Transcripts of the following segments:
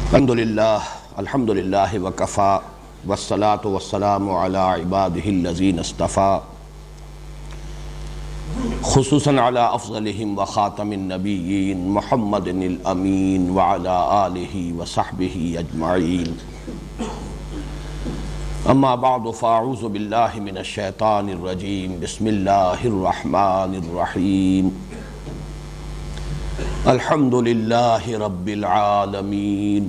الحمد للہ وکفا والصلاة والسلام علی عبادہ الذین اصطفا خصوصاً علی افضلہم وخاتم النبیین محمد الامین وعلی آلہ وصحبہ اجمعین اما بعد فاعوذ باللہ من الشیطان الرجیم بسم اللہ الرحمن الرحیم الحمد للہ رب العالمین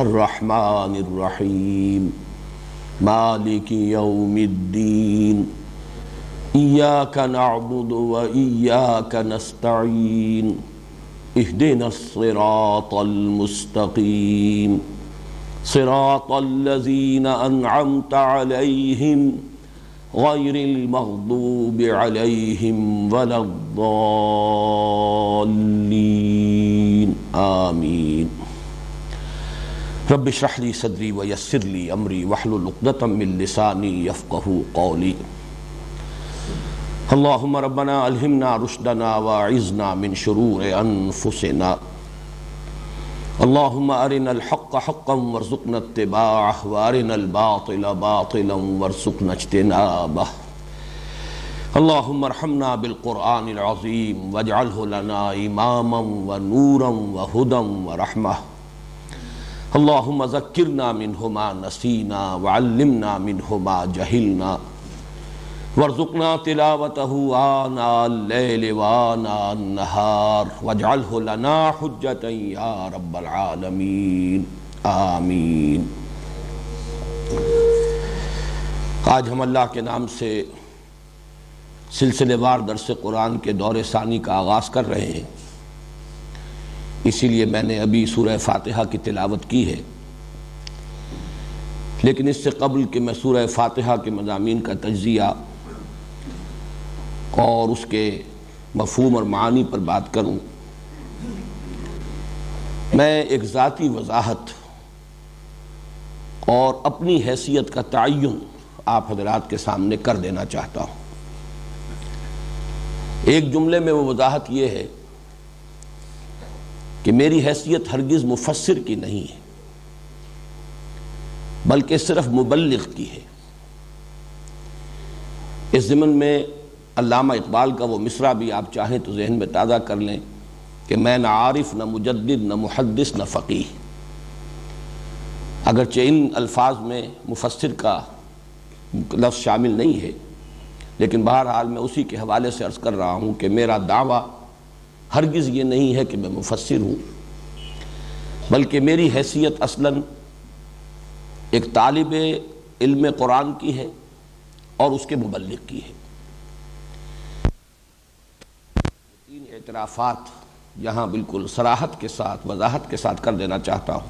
الرحمن الرحیم مالک یوم الدین ایاک نعبد و ایاک نستعین اہدنا الصراط المستقیم صراط الذین انعمت علیہم غیر المغضوب علیہم ولا الضالین آمین رب اشرح لی صدری ویسر لی امری واحلل عقدۃ من لسانی یفقہوا قولی اللہم ربنا الہمنا رشدنا واعذنا من شرور انفسنا اللہم ارنا الحق حقا وارزقنا اتباعہ وارنا الباطل باطلا وارزقنا اجتنابہ اللہم ارحمنا بالقرآن العظیم واجعلہ لنا اماما ونورا وہدا ورحمہ اللہم ذکرنا منہ ما نسینا وعلمنا منہ ما جہلنا وارزقنا تلاوتہ آناء اللیل وآناء النہار واجعلہ لنا حجتا یا رب العالمین آمین۔ آج ہم اللہ کے نام سے سلسلے وار درس قرآن کے دور ثانی کا آغاز کر رہے ہیں، اسی لیے میں نے ابھی سورہ فاتحہ کی تلاوت کی ہے، لیکن اس سے قبل کہ میں سورہ فاتحہ کے مضامین کا تجزیہ اور اس کے مفہوم اور معانی پر بات کروں، میں ایک ذاتی وضاحت اور اپنی حیثیت کا تعین آپ حضرات کے سامنے کر دینا چاہتا ہوں۔ ایک جملے میں وہ وضاحت یہ ہے کہ میری حیثیت ہرگز مفسر کی نہیں ہے، بلکہ صرف مبلغ کی ہے۔ اس ضمن میں علامہ اقبال کا وہ مصرع بھی آپ چاہیں تو ذہن میں تازہ کر لیں کہ میں نہ عارف نہ مجدد نہ محدث نہ فقیہ، اگرچہ ان الفاظ میں مفسر کا لفظ شامل نہیں ہے، لیکن بہرحال میں اسی کے حوالے سے عرض کر رہا ہوں کہ میرا دعویٰ ہرگز یہ نہیں ہے کہ میں مفسر ہوں، بلکہ میری حیثیت اصلاً ایک طالب علم قرآن کی ہے اور اس کے مبلغ کی ہے۔ تین اعترافات یہاں بالکل صراحت کے ساتھ وضاحت کے ساتھ کر دینا چاہتا ہوں۔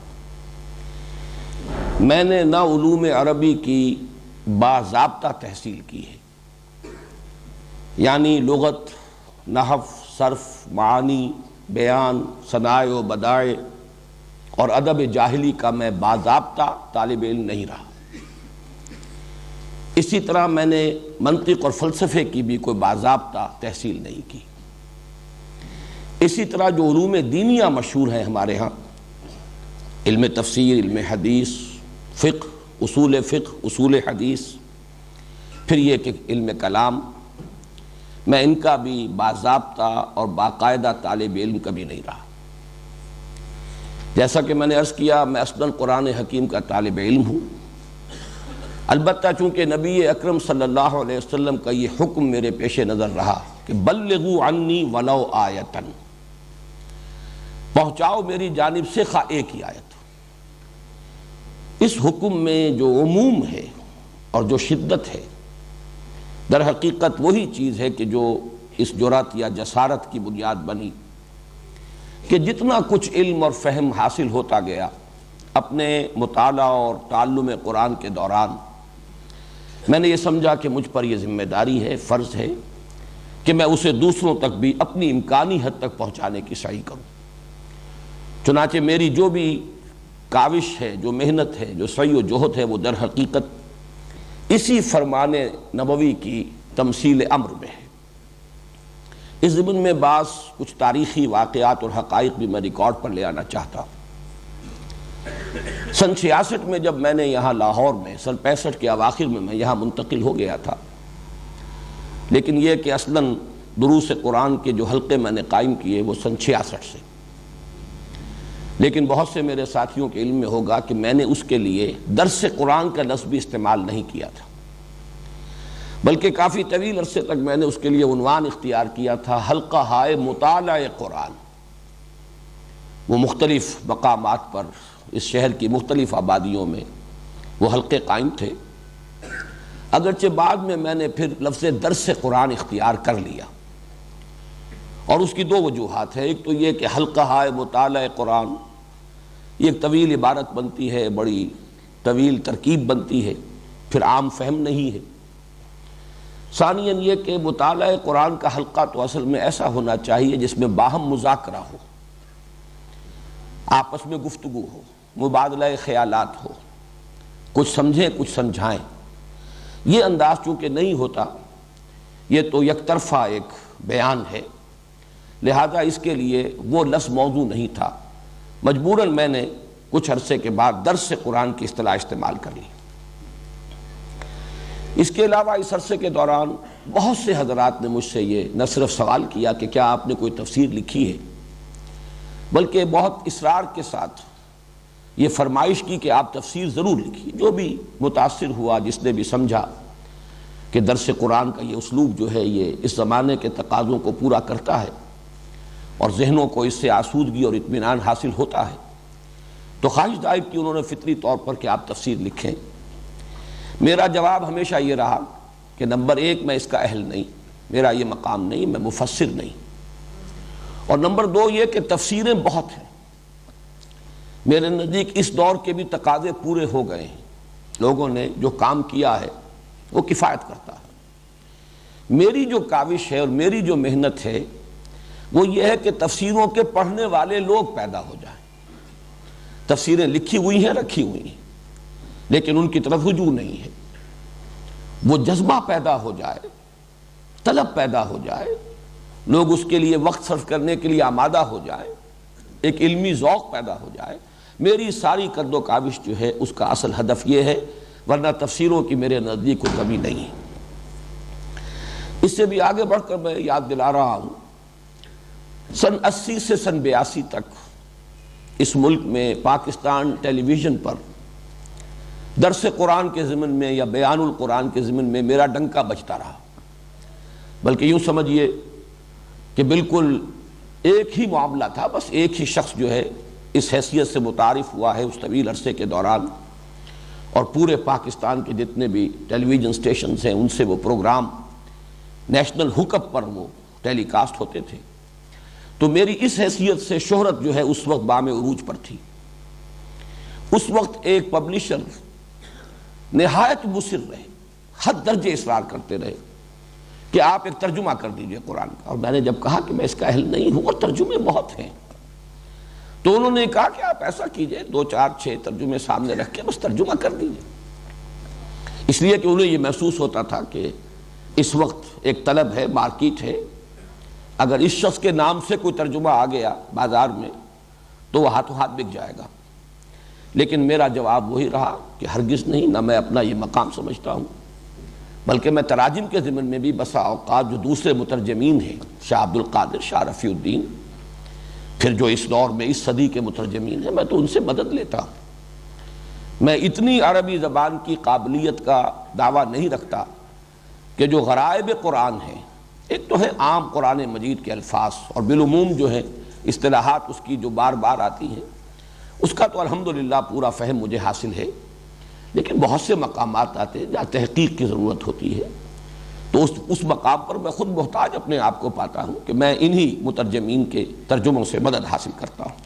میں نے نہ علوم عربی کی باضابطہ تحصیل کی ہے، یعنی لغت، نحو، صرف، معانی، بیان، صنائع و بدائع اور ادب جاہلی کا میں باضابطہ طالب علم نہیں رہا۔ اسی طرح میں نے منطق اور فلسفے کی بھی کوئی باضابطہ تحصیل نہیں کی۔ اسی طرح جو علوم دینیہ مشہور ہیں ہمارے ہاں، علم تفسیر، علم حدیث، فقہ، اصول حدیث، پھر یہ کہ علم کلام، میں ان کا بھی باضابطہ اور باقاعدہ طالب علم کبھی نہیں رہا۔ جیسا کہ میں نے عرض کیا، میں اصلاً قرآن حکیم کا طالب علم ہوں، البتہ چونکہ نبی اکرم صلی اللہ علیہ وسلم کا یہ حکم میرے پیش نظر رہا کہ بلغوا عنی ولو آیۃ، پہنچاؤ میری جانب سے خواہ ایک ہی آیت۔ اس حکم میں جو عموم ہے اور جو شدت ہے، در حقیقت وہی چیز ہے کہ جو اس جرأت یا جسارت کی بنیاد بنی کہ جتنا کچھ علم اور فہم حاصل ہوتا گیا اپنے مطالعہ اور تعلم قرآن کے دوران، میں نے یہ سمجھا کہ مجھ پر یہ ذمہ داری ہے، فرض ہے کہ میں اسے دوسروں تک بھی اپنی امکانی حد تک پہنچانے کی سعی کروں۔ چنانچہ میری جو بھی کاوش ہے، جو محنت ہے، جو سعی و جہد ہے، وہ در حقیقت اسی فرمان نبوی کی تمثیل امر میں ہے۔ اس ضمن میں بعض کچھ تاریخی واقعات اور حقائق بھی میں ریکارڈ پر لے آنا چاہتا ہوں۔ سن 66 میں جب میں نے یہاں لاہور میں، سن 65 کے اواخر میں یہاں منتقل ہو گیا تھا، لیکن یہ کہ اصلاً دروس قرآن کے جو حلقے میں نے قائم کیے وہ سن 66 سے، لیکن بہت سے میرے ساتھیوں کے علم میں ہوگا کہ میں نے اس کے لیے درس قرآن کا لفظ بھی استعمال نہیں کیا تھا، بلکہ کافی طویل عرصے تک میں نے اس کے لیے عنوان اختیار کیا تھا حلقہ ہائے مطالعہ قرآن۔ وہ مختلف مقامات پر اس شہر کی مختلف آبادیوں میں وہ حلقے قائم تھے، اگرچہ بعد میں نے پھر لفظ درس قرآن اختیار کر لیا، اور اس کی دو وجوہات ہیں۔ ایک تو یہ کہ حلقہ ہائے مطالعہ قرآن یہ ایک طویل عبارت بنتی ہے، بڑی طویل ترکیب بنتی ہے، پھر عام فہم نہیں ہے۔ ثانیاً یہ کہ مطالعہ قرآن کا حلقہ تو اصل میں ایسا ہونا چاہیے جس میں باہم مذاکرہ ہو، آپس میں گفتگو ہو، مبادلہ خیالات ہو، کچھ سمجھیں کچھ سمجھائیں۔ یہ انداز چونکہ نہیں ہوتا، یہ تو یک طرفہ ایک بیان ہے، لہذا اس کے لیے وہ لفظ موضوع نہیں تھا، مجبوراً میں نے کچھ عرصے کے بعد درس قرآن کی اصطلاح استعمال کر لی۔ اس کے علاوہ اس عرصے کے دوران بہت سے حضرات نے مجھ سے یہ نہ صرف سوال کیا کہ کیا آپ نے کوئی تفسیر لکھی ہے، بلکہ بہت اصرار کے ساتھ یہ فرمائش کی کہ آپ تفسیر ضرور لکھیے۔ جو بھی متاثر ہوا، جس نے بھی سمجھا کہ درس قرآن کا یہ اسلوب جو ہے یہ اس زمانے کے تقاضوں کو پورا کرتا ہے اور ذہنوں کو اس سے آسودگی اور اطمینان حاصل ہوتا ہے، تو خواہش ظاہر کی انہوں نے فطری طور پر کہ آپ تفسیر لکھیں۔ میرا جواب ہمیشہ یہ رہا کہ نمبر ایک، میں اس کا اہل نہیں، میرا یہ مقام نہیں، میں مفسر نہیں، اور نمبر دو یہ کہ تفسیریں بہت ہیں، میرے نزدیک اس دور کے بھی تقاضے پورے ہو گئے ہیں، لوگوں نے جو کام کیا ہے وہ کفایت کرتا ہے۔ میری جو کاوش ہے اور میری جو محنت ہے وہ یہ ہے کہ تفسیروں کے پڑھنے والے لوگ پیدا ہو جائیں۔ تفسیریں لکھی ہوئی ہیں، رکھی ہوئی ہیں، لیکن ان کی طرف رجوع نہیں ہے، وہ جذبہ پیدا ہو جائے، طلب پیدا ہو جائے، لوگ اس کے لیے وقت صرف کرنے کے لیے آمادہ ہو جائے، ایک علمی ذوق پیدا ہو جائے۔ میری ساری قد و کاوش جو ہے اس کا اصل ہدف یہ ہے، ورنہ تفسیروں کی میرے نزدیک کوئی کمی نہیں ہے۔ اس سے بھی آگے بڑھ کر میں یاد دلا رہا ہوں، سن 80 سے سن 82 تک اس ملک میں پاکستان ٹیلی ویژن پر درس قرآن کے ضمن میں یا بیان القرآن کے ضمن میں میرا ڈنکا بجتا رہا، بلکہ یوں سمجھیے کہ بالکل ایک ہی معاملہ تھا، بس ایک ہی شخص جو ہے اس حیثیت سے متعارف ہوا ہے اس طویل عرصے کے دوران، اور پورے پاکستان کے جتنے بھی ٹیلی ویژن سٹیشنز ہیں ان سے وہ پروگرام نیشنل ہوک اپ پر وہ ٹیلی کاسٹ ہوتے تھے۔ تو میری اس حیثیت سے شہرت جو ہے اس وقت بام عروج پر تھی۔ اس وقت ایک پبلشر نہایت مصر رہے، حد درجے اصرار کرتے رہے کہ آپ ایک ترجمہ کر دیجئے قرآن کا، اور میں نے جب کہا کہ میں اس کا اہل نہیں ہوں اور ترجمے بہت ہیں، تو انہوں نے کہا کہ آپ ایسا کیجئے 2 4 6 ترجمے سامنے رکھ کے بس ترجمہ کر دیجئے، اس لیے کہ انہیں یہ محسوس ہوتا تھا کہ اس وقت ایک طلب ہے، مارکیٹ ہے، اگر اس شخص کے نام سے کوئی ترجمہ آ گیا بازار میں تو وہ ہاتھوں ہاتھ بک جائے گا۔ لیکن میرا جواب وہی رہا کہ ہرگز نہیں، نہ میں اپنا یہ مقام سمجھتا ہوں، بلکہ میں تراجم کے ضمن میں بھی بسا اوقات جو دوسرے مترجمین ہیں، شاہ عبد القادر، شاہ رفیع الدین، پھر جو اس دور میں اس صدی کے مترجمین ہیں، میں تو ان سے مدد لیتا ہوں۔ میں اتنی عربی زبان کی قابلیت کا دعویٰ نہیں رکھتا کہ جو غرائب قرآن ہیں، ایک تو ہے عام قرآن مجید کے الفاظ اور بالعموم جو ہے اصطلاحات اس کی جو بار بار آتی ہیں، اس کا تو الحمدللہ پورا فہم مجھے حاصل ہے، لیکن بہت سے مقامات آتے ہیں جہاں تحقیق کی ضرورت ہوتی ہے، تو اس مقام پر میں خود محتاج اپنے آپ کو پاتا ہوں کہ میں انہی مترجمین کے ترجموں سے مدد حاصل کرتا ہوں۔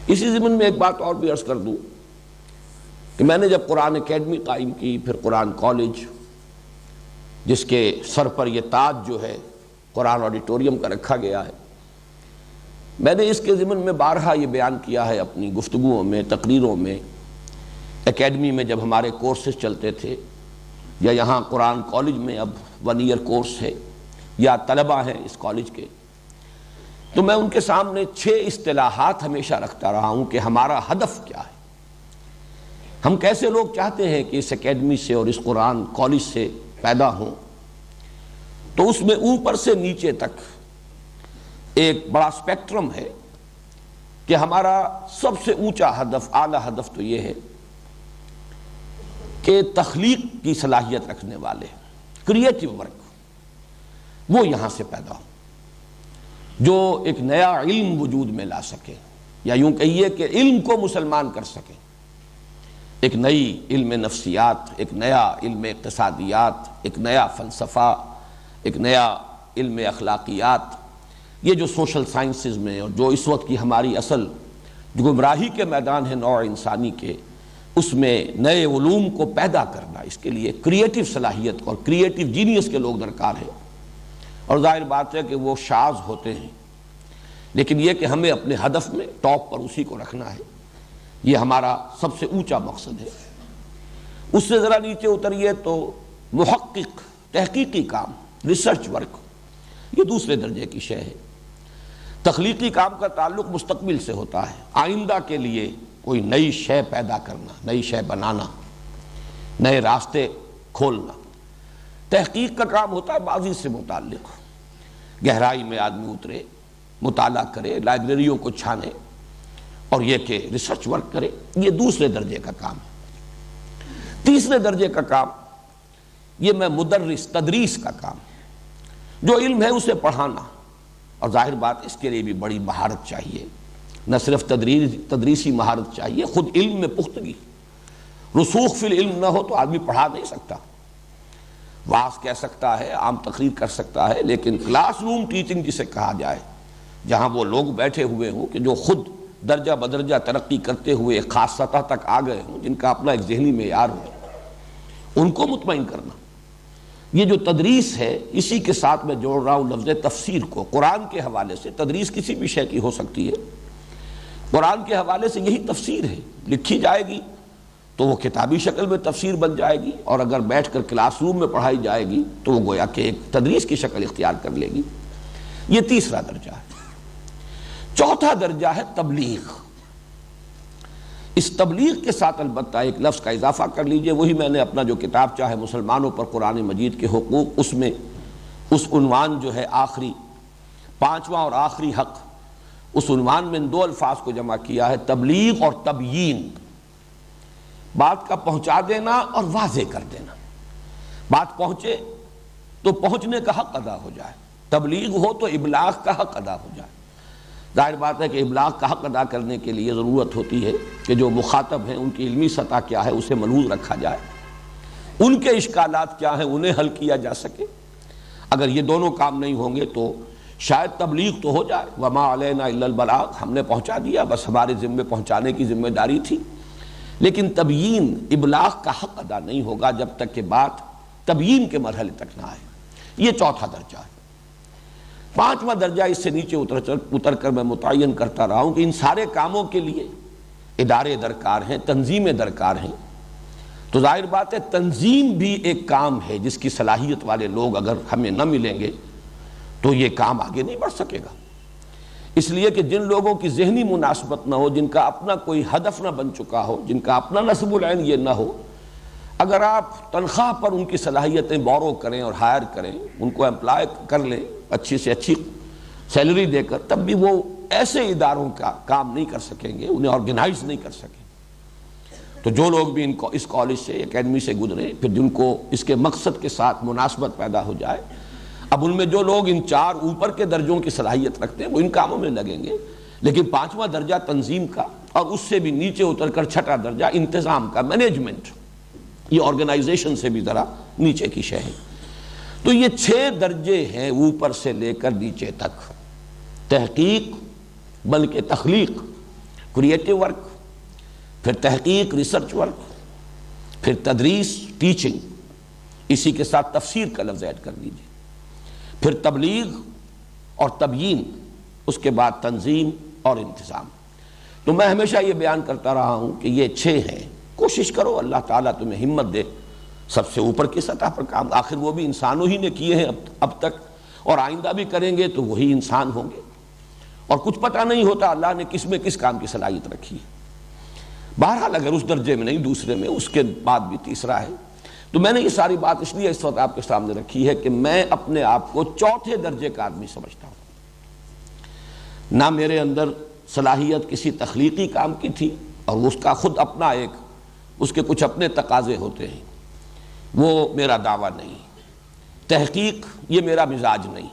اسی ضمن میں ایک بات اور بھی عرض کر دوں کہ میں نے جب قرآن اکیڈمی قائم کی، پھر قرآن کالج، جس کے سر پر یہ تاج جو ہے قرآن آڈیٹوریم کا رکھا گیا ہے، میں نے اس کے ضمن میں بارہا یہ بیان کیا ہے اپنی گفتگوؤں میں، تقریروں میں، اکیڈمی میں جب ہمارے کورسز چلتے تھے، یا یہاں قرآن کالج میں اب 1 ایئر کورس ہے، یا طلبہ ہیں اس کالج کے، تو میں ان کے سامنے 6 اصطلاحات ہمیشہ رکھتا رہا ہوں کہ ہمارا ہدف کیا ہے، ہم کیسے لوگ چاہتے ہیں کہ اس اکیڈمی سے اور اس قرآن کالج سے پیدا ہوں۔ تو اس میں اوپر سے نیچے تک ایک بڑا سپیکٹرم ہے کہ ہمارا سب سے اونچا ہدف، اعلیٰ ہدف تو یہ ہے کہ تخلیق کی صلاحیت رکھنے والے، کریٹیو ورک، وہ یہاں سے پیدا ہو، جو ایک نیا علم وجود میں لا سکے، یا یوں کہیے کہ علم کو مسلمان کر سکے، ایک نئی علم نفسیات، ایک نیا علم اقتصادیات، ایک نیا فلسفہ، ایک نیا علم اخلاقیات۔ یہ جو سوشل سائنسز میں اور جو اس وقت کی ہماری اصل جو گمراہی کے میدان ہے نوع انسانی کے، اس میں نئے علوم کو پیدا کرنا، اس کے لیے کریٹیو صلاحیت اور کریٹیو جینیس کے لوگ درکار ہیں۔ اور ظاہر بات ہے کہ وہ شاذ ہوتے ہیں، لیکن یہ کہ ہمیں اپنے ہدف میں ٹاپ پر اسی کو رکھنا ہے، یہ ہمارا سب سے اونچا مقصد ہے۔ اس سے ذرا نیچے اتریے تو محقق، تحقیقی کام، ریسرچ ورک، یہ دوسرے درجے کی شے ہے۔ تخلیقی کام کا تعلق مستقبل سے ہوتا ہے، آئندہ کے لیے کوئی نئی شے پیدا کرنا، نئی شے بنانا، نئے راستے کھولنا۔ تحقیق کا کام ہوتا ہے ماضی سے متعلق، گہرائی میں آدمی اترے، مطالعہ کرے، لائبریریوں کو چھانے، اور یہ کہ ریسرچ ورک کرے، یہ دوسرے درجے کا کام ہے۔ تیسرے درجے کا کام یہ میں مدرس، تدریس کا کام، جو علم ہے اسے پڑھانا، اور ظاہر بات اس کے لیے بھی بڑی مہارت چاہیے، نہ صرف تدریسی مہارت چاہیے، خود علم میں پختگی، رسوخ فی العلم نہ ہو تو آدمی پڑھا نہیں سکتا۔ واعظ کہہ سکتا ہے، عام تقریر کر سکتا ہے، لیکن کلاس روم ٹیچنگ جسے کہا جائے، جہاں وہ لوگ بیٹھے ہوئے ہوں کہ جو خود درجہ بدرجہ ترقی کرتے ہوئے ایک خاص سطح تک آ گئے ہوں، جن کا اپنا ایک ذہنی معیار ہو، ان کو مطمئن کرنا، یہ جو تدریس ہے، اسی کے ساتھ میں جوڑ رہا ہوں لفظ تفسیر کو۔ قرآن کے حوالے سے تدریس کسی بھی شے کی ہو سکتی ہے، قرآن کے حوالے سے یہی تفسیر ہے، لکھی جائے گی تو وہ کتابی شکل میں تفسیر بن جائے گی، اور اگر بیٹھ کر کلاس روم میں پڑھائی جائے گی تو وہ گویا کہ ایک تدریس کی شکل اختیار کر لے گی۔ یہ تیسرا درجہ ہے۔ چوتھا درجہ ہے تبلیغ۔ اس تبلیغ کے ساتھ البتہ ایک لفظ کا اضافہ کر لیجئے، وہی میں نے اپنا جو کتاب چاہے مسلمانوں پر قرآن مجید کے حقوق، اس میں اس عنوان جو ہے آخری، 5واں اور آخری حق، اس عنوان میں ان 2 الفاظ کو جمع کیا ہے، تبلیغ اور تبیین۔ بات کا پہنچا دینا اور واضح کر دینا، بات پہنچے تو پہنچنے کا حق ادا ہو جائے، تبلیغ ہو تو ابلاغ کا حق ادا ہو جائے۔ ظاہر بات ہے کہ ابلاغ کا حق ادا کرنے کے لیے ضرورت ہوتی ہے کہ جو مخاطب ہیں ان کی علمی سطح کیا ہے اسے ملحوظ رکھا جائے، ان کے اشکالات کیا ہیں انہیں حل کیا جا سکے۔ اگر یہ دونوں کام نہیں ہوں گے تو شاید تبلیغ تو ہو جائے، وما علینا الا البلاغ، ہم نے پہنچا دیا، بس ہمارے ذمے پہنچانے کی ذمہ داری تھی، لیکن تبیین، ابلاغ کا حق ادا نہیں ہوگا جب تک کہ بات تبیین کے مرحلے تک نہ آئے۔ یہ چوتھا درجہ ہے۔ 5واں درجہ اس سے نیچے اتر کر میں متعین کرتا رہا ہوں کہ ان سارے کاموں کے لیے ادارے درکار ہیں، تنظیمیں درکار ہیں۔ تو ظاہر بات ہے تنظیم بھی ایک کام ہے جس کی صلاحیت والے لوگ اگر ہمیں نہ ملیں گے تو یہ کام آگے نہیں بڑھ سکے گا۔ اس لیے کہ جن لوگوں کی ذہنی مناسبت نہ ہو، جن کا اپنا کوئی ہدف نہ بن چکا ہو، جن کا اپنا نصب العین یہ نہ ہو، اگر آپ تنخواہ پر ان کی صلاحیتیں بورو کریں اور ہائر کریں، ان کو امپلائی کر لیں اچھی سے اچھی سیلری دے کر، تب بھی وہ ایسے اداروں کا کام نہیں کر سکیں گے، انہیں آرگنائز نہیں کر سکیں۔ تو جو لوگ بھی اس کالج سے، اکیڈمی سے گزرے، پھر جن کو اس کے مقصد کے ساتھ مناسبت پیدا ہو جائے، اب ان میں جو لوگ ان 4 اوپر کے درجوں کی صلاحیت رکھتے ہیں وہ ان کاموں میں لگیں گے، لیکن 5واں درجہ تنظیم کا، اور اس سے بھی نیچے اتر کر 6واں درجہ انتظام کا، مینجمنٹ، یہ آرگنائزیشن سے بھی ذرا نیچے کی شے ہے۔ تو یہ 6 درجے ہیں اوپر سے لے کر نیچے تک، تحقیق بلکہ تخلیق، کریٹیو ورک، پھر تحقیق، ریسرچ ورک، پھر تدریس، ٹیچنگ، اسی کے ساتھ تفسیر کا لفظ ایڈ کر لیجیے، پھر تبلیغ اور تبیین، اس کے بعد تنظیم اور انتظام۔ تو میں ہمیشہ یہ بیان کرتا رہا ہوں کہ یہ 6 ہیں، کوشش کرو، اللہ تعالیٰ تمہیں ہمت دے سب سے اوپر کی سطح پر کام، آخر وہ بھی انسانوں ہی نے کیے ہیں اب تک، اور آئندہ بھی کریں گے تو وہی انسان ہوں گے۔ اور کچھ پتہ نہیں ہوتا اللہ نے کس میں کس کام کی صلاحیت رکھی ہے۔ بہرحال اگر اس درجے میں نہیں دوسرے میں، اس کے بعد بھی تیسرا ہے۔ تو میں نے یہ ساری بات اس لیے اس وقت آپ کے سامنے رکھی ہے کہ میں اپنے آپ کو چوتھے درجے کا آدمی سمجھتا ہوں۔ نہ میرے اندر صلاحیت کسی تخلیقی کام کی تھی، اور اس کا خود اپنا اس کے کچھ اپنے تقاضے ہوتے ہیں، وہ میرا دعویٰ نہیں، تحقیق یہ میرا مزاج نہیں،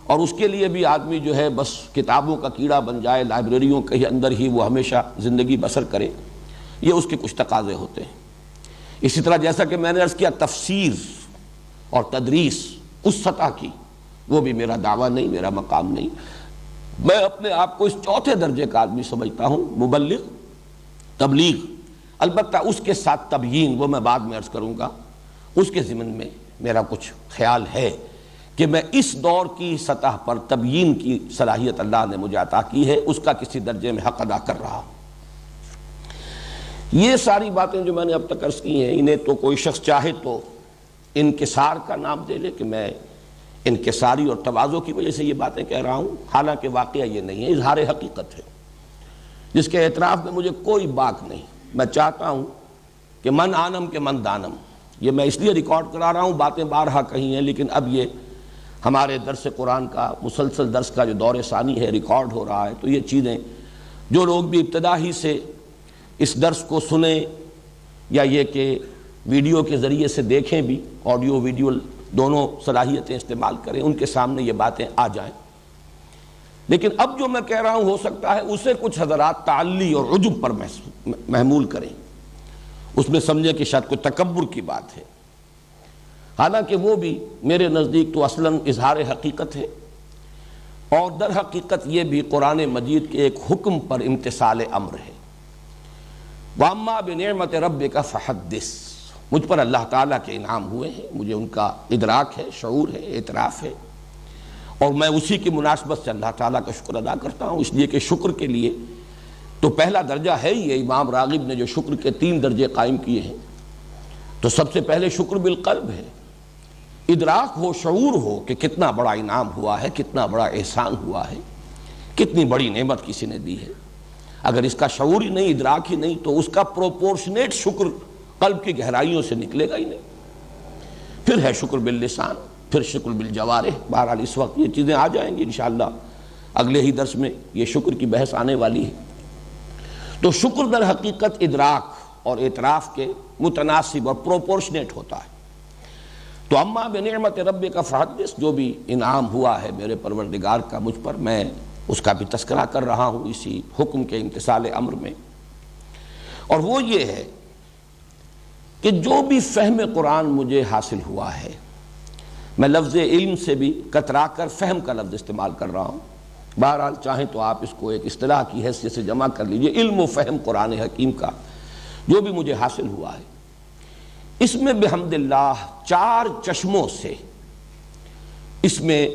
اور اس کے لیے بھی آدمی جو ہے بس کتابوں کا کیڑا بن جائے، لائبریریوں کے اندر ہی وہ ہمیشہ زندگی بسر کرے، یہ اس کے کچھ تقاضے ہوتے ہیں۔ اسی طرح جیسا کہ میں نے عرض کیا، تفسیر اور تدریس اس سطح کی وہ بھی میرا دعویٰ نہیں، میرا مقام نہیں۔ میں اپنے آپ کو اس چوتھے درجے کا آدمی سمجھتا ہوں، مبلغ، تبلیغ، البتہ اس کے ساتھ تبیین، وہ میں بعد میں عرض کروں گا۔ اس کے ضمن میں میرا کچھ خیال ہے کہ میں اس دور کی سطح پر تبیین کی صلاحیت اللہ نے مجھے عطا کی ہے، اس کا کسی درجے میں حق ادا کر رہا ہوں۔ یہ ساری باتیں جو میں نے اب تک عرض کی ہیں، انہیں تو کوئی شخص چاہے تو انکسار کا نام دے لے کہ میں انکساری اور تواضع کی وجہ سے یہ باتیں کہہ رہا ہوں، حالانکہ واقعہ یہ نہیں ہے، اظہار حقیقت ہے جس کے اعتراف میں مجھے کوئی باک نہیں۔ میں چاہتا ہوں کہ من آنم کے من دانم، یہ میں اس لیے ریکارڈ کرا رہا ہوں، باتیں بارہا کہی ہیں، لیکن اب یہ ہمارے درس قرآن کا مسلسل درس کا جو دور ثانی ہے، ریکارڈ ہو رہا ہے، تو یہ چیزیں جو لوگ بھی ابتدا ہی سے اس درس کو سنیں یا یہ کہ ویڈیو کے ذریعے سے دیکھیں بھی، آڈیو ویڈیو دونوں صلاحیتیں استعمال کریں، ان کے سامنے یہ باتیں آ جائیں۔ لیکن اب جو میں کہہ رہا ہوں ہو سکتا ہے اسے کچھ حضرات تعلی اور عجب پر محمول کریں، اس میں سمجھیں کہ شاید کوئی تکبر کی بات ہے، حالانکہ وہ بھی میرے نزدیک تو اصلاً اظہار حقیقت ہے، اور در حقیقت یہ بھی قرآن مجید کے ایک حکم پر امتثال امر ہے۔ وَأَمَّا بِنِعْمَةِ رَبِّكَ فَحَدِّثْ، مجھ پر اللہ تعالیٰ کے انعام ہوئے ہیں، مجھے ان کا ادراک ہے، شعور ہے، اعتراف ہے، اور میں اسی کی مناسبت سے اللہ تعالیٰ کا شکر ادا کرتا ہوں، اس لیے کہ شکر کے لیے تو پہلا درجہ ہے یہ امام راغب نے جو شکر کے 3 درجے قائم کیے ہیں، تو سب سے پہلے شکر بالقلب ہے، ادراک ہو، شعور ہو کہ کتنا بڑا انعام ہوا ہے، کتنا بڑا احسان ہوا ہے، کتنی بڑی نعمت کسی نے دی ہے۔ اگر اس کا شعور ہی نہیں، ادراک ہی نہیں، تو اس کا پروپورشنیٹ شکر قلب کی گہرائیوں سے نکلے گا ہی نہیں۔ پھر ہے شکر باللسان، پھر شکر بالجوارح۔ بہرحال اس وقت یہ چیزیں آ جائیں گی انشاءاللہ، اگلے ہی درس میں یہ شکر کی بحث آنے والی ہے۔ تو شکر در حقیقت ادراک اور اعتراف کے متناسب اور پروپورشنیٹ ہوتا ہے۔ تو اما بنعمت ربک فحدث، جو بھی انعام ہوا ہے میرے پروردگار کا مجھ پر، میں اس کا بھی تذکرہ کر رہا ہوں اسی حکم کے امتثال امر میں، اور وہ یہ ہے کہ جو بھی فہم قرآن مجھے حاصل ہوا ہے، میں لفظ علم سے بھی کترا کر فہم کا لفظ استعمال کر رہا ہوں، بہرحال چاہیں تو آپ اس کو ایک اصطلاح کی حیثیت سے جمع کر لیجئے، علم و فہم قرآن حکیم کا جو بھی مجھے حاصل ہوا ہے، اس میں بحمد اللہ 4 چشموں سے، اس میں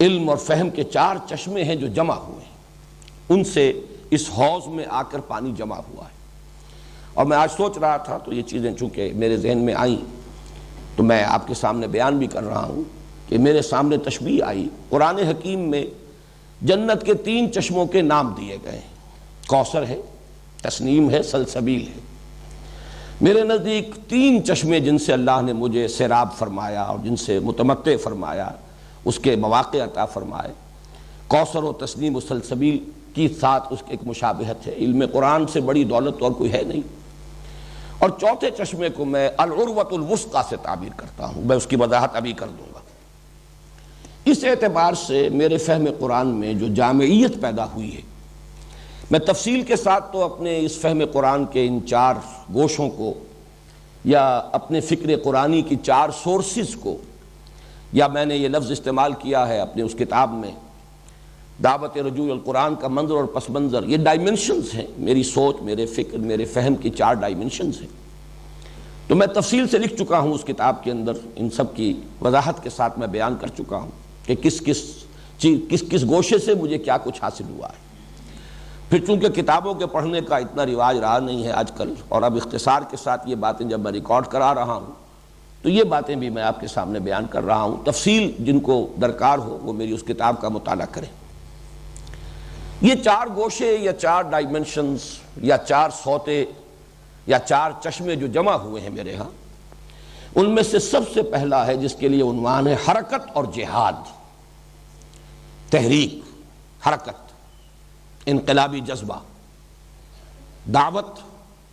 علم اور فہم کے 4 چشمے ہیں جو جمع ہوئے ہیں، ان سے اس حوض میں آ کر پانی جمع ہوا ہے۔ اور میں آج سوچ رہا تھا تو یہ چیزیں چونکہ میرے ذہن میں آئیں تو میں آپ کے سامنے بیان بھی کر رہا ہوں کہ میرے سامنے تشبیہ آئی، قرآن حکیم میں جنت کے 3 چشموں کے نام دیے گئے ہیں، کوثر ہے، تسنیم ہے، سلسبیل ہے۔ میرے نزدیک 3 چشمے جن سے اللہ نے مجھے سیراب فرمایا اور جن سے متمتع فرمایا، اس کے مواقع عطا فرمائے، کوثر و تسنیم و سلسبیل کی ساتھ اس کی ایک مشابہت ہے۔ علم قرآن سے بڑی دولت اور کوئی ہے نہیں۔ اور چوتھے چشمے کو میں العروۃ الوثقی سے تعبیر کرتا ہوں، میں اس کی وضاحت ابھی کر دوں گا۔ اس اعتبار سے میرے فہم قرآن میں جو جامعیت پیدا ہوئی ہے، میں تفصیل کے ساتھ تو اپنے اس فہم قرآن کے ان 4 گوشوں کو یا اپنے فکر قرآنی کی 4 سورسز کو، یا میں نے یہ لفظ استعمال کیا ہے اپنے اس کتاب میں دعوت رجوع القرآن کا منظر اور پس منظر، یہ ڈائمنشنز ہیں، میری سوچ، میرے فکر، میرے فہم کی 4 ڈائمنشنز ہیں، تو میں تفصیل سے لکھ چکا ہوں اس کتاب کے اندر، ان سب کی وضاحت کے ساتھ میں بیان کر چکا ہوں کہ کس گوشے سے مجھے کیا کچھ حاصل ہوا ہے۔ پھر چونکہ کتابوں کے پڑھنے کا اتنا رواج رہا نہیں ہے آج کل، اور اب اختصار کے ساتھ یہ باتیں جب میں ریکارڈ کرا رہا ہوں تو یہ باتیں بھی میں آپ کے سامنے بیان کر رہا ہوں، تفصیل جن کو درکار ہو وہ میری اس کتاب کا مطالعہ کریں۔ یہ چار گوشے یا چار ڈائمنشنز یا چار سوتے یا چار چشمے جو جمع ہوئے ہیں میرے ہاں، ان میں سے سب سے پہلا ہے جس کے لیے عنوان ہے حرکت اور جہاد، تحریک، حرکت، انقلابی جذبہ، دعوت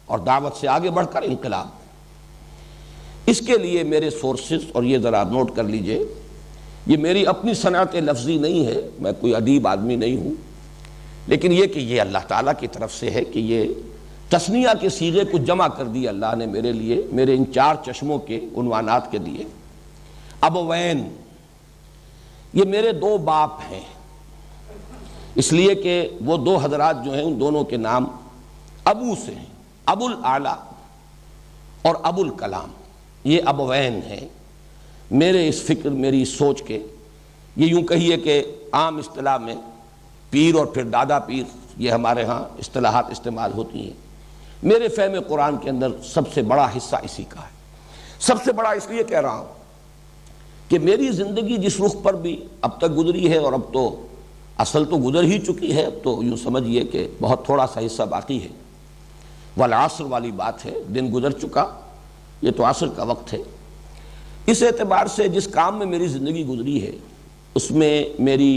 اور دعوت سے آگے بڑھ کر انقلاب۔ اس کے لیے میرے سورسز، اور یہ ذرا نوٹ کر لیجئے، یہ میری اپنی صنعت لفظی نہیں ہے، میں کوئی ادیب آدمی نہیں ہوں، لیکن یہ کہ یہ اللہ تعالیٰ کی طرف سے ہے کہ یہ تثنیہ کے صیغے کو جمع کر دیا اللہ نے میرے لیے، میرے ان چار چشموں کے عنوانات کے دیے۔ ابوین، یہ میرے دو باپ ہیں، اس لیے کہ وہ دو حضرات جو ہیں ان دونوں کے نام ابو سے ہیں، ابو الاعلیٰ اور ابو الکلام، یہ ابوین ہیں میرے اس فکر، میری اس سوچ کے۔ یہ یوں کہیے کہ عام اصطلاح میں پیر اور پھر دادا پیر، یہ ہمارے ہاں اصطلاحات استعمال ہوتی ہیں۔ میرے فہم قرآن کے اندر سب سے بڑا حصہ اسی کا ہے۔ سب سے بڑا اس لیے کہہ رہا ہوں کہ میری زندگی جس رخ پر بھی اب تک گزری ہے، اور اب تو اصل تو گزر ہی چکی ہے، اب تو یوں سمجھیے کہ بہت تھوڑا سا حصہ باقی ہے، والعصر والی بات ہے، دن گزر چکا، یہ تو عصر کا وقت ہے۔ اس اعتبار سے جس کام میں میری زندگی گزری ہے اس میں میری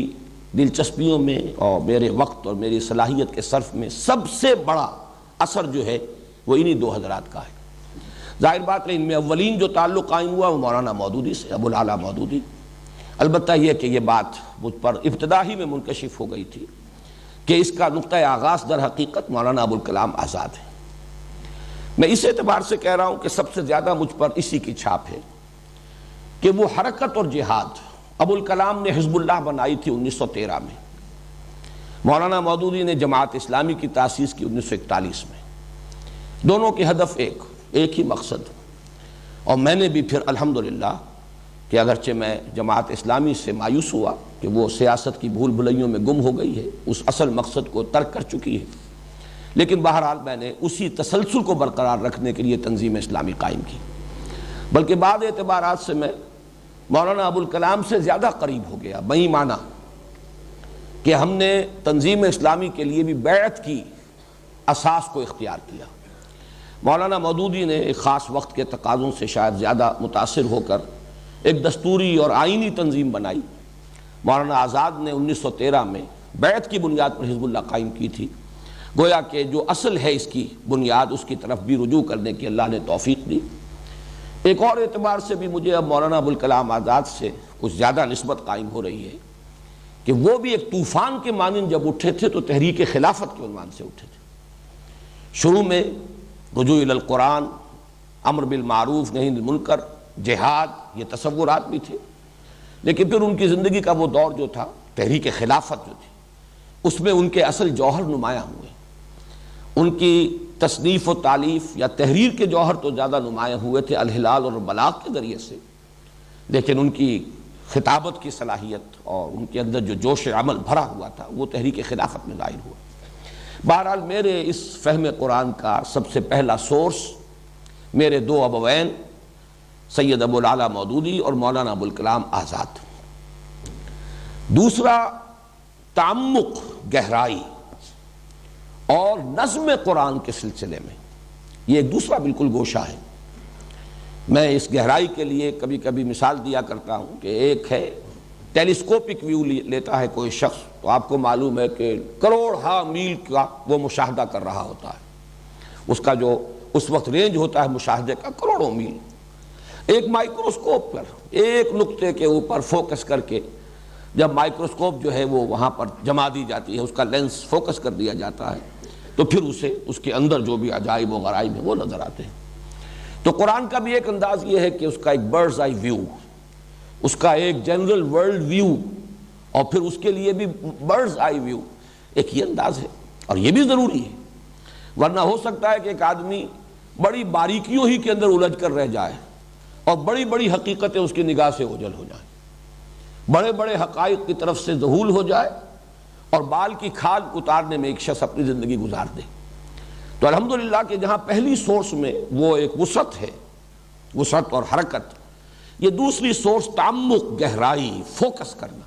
دلچسپیوں میں اور میرے وقت اور میری صلاحیت کے صرف میں سب سے بڑا اثر جو ہے وہ انہی دو حضرات کا ہے۔ ظاہر بات ہے ان میں اولین جو تعلق قائم ہوا وہ مولانا مودودی سے، ابو الاعلیٰ مودودی۔ البتہ یہ کہ یہ بات مجھ پر ابتدا ہی میں منکشف ہو گئی تھی کہ اس کا نقطہ آغاز در حقیقت مولانا ابو الکلام آزاد ہے۔ میں اس اعتبار سے کہہ رہا ہوں کہ سب سے زیادہ مجھ پر اسی کی چھاپ ہے کہ وہ حرکت اور جہاد ابو الکلام نے حزب اللہ بنائی تھی 1913 میں، مولانا مودودی نے جماعت اسلامی کی تاسیس کی 1941 میں۔ دونوں کے ہدف ایک ہی مقصد، اور میں نے بھی پھر الحمدللہ کہ اگرچہ میں جماعت اسلامی سے مایوس ہوا کہ وہ سیاست کی بھول بھلیوں میں گم ہو گئی ہے، اس اصل مقصد کو ترک کر چکی ہے، لیکن بہرحال میں نے اسی تسلسل کو برقرار رکھنے کے لیے تنظیم اسلامی قائم کی، بلکہ بعض اعتبارات سے میں مولانا ابو الکلام سے زیادہ قریب ہو گیا، بہی معنی کہ ہم نے تنظیم اسلامی کے لیے بھی بیعت کی اساس کو اختیار کیا۔ مولانا مودودی نے ایک خاص وقت کے تقاضوں سے شاید زیادہ متاثر ہو کر ایک دستوری اور آئینی تنظیم بنائی۔ مولانا آزاد نے 1913 میں بیعت کی بنیاد پر حزب اللہ قائم کی تھی، گویا کہ جو اصل ہے اس کی بنیاد، اس کی طرف بھی رجوع کرنے کی اللہ نے توفیق دی۔ ایک اور اعتبار سے بھی مجھے اب مولانا ابو الکلام آزاد سے کچھ زیادہ نسبت قائم ہو رہی ہے کہ وہ بھی ایک طوفان کے مانند جب اٹھے تھے تو تحریک خلافت کے عنوان سے اٹھے تھے۔ شروع میں رجوع الی القرآن، امر بالمعروف نہی عن المنکر، جہاد، یہ تصورات بھی تھے، لیکن پھر ان کی زندگی کا وہ دور جو تھا تحریک خلافت جو تھی، اس میں ان کے اصل جوہر نمایاں ہوئے۔ ان کی تصنیف و تالیف یا تحریر کے جوہر تو زیادہ نمایاں ہوئے تھے الہلال اور بلاغ کے ذریعے سے، لیکن ان کی خطابت کی صلاحیت اور ان کے اندر جو جوش عمل بھرا ہوا تھا وہ تحریک خلافت میں ظاہر ہوا۔ بہرحال میرے اس فہم قرآن کا سب سے پہلا سورس میرے دو ابوین سید ابو الاعلیٰ مودودی اور مولانا ابو الکلام آزاد۔ دوسرا تعمق، گہرائی اور نظم قرآن کے سلسلے میں، یہ ایک دوسرا بالکل گوشہ ہے۔ میں اس گہرائی کے لیے کبھی کبھی مثال دیا کرتا ہوں کہ ایک ہے ٹیلیسکوپک ویو لیتا ہے کوئی شخص، تو آپ کو معلوم ہے کہ کروڑ میل کا وہ مشاہدہ کر رہا ہوتا ہے، اس کا جو اس وقت رینج ہوتا ہے مشاہدے کا کروڑوں میل۔ ایک مائکروسکوپ پر ایک نقطے کے اوپر فوکس کر کے جب مائکروسکوپ جو ہے وہ وہاں پر جما دی جاتی ہے، اس کا لینس فوکس کر دیا جاتا ہے، تو پھر اسے اس کے اندر جو بھی عجائب و غرائب ہیں وہ نظر آتے ہیں۔ تو قرآن کا بھی ایک انداز یہ ہے کہ اس کا ایک برڈز آئی ویو، اس کا ایک جنرل ورلڈ ویو، اور پھر اس کے لیے بھی برڈز آئی ویو، ایک یہ انداز ہے، اور یہ بھی ضروری ہے، ورنہ ہو سکتا ہے کہ ایک آدمی بڑی باریکیوں ہی کے اندر الجھ کر رہ جائے اور بڑی بڑی حقیقتیں اس کی نگاہ سے اوجھل ہو جائیں، بڑے بڑے حقائق کی طرف سے ذہول ہو جائے اور بال کی کھال اتارنے میں ایک شخص اپنی زندگی گزار دے۔ تو الحمدللہ کہ جہاں پہلی سورس میں وہ ایک وسعت ہے، وسعت اور حرکت، یہ دوسری سورس تعمق، گہرائی، فوکس کرنا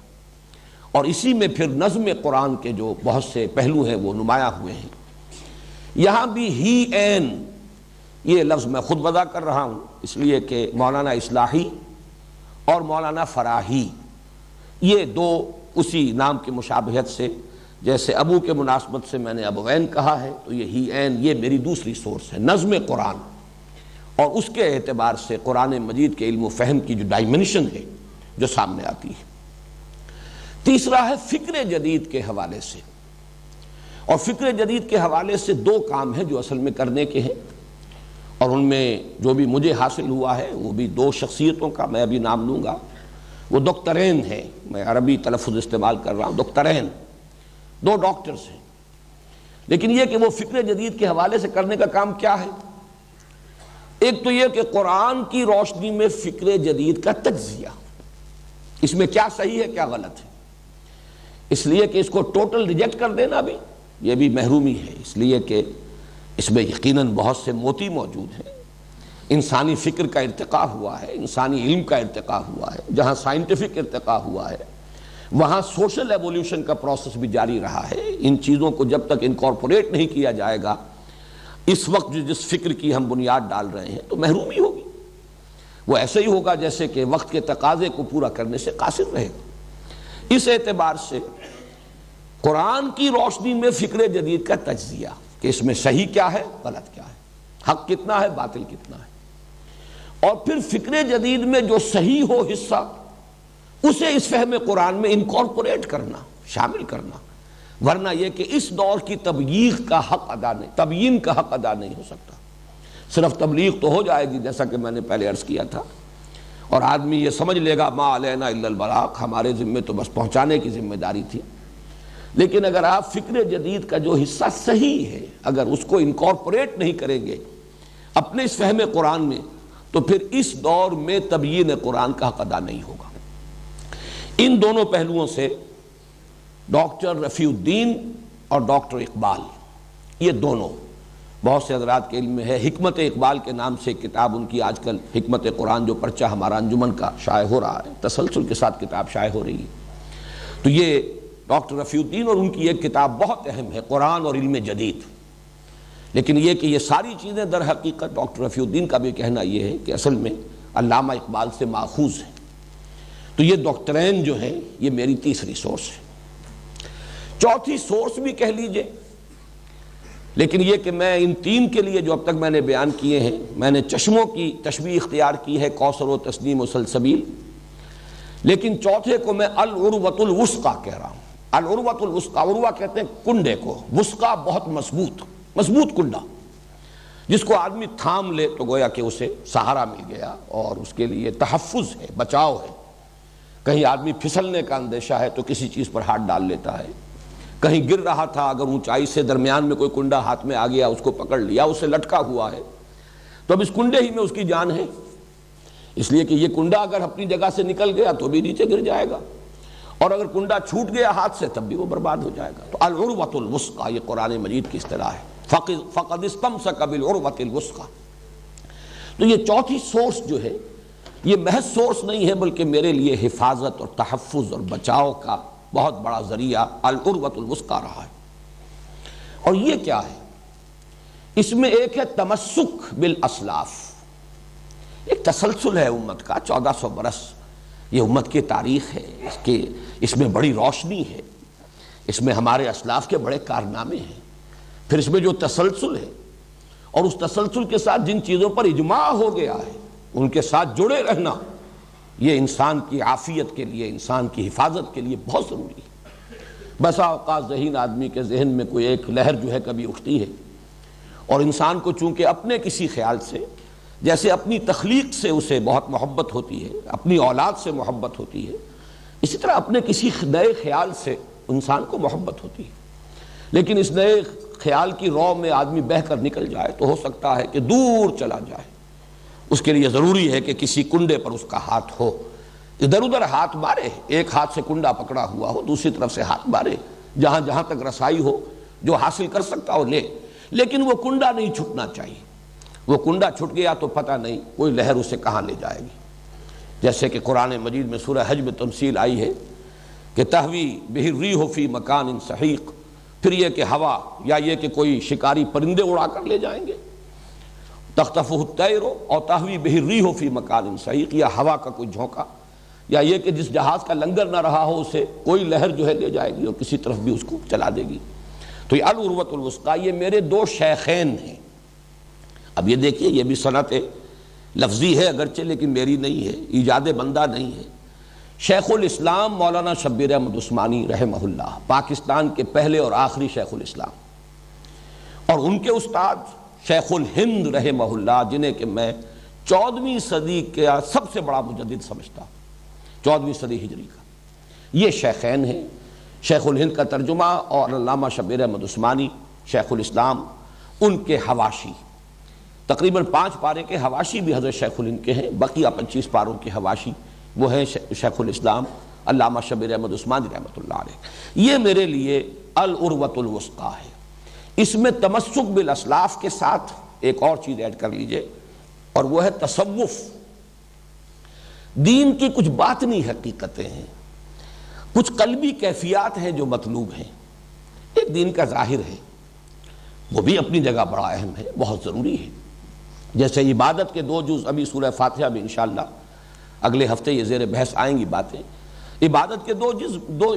اور اسی میں پھر نظم قرآن کے جو بہت سے پہلو ہیں وہ نمایاں ہوئے ہیں۔ یہاں بھی ہی این، یہ لفظ میں خود وضع کر رہا ہوں اس لیے کہ مولانا اصلاحی اور مولانا فراحی یہ دو اسی نام کی مشابہت سے، جیسے ابو کے مناسبت سے میں نے ابوین کہا ہے، تو یہ ہی این یہ میری دوسری سورس ہے، نظم قرآن، اور اس کے اعتبار سے قرآن مجید کے علم و فہم کی جو ڈائمنشن ہے جو سامنے آتی ہے۔ تیسرا ہے فکر جدید کے حوالے سے، اور فکر جدید کے حوالے سے دو کام ہیں جو اصل میں کرنے کے ہیں، اور ان میں جو بھی مجھے حاصل ہوا ہے وہ بھی دو شخصیتوں کا میں ابھی نام لوں گا، وہ دکترین ہیں، میں عربی تلفظ استعمال کر رہا ہوں، دکترین، دو ڈاکٹرز ہیں، لیکن یہ کہ وہ فکر جدید کے حوالے سے کرنے کا کام کیا ہے؟ ایک تو یہ کہ قرآن کی روشنی میں فکر جدید کا تجزیہ، اس میں کیا صحیح ہے کیا غلط ہے، اس لیے کہ اس کو ٹوٹل ریجیکٹ کر دینا بھی یہ بھی محرومی ہے، اس لیے کہ اس میں یقیناً بہت سے موتی موجود ہیں، انسانی فکر کا ارتقاء ہوا ہے، انسانی علم کا ارتقاء ہوا ہے، جہاں سائنٹیفک ارتقاء ہوا ہے وہاں سوشل ایولیوشن کا پروسیس بھی جاری رہا ہے۔ ان چیزوں کو جب تک انکارپوریٹ نہیں کیا جائے گا اس وقت جس فکر کی ہم بنیاد ڈال رہے ہیں تو محرومی ہوگی، وہ ایسے ہی ہوگا جیسے کہ وقت کے تقاضے کو پورا کرنے سے قاصر رہے گا۔ اس اعتبار سے قرآن کی روشنی میں فکر جدید کا تجزیہ کہ اس میں صحیح کیا ہے غلط کیا ہے، حق کتنا ہے باطل کتنا ہے، اور پھر فکر جدید میں جو صحیح ہو حصہ اسے اس فہم قرآن میں انکارپوریٹ کرنا، شامل کرنا، ورنہ یہ کہ اس دور کی تبلیغ کا حق ادا نہیں، تبیین کا حق ادا نہیں ہو سکتا۔ صرف تبلیغ تو ہو جائے گی جیسا کہ میں نے پہلے عرض کیا تھا، اور آدمی یہ سمجھ لے گا ما علینا الا البلاغ، ہمارے ذمے تو بس پہنچانے کی ذمہ داری تھی، لیکن اگر آپ فکر جدید کا جو حصہ صحیح ہے اگر اس کو انکارپوریٹ نہیں کریں گے اپنے اس فہم قرآن میں تو پھر اس دور میں تبیین قرآن کا حق ادا نہیں ہوگا۔ ان دونوں پہلوؤں سے ڈاکٹر رفیع الدین اور ڈاکٹر اقبال، یہ دونوں بہت سے حضرات کے علم میں ہے، حکمت اقبال کے نام سے کتاب ان کی آج کل حکمت قرآن جو پرچہ ہمارا انجمن کا شائع ہو رہا ہے، تسلسل کے ساتھ کتاب شائع ہو رہی ہے، تو یہ ڈاکٹر رفیع الدین اور ان کی ایک کتاب بہت اہم ہے، قرآن اور علم جدید۔ لیکن یہ کہ یہ ساری چیزیں در حقیقت ڈاکٹر رفیع الدین کا بھی کہنا یہ ہے کہ اصل میں علامہ اقبال سے ماخوذ ہے، تو یہ ڈاکٹرین جو ہے یہ میری تیسری سورس ہے۔ چوتھی سورس بھی کہہ لیجئے، لیکن یہ کہ میں ان تین کے لیے جو اب تک میں نے بیان کیے ہیں، میں نے چشموں کی تشبیہ اختیار کی ہے، کوثر و تسنیم و سلسبیل، لیکن چوتھے کو میں العروۃ الوثقی کہہ رہا ہوں۔ العروۃ الوثقی، عروہ کہتے ہیں کنڈے کو، وثقی بہت مضبوط کنڈا، جس کو آدمی تھام لے تو گویا کہ اسے سہارا مل گیا اور اس کے لیے تحفظ ہے، بچاؤ ہے، کہیں آدمی پھسلنے کا اندیشہ ہے تو کسی چیز پر ہاتھ ڈال لیتا ہے، کہیں گر رہا تھا اگر اونچائی سے درمیان میں کوئی کنڈا ہاتھ میں آ گیا اس کو پکڑ لیا، اسے لٹکا ہوا ہے تو اب اس کنڈے ہی میں اس کی جان ہے، اس لیے کہ یہ کنڈا اگر اپنی جگہ سے نکل گیا تو بھی نیچے گر جائے گا، اور اگر کنڈا چھوٹ گیا ہاتھ سے تب بھی وہ برباد ہو جائے گا۔ تو العروۃ الوثقی یہ قرآن مجید کی اصطلاح ہے، فقد استمسک بالعروۃ الوثقی۔ تو یہ چوتھی سورس جو ہے یہ محض سورس نہیں ہے بلکہ میرے لیے حفاظت اور تحفظ اور بچاؤ کا بہت بڑا ذریعہ العروۃ الوثقی رہا ہے۔ اور یہ کیا ہے؟ اس میں ایک ہے تمسک بالاسلاف، ایک تسلسل ہے امت کا، 1400 برس یہ امت کی تاریخ ہے، اس میں بڑی روشنی ہے، اس میں ہمارے اسلاف کے بڑے کارنامے ہیں، پھر اس میں جو تسلسل ہے اور اس تسلسل کے ساتھ جن چیزوں پر اجماع ہو گیا ہے ان کے ساتھ جڑے رہنا، یہ انسان کی عافیت کے لیے، انسان کی حفاظت کے لیے بہت ضروری ہے۔ بسا اوقات ذہین آدمی کے ذہن میں کوئی ایک لہر جو ہے کبھی اٹھتی ہے، اور انسان کو چونکہ اپنے کسی خیال سے، جیسے اپنی تخلیق سے اسے بہت محبت ہوتی ہے، اپنی اولاد سے محبت ہوتی ہے، اسی طرح اپنے کسی نئے خیال سے انسان کو محبت ہوتی ہے، لیکن اس نئے خیال کی رو میں آدمی بہہ کر نکل جائے تو ہو سکتا ہے کہ دور چلا جائے، اس کے لیے ضروری ہے کہ کسی کنڈے پر اس کا ہاتھ ہو، ادھر ادھر ہاتھ مارے، ایک ہاتھ سے کنڈا پکڑا ہوا ہو، دوسری طرف سے ہاتھ مارے، جہاں جہاں تک رسائی ہو، جو حاصل کر سکتا ہو لے، لیکن وہ کنڈا نہیں چھٹنا چاہیے۔ وہ کنڈا چھٹ گیا تو پتہ نہیں کوئی لہر اسے کہاں لے جائے گی، جیسے کہ قرآن مجید میں سورہ حج میں تمثیل آئی ہے کہ تہوی بہ الریح فی مکان سحیق، پھر یہ کہ ہوا یا یہ کہ کوئی شکاری پرندے اڑا کر لے جائیں گے، تخطفہ الطیر اور تہوی بہ الریح فی مکان سحیق، یا ہوا کا کوئی جھونکا، یا یہ کہ جس جہاز کا لنگر نہ رہا ہو اسے کوئی لہر جو ہے لے جائے گی اور کسی طرف بھی اس کو چلا دے گی۔ تو یہ العروۃ الوثقیٰ، یہ میرے دو شیخین ہیں۔ اب یہ دیکھیے، یہ بھی صنعت لفظی ہے اگرچہ، لیکن میری نہیں ہے، ایجاد بندہ نہیں ہے۔ شیخ الاسلام مولانا شبیر احمد عثمانی رحمہ اللہ، پاکستان کے پہلے اور آخری شیخ الاسلام، اور ان کے استاد شیخ الہند رحمہ اللہ، جنہیں کہ میں 14ویں صدی کا سب سے بڑا مجدد سمجھتا ہوں، 14ویں صدی ہجری کا۔ یہ شیخین ہیں، شیخ الہند کا ترجمہ اور علامہ شبیر احمد عثمانی شیخ الاسلام، ان کے حواشی، تقریباً 5 پارے کے حواشی بھی حضرت شیخ الہند کے ہیں، بقیہ 25 پاروں کے حواشی وہ ہیں شیخ الاسلام علامہ شبیر احمد عثمانی رحمۃ اللہ علیہ۔ یہ میرے لیے العروۃ الوثقیٰ ہے۔ اس میں تمسک بالاسلاف کے ساتھ ایک اور چیز ایڈ کر لیجئے، اور وہ ہے تصوف۔ دین کی کچھ باطنی حقیقتیں ہیں، کچھ قلبی کیفیات ہیں جو مطلوب ہیں۔ ایک دین کا ظاہر ہے، وہ بھی اپنی جگہ بڑا اہم ہے، بہت ضروری ہے۔ جیسے عبادت کے 2 جز ابھی سورہ فاتحہ میں انشاءاللہ اگلے ہفتے یہ زیر بحث آئیں گی باتیں۔ عبادت کے 2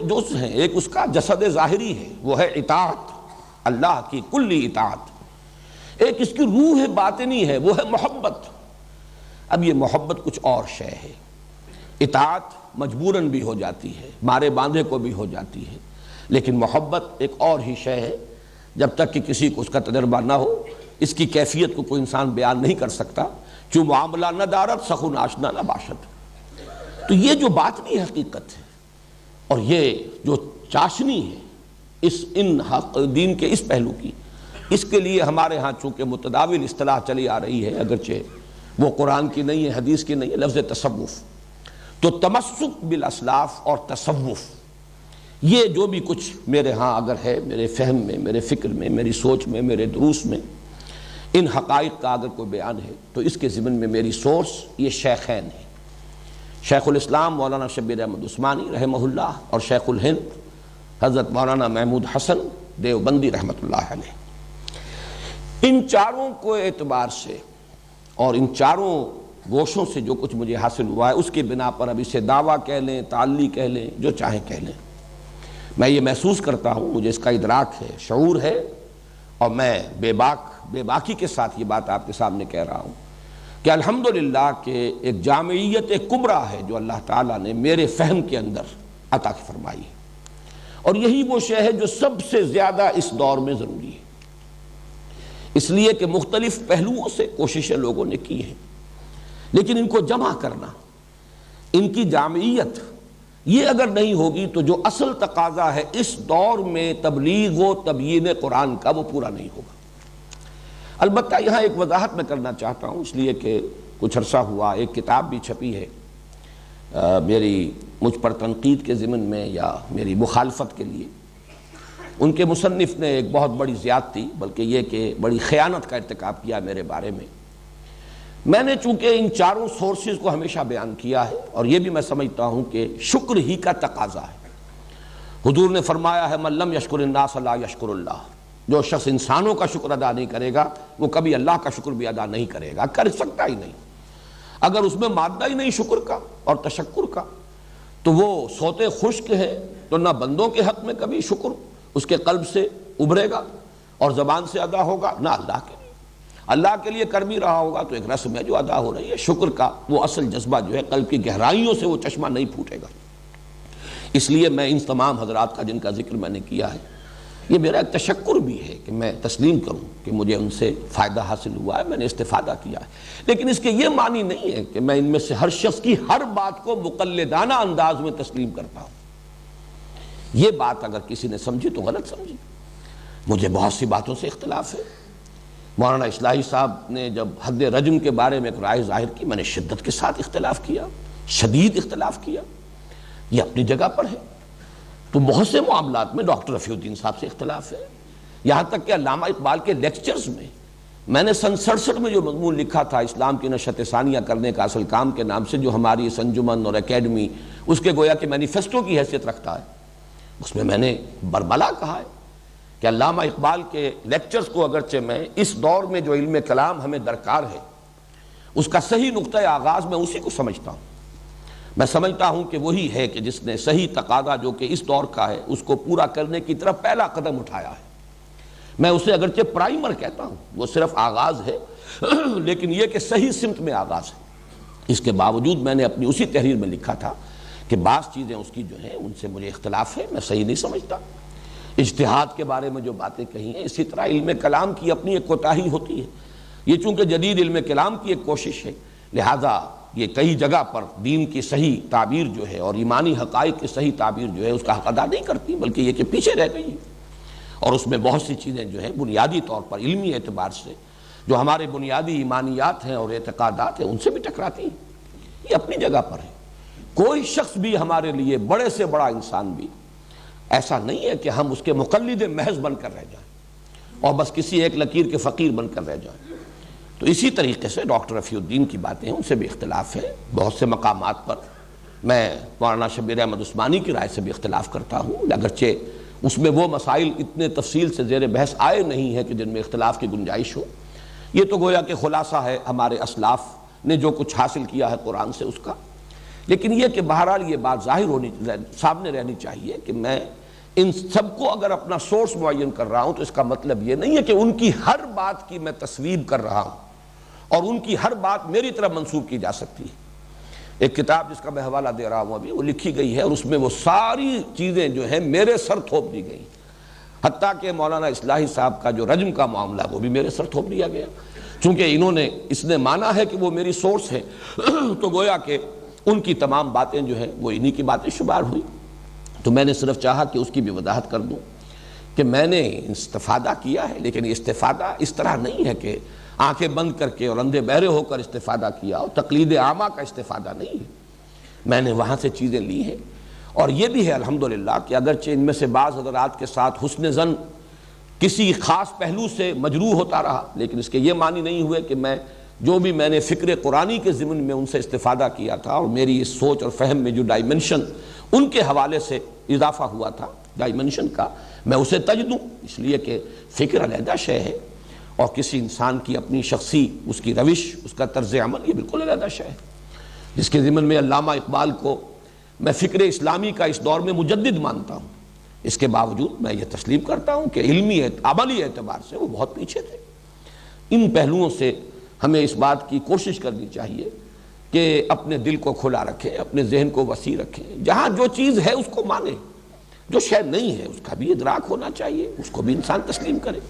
جز ہیں، ایک اس کا جسد ظاہری ہے، وہ ہے اطاعت، اللہ کی کلی اطاعت۔ ایک اس کی روح باطنی ہے، وہ ہے محبت۔ اب یہ محبت کچھ اور شے ہے۔ اطاعت مجبوراً بھی ہو جاتی ہے، مارے باندھے کو بھی ہو جاتی ہے، لیکن محبت ایک اور ہی شے ہے۔ جب تک کہ کسی کو اس کا تجربہ نہ ہو، اس کی کیفیت کو کوئی انسان بیان نہیں کر سکتا۔ چوں معاملہ نہ دارت سخن آشنا نہ باشد۔ تو یہ جو باطنی حقیقت ہے اور یہ جو چاشنی ہے ان دین کے اس پہلو کی، اس کے لیے ہمارے ہاں چونکہ متداول اصطلاح چلی آ رہی ہے، اگرچہ وہ قرآن کی نہیں ہے، حدیث کی نہیں ہے، لفظ تصوف۔ تو تمسک بالاسلاف اور تصوف، یہ جو بھی کچھ میرے ہاں اگر ہے، میرے فہم میں، میرے فکر میں، میری سوچ میں، میرے دروس میں، ان حقائق کا اگر کوئی بیان ہے تو اس کے ضمن میں میری سورس یہ شیخین ہیں، شیخ الاسلام مولانا شبیر احمد عثمانی رحمہ اللہ اور شیخ الہند حضرت مولانا محمود حسن دیوبندی رحمۃ اللہ علیہ۔ ان چاروں کو اعتبار سے اور ان چاروں گوشوں سے جو کچھ مجھے حاصل ہوا ہے، اس کی بنا پر اب اسے دعویٰ کہہ لیں، تعلی کہہ لیں، جو چاہیں کہہ لیں، میں یہ محسوس کرتا ہوں، مجھے اس کا ادراک ہے، شعور ہے، اور میں بے باکی کے ساتھ یہ بات آپ کے سامنے کہہ رہا ہوں کہ الحمدللہ کہ ایک جامعیت کبریٰ ہے جو اللہ تعالیٰ نے میرے فہم کے اندر عطا فرمائی ہے، اور یہی وہ شے ہے جو سب سے زیادہ اس دور میں ضروری ہے، اس لیے کہ مختلف پہلوؤں سے کوششیں لوگوں نے کی ہیں، لیکن ان کو جمع کرنا، ان کی جامعیت، یہ اگر نہیں ہوگی تو جو اصل تقاضا ہے اس دور میں تبلیغ و تبیین قرآن کا، وہ پورا نہیں ہوگا۔ البتہ یہاں ایک وضاحت میں کرنا چاہتا ہوں، اس لیے کہ کچھ عرصہ ہوا ایک کتاب بھی چھپی ہے میری مجھ پر تنقید کے ضمن میں یا میری مخالفت کے لیے۔ ان کے مصنف نے ایک بہت بڑی زیادتی، بلکہ یہ کہ بڑی خیانت کا ارتکاب کیا میرے بارے میں۔ میں نے چونکہ ان چاروں سورسز کو ہمیشہ بیان کیا ہے، اور یہ بھی میں سمجھتا ہوں کہ شکر ہی کا تقاضا ہے۔ حضور نے فرمایا ہے من لم یشکر الناس لا یشکر اللہ، جو شخص انسانوں کا شکر ادا نہیں کرے گا وہ کبھی اللہ کا شکر بھی ادا نہیں کرے گا، کر سکتا ہی نہیں۔ اگر اس میں مادہ ہی نہیں شکر کا اور تشکر کا تو وہ سوتے خشک ہے، تو نہ بندوں کے حق میں کبھی شکر اس کے قلب سے ابھرے گا اور زبان سے ادا ہوگا، نہ اللہ کے لیے۔ اللہ کے لیے کر بھی رہا ہوگا تو ایک رسم ہے جو ادا ہو رہی ہے، شکر کا وہ اصل جذبہ جو ہے قلب کی گہرائیوں سے وہ چشمہ نہیں پھوٹے گا۔ اس لیے میں ان تمام حضرات کا جن کا ذکر میں نے کیا ہے، یہ میرا ایک تشکر بھی ہے کہ میں تسلیم کروں کہ مجھے ان سے فائدہ حاصل ہوا ہے، میں نے استفادہ کیا ہے، لیکن اس کے یہ معنی نہیں ہے کہ میں ان میں سے ہر شخص کی ہر بات کو مقلدانہ انداز میں تسلیم کرتا ہوں۔ یہ بات اگر کسی نے سمجھی تو غلط سمجھی۔ مجھے بہت سی باتوں سے اختلاف ہے۔ مولانا اصلاحی صاحب نے جب حد رجم کے بارے میں ایک رائے ظاہر کی، میں نے شدت کے ساتھ اختلاف کیا، شدید اختلاف کیا، یہ اپنی جگہ پر ہے۔ تو بہت سے معاملات میں ڈاکٹر رفیع الدین صاحب سے اختلاف ہے، یہاں تک کہ علامہ اقبال کے لیکچرز میں نے سن 67 میں جو مضمون لکھا تھا اسلام کی نشت ثانیہ کرنے کا اصل کام کے نام سے، جو ہماری اس انجمن اور اکیڈمی اس کے گویا کہ مینیفیسٹو کی حیثیت رکھتا ہے، اس میں نے برملا کہا ہے کہ علامہ اقبال کے لیکچرز کو اگرچہ میں اس دور میں جو علم کلام ہمیں درکار ہے اس کا صحیح نقطۂ آغاز میں اسی کو سمجھتا ہوں. میں سمجھتا ہوں کہ وہی ہے کہ جس نے صحیح تقاضا جو کہ اس دور کا ہے اس کو پورا کرنے کی طرف پہلا قدم اٹھایا ہے. میں اسے اگرچہ پرائمر کہتا ہوں، وہ صرف آغاز ہے لیکن یہ کہ صحیح سمت میں آغاز ہے. اس کے باوجود میں نے اپنی اسی تحریر میں لکھا تھا کہ بعض چیزیں اس کی جو ہیں ان سے مجھے اختلاف ہے، میں صحیح نہیں سمجھتا. اجتہاد کے بارے میں جو باتیں کہی ہیں، اسی طرح علم کلام کی اپنی ایک کوتاہی ہوتی ہے. یہ چونکہ جدید علم کلام کی ایک کوشش ہے، لہذا یہ کئی جگہ پر دین کی صحیح تعبیر جو ہے اور ایمانی حقائق کی صحیح تعبیر جو ہے اس کا حق ادا نہیں کرتی، بلکہ یہ کہ پیچھے رہ گئی ہے. اور اس میں بہت سی چیزیں جو ہیں بنیادی طور پر علمی اعتبار سے جو ہمارے بنیادی ایمانیات ہیں اور اعتقادات ہیں ان سے بھی ٹکراتی ہیں. یہ اپنی جگہ پر ہے. کوئی شخص بھی ہمارے لیے، بڑے سے بڑا انسان بھی، ایسا نہیں ہے کہ ہم اس کے مقلد محض بن کر رہ جائیں اور بس کسی ایک لکیر کے فقیر بن کر رہ جائیں. تو اسی طریقے سے ڈاکٹر رفیع الدین کی باتیں ہیں، ان سے بھی اختلاف ہے. بہت سے مقامات پر میں مولانا شبیر احمد عثمانی کی رائے سے بھی اختلاف کرتا ہوں، اگرچہ اس میں وہ مسائل اتنے تفصیل سے زیر بحث آئے نہیں ہیں کہ جن میں اختلاف کی گنجائش ہو. یہ تو گویا کہ خلاصہ ہے ہمارے اسلاف نے جو کچھ حاصل کیا ہے قرآن سے اس کا. لیکن یہ کہ بہرحال یہ بات سامنے رہنی چاہیے کہ میں ان سب کو اگر اپنا سورس معین کر رہا ہوں تو اس کا مطلب یہ نہیں ہے کہ ان کی ہر بات کی میں تصویب کر رہا ہوں اور ان کی ہر بات میری طرف منسوب کی جا سکتی ہے. ایک کتاب جس کا میں حوالہ دے رہا ہوں ابھی، وہ لکھی گئی ہے اور اس میں وہ ساری چیزیں جو ہیں میرے سر تھوپ دی گئی، حتیٰ کہ مولانا اصلاحی صاحب کا جو رجم کا معاملہ وہ بھی میرے سر تھوپ دیا گیا. چونکہ اس نے مانا ہے کہ وہ میری سورس ہے تو گویا کہ ان کی تمام باتیں جو ہیں وہ انہی کی باتیں شمار ہوئی. تو میں نے صرف چاہا کہ اس کی بھی وضاحت کر دوں کہ میں نے استفادہ کیا ہے، لیکن یہ استفادہ اس طرح نہیں ہے کہ آنکھیں بند کر کے اور اندھے بہرے ہو کر استفادہ کیا اور تقلید عامہ کا استفادہ نہیں ہے. میں نے وہاں سے چیزیں لی ہیں اور یہ بھی ہے الحمدللہ کہ اگرچہ ان میں سے بعض حضرات کے ساتھ حسن ظن کسی خاص پہلو سے مجروح ہوتا رہا، لیکن اس کے یہ معنی نہیں ہوئے کہ میں نے فکر قرآنی کے ضمن میں ان سے استفادہ کیا تھا اور میری اس سوچ اور فہم میں جو ڈائمنشن ان کے حوالے سے اضافہ ہوا تھا ڈائمنشن کا، میں اسے تج دوں. اس لیے کہ فکر علیحدہ شے ہے اور کسی انسان کی اپنی شخصی اس کی روش، اس کا طرز عمل یہ بالکل علیحدہ شے ہے. جس کے ضمن میں علامہ اقبال کو میں فکر اسلامی کا اس دور میں مجدد مانتا ہوں، اس کے باوجود میں یہ تسلیم کرتا ہوں کہ علمی عملی اعتبار سے وہ بہت پیچھے تھے. ان پہلوؤں سے ہمیں اس بات کی کوشش کرنی چاہیے کہ اپنے دل کو کھلا رکھیں، اپنے ذہن کو وسیع رکھیں، جہاں جو چیز ہے اس کو مانیں، جو شے نہیں ہے اس کا بھی ادراک ہونا چاہیے، اس کو بھی انسان تسلیم کرے.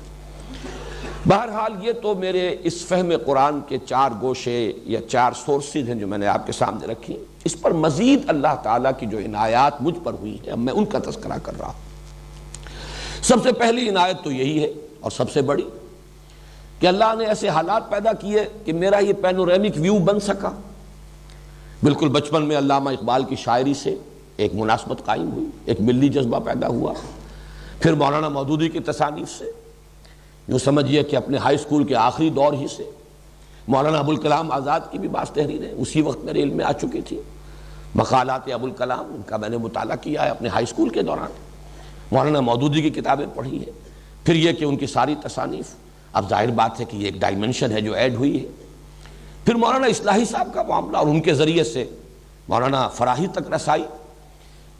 بہرحال یہ تو میرے اس فہم قرآن کے 4 گوشے یا 4 سورسز ہیں جو میں نے آپ کے سامنے رکھی. اس پر مزید اللہ تعالیٰ کی جو عنایات مجھ پر ہوئی ہیں اب میں ان کا تذکرہ کر رہا ہوں. سب سے پہلی عنایت تو یہی ہے اور سب سے بڑی کہ اللہ نے ایسے حالات پیدا کیے کہ میرا یہ پینورامک ویو بن سکا. بالکل بچپن میں علامہ اقبال کی شاعری سے ایک مناسبت قائم ہوئی، ایک ملی جذبہ پیدا ہوا. پھر مولانا مودودی کی تصانیف سے، یوں سمجھیے کہ اپنے ہائی اسکول کے آخری دور ہی سے مولانا ابوالکلام آزاد کی بھی بعض تحریریں اسی وقت میرے علم میں آ چکی تھی. مقالات ابوالکلام ان کا میں نے مطالعہ کیا ہے اپنے ہائی اسکول کے دوران. مولانا مودودی کی کتابیں پڑھی ہیں. پھر یہ کہ ان کی ساری تصانیف، اب ظاہر بات ہے کہ یہ ایک ڈائمنشن ہے جو ایڈ ہوئی ہے. پھر مولانا اصلاحی صاحب کا معاملہ اور ان کے ذریعے سے مولانا فراہی تک رسائی.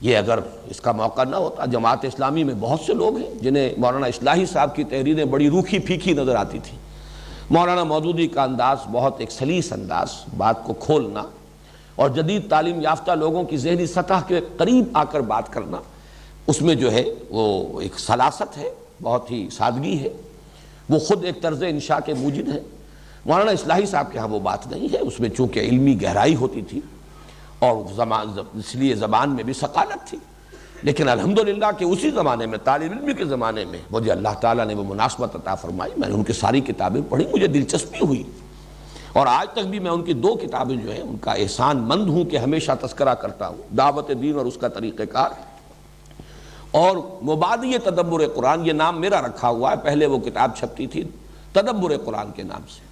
یہ اگر اس کا موقع نہ ہوتا، جماعت اسلامی میں بہت سے لوگ ہیں جنہیں مولانا اصلاحی صاحب کی تحریریں بڑی روکھی پھیکی نظر آتی تھیں. مولانا مودودی کا انداز بہت ایک سلیس انداز، بات کو کھولنا اور جدید تعلیم یافتہ لوگوں کی ذہنی سطح کے قریب آ کر بات کرنا، اس میں جو ہے وہ ایک سلاست ہے، بہت ہی سادگی ہے، وہ خود ایک طرز انشاء کے موجد ہے. مولانا اصلاحی صاحب کے ہاں وہ بات نہیں ہے، اس میں چونکہ علمی گہرائی ہوتی تھی اور اس لیے زبان میں بھی ثقالت تھی. لیکن الحمدللہ کہ اسی زمانے میں، طالب علمی کے زمانے میں مجھے اللہ تعالیٰ نے وہ مناسبت عطا فرمائی. میں نے ان کی ساری کتابیں پڑھی، مجھے دلچسپی ہوئی اور آج تک بھی میں ان کی 2 کتابیں جو ہیں ان کا احسان مند ہوں کہ ہمیشہ تذکرہ کرتا ہوں، دعوت دین اور اس کا طریقہ کار اور مبادی تدبر قرآن. یہ نام میرا رکھا ہوا ہے، پہلے وہ کتاب چھپتی تھی تدبر قرآن کے نام سے.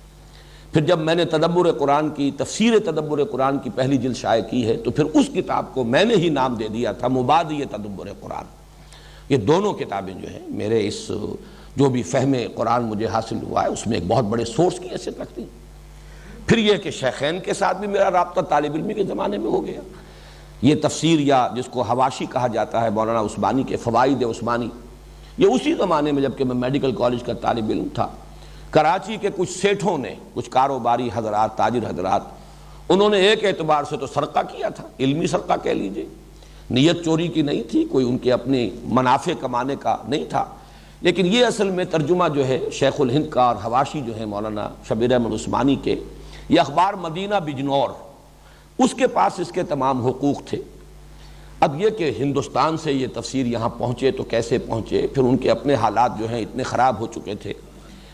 پھر جب میں نے تدبر قرآن کی تفسیر تدبر قرآن کی پہلی جلد شائع کی ہے تو پھر اس کتاب کو میں نے ہی نام دے دیا تھا مبادی تدبر قرآن. یہ دونوں کتابیں جو ہیں میرے اس جو بھی فہم قرآن مجھے حاصل ہوا ہے اس میں ایک بہت بڑے سورس کی حیثیت رکھتی ہیں۔ پھر یہ کہ شیخین کے ساتھ بھی میرا رابطہ طالب علمی کے زمانے میں ہو گیا۔ یہ تفسیر یا جس کو حواشی کہا جاتا ہے مولانا عثمانی کے فوائد عثمانی، یہ اسی زمانے میں جبکہ میں میڈیکل کالج کا طالب علم تھا، کراچی کے کچھ سیٹھوں نے، کچھ کاروباری حضرات، تاجر حضرات، انہوں نے ایک اعتبار سے تو سرقہ کیا تھا، علمی سرقہ کہہ لیجئے، نیت چوری کی نہیں تھی، کوئی ان کے اپنے منافع کمانے کا نہیں تھا، لیکن یہ اصل میں ترجمہ جو ہے شیخ الہند کا اور حواشی جو ہے مولانا شبیر احمد عثمانی کے، یہ اخبار مدینہ بجنور، اس کے پاس اس کے تمام حقوق تھے۔ اب یہ کہ ہندوستان سے یہ تفسیر یہاں پہنچے تو کیسے پہنچے، پھر ان کے اپنے حالات جو ہیں اتنے خراب ہو چکے تھے،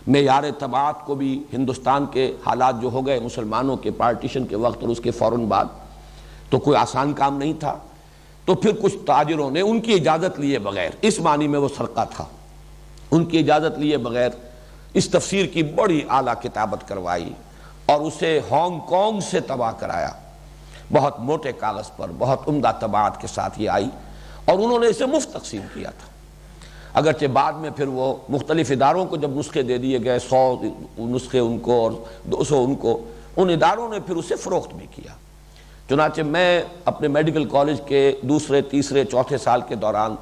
معیار طباعت کو بھی ہندوستان کے حالات جو ہو گئے مسلمانوں کے پارٹیشن کے وقت اور اس کے فوراً بعد، تو کوئی آسان کام نہیں تھا، تو پھر کچھ تاجروں نے ان کی اجازت لیے بغیر، اس معنی میں وہ سرقہ تھا، ان کی اجازت لیے بغیر اس تفسیر کی بڑی اعلیٰ کتابت کروائی اور اسے ہانگ کانگ سے طبع کرایا، بہت موٹے کاغذ پر بہت عمدہ طباعت کے ساتھ یہ آئی، اور انہوں نے اسے مفت تقسیم کیا تھا، اگرچہ بعد میں پھر وہ مختلف اداروں کو جب نسخے دے دیے گئے، 100 نسخے ان کو اور 200 ان کو، ان اداروں نے پھر اسے فروخت بھی کیا۔ چنانچہ میں اپنے میڈیکل کالج کے دوسرے، تیسرے، چوتھے سال کے دوران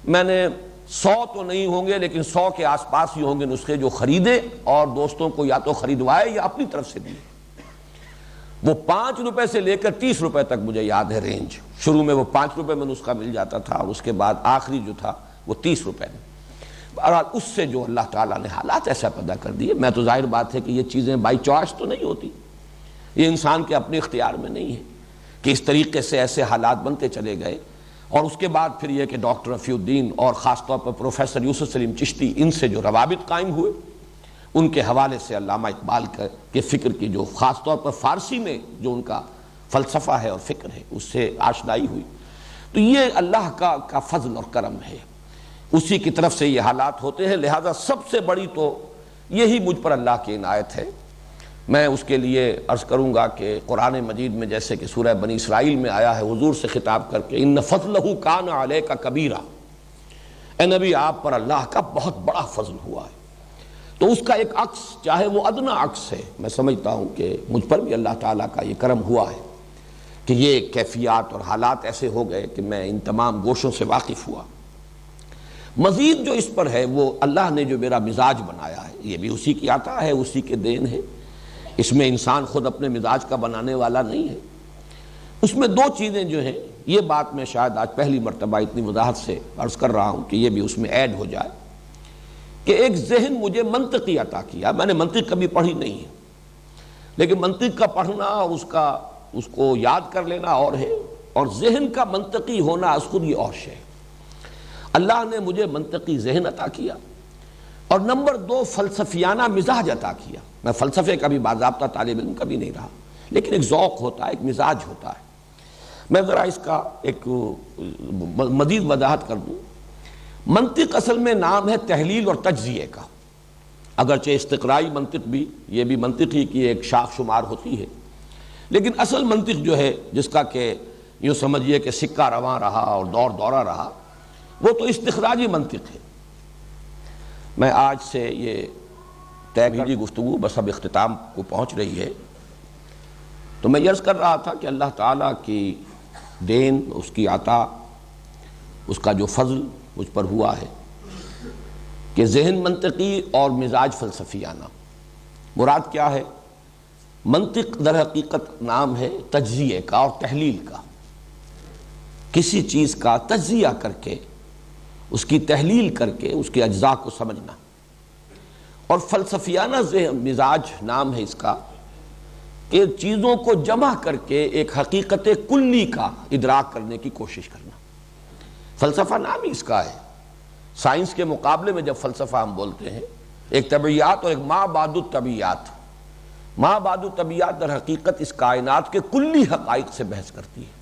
میں نے 100 تو نہیں ہوں گے لیکن 100 کے آس پاس ہی ہوں گے نسخے جو خریدے اور دوستوں کو یا تو خریدوائے یا اپنی طرف سے دیے۔ وہ 5 روپے سے لے کر 30 روپے تک مجھے یاد ہے رینج، شروع میں وہ 5 روپے میں نسخہ مل جاتا تھا اور اس کے بعد آخری جو تھا وہ 30 روپے میں۔ بہرحال اس سے جو اللہ تعالیٰ نے حالات ایسا پیدا کر دیے، میں تو ظاہر بات ہے کہ یہ چیزیں بائی چوائس تو نہیں ہوتی، یہ انسان کے اپنے اختیار میں نہیں ہے کہ اس طریقے سے ایسے حالات بنتے چلے گئے، اور اس کے بعد پھر یہ کہ ڈاکٹر رفیع الدین اور خاص طور پر پروفیسر یوسف سلیم چشتی، ان سے جو روابط قائم ہوئے، ان کے حوالے سے علامہ اقبال کے فکر کی جو خاص طور پر فارسی میں جو ان کا فلسفہ ہے اور فکر ہے اس سے آشنائی ہوئی، تو یہ اللہ کا فضل اور کرم ہے، اسی کی طرف سے یہ حالات ہوتے ہیں۔ لہذا سب سے بڑی تو یہی مجھ پر اللہ کی عنایت ہے۔ میں اس کے لیے عرض کروں گا کہ قرآن مجید میں جیسے کہ سورہ بنی اسرائیل میں آیا ہے حضور سے خطاب کر کے، ان فضلہ کان علیک کبیرا، اے نبی آپ پر اللہ کا بہت بڑا فضل ہوا ہے۔ تو اس کا ایک عکس، چاہے وہ ادنا عکس ہے، میں سمجھتا ہوں کہ مجھ پر بھی اللہ تعالیٰ کا یہ کرم ہوا ہے کہ یہ کیفیات اور حالات ایسے ہو گئے کہ میں ان تمام گوشوں سے واقف ہوا۔ مزید جو اس پر ہے وہ اللہ نے جو میرا مزاج بنایا ہے، یہ بھی اسی کی عطا ہے، اسی کے دین ہے، اس میں انسان خود اپنے مزاج کا بنانے والا نہیں ہے۔ اس میں 2 چیزیں جو ہیں، یہ بات میں شاید آج پہلی مرتبہ اتنی وضاحت سے عرض کر رہا ہوں کہ یہ بھی اس میں ایڈ ہو جائے، کہ ایک ذہن مجھے منطقی عطا کیا۔ میں نے منطق کبھی پڑھی نہیں ہے، لیکن منطق کا پڑھنا اور اس کو یاد کر لینا اور ہے، اور ذہن کا منطقی ہونا از خود یہ اور شے۔ اللہ نے مجھے منطقی ذہن عطا کیا، اور نمبر 2 فلسفیانہ مزاج عطا کیا۔ میں فلسفے کا بھی باضابطہ طالب علم کبھی نہیں رہا، لیکن ایک ذوق ہوتا ہے، ایک مزاج ہوتا ہے۔ میں ذرا اس کا ایک مزید وضاحت کر دوں۔ منطق اصل میں نام ہے تحلیل اور تجزیے کا، اگرچہ استقرائی منطق بھی، یہ بھی منطق ہی کی ایک شاخ شمار ہوتی ہے، لیکن اصل منطق جو ہے جس کا کہ یوں سمجھیے کہ سکہ رواں رہا اور دور دورہ رہا، وہ تو استخراجی منطق ہے۔ میں آج سے یہ طے کی گفتگو بس اب اختتام کو پہنچ رہی ہے، تو میں عرض کر رہا تھا کہ اللہ تعالیٰ کی دین، اس کی عطا، اس کا جو فضل مجھ پر ہوا ہے کہ ذہن منطقی اور مزاج فلسفیانہ۔ مراد کیا ہے؟ منطق در حقیقت نام ہے تجزیے کا اور تحلیل کا، کسی چیز کا تجزیہ کر کے، اس کی تحلیل کر کے اس کے اجزاء کو سمجھنا، اور فلسفیانہ ذہن مزاج نام ہے اس کا کہ چیزوں کو جمع کر کے ایک حقیقت کلی کا ادراک کرنے کی کوشش کرنا۔ فلسفہ نام ہی اس کا ہے۔ سائنس کے مقابلے میں جب فلسفہ ہم بولتے ہیں، ایک طبیعیات اور ایک ما بعد الطبیعیات، ما بعد الطبیعیات در حقیقت اس کائنات کے کلی حقائق سے بحث کرتی ہے۔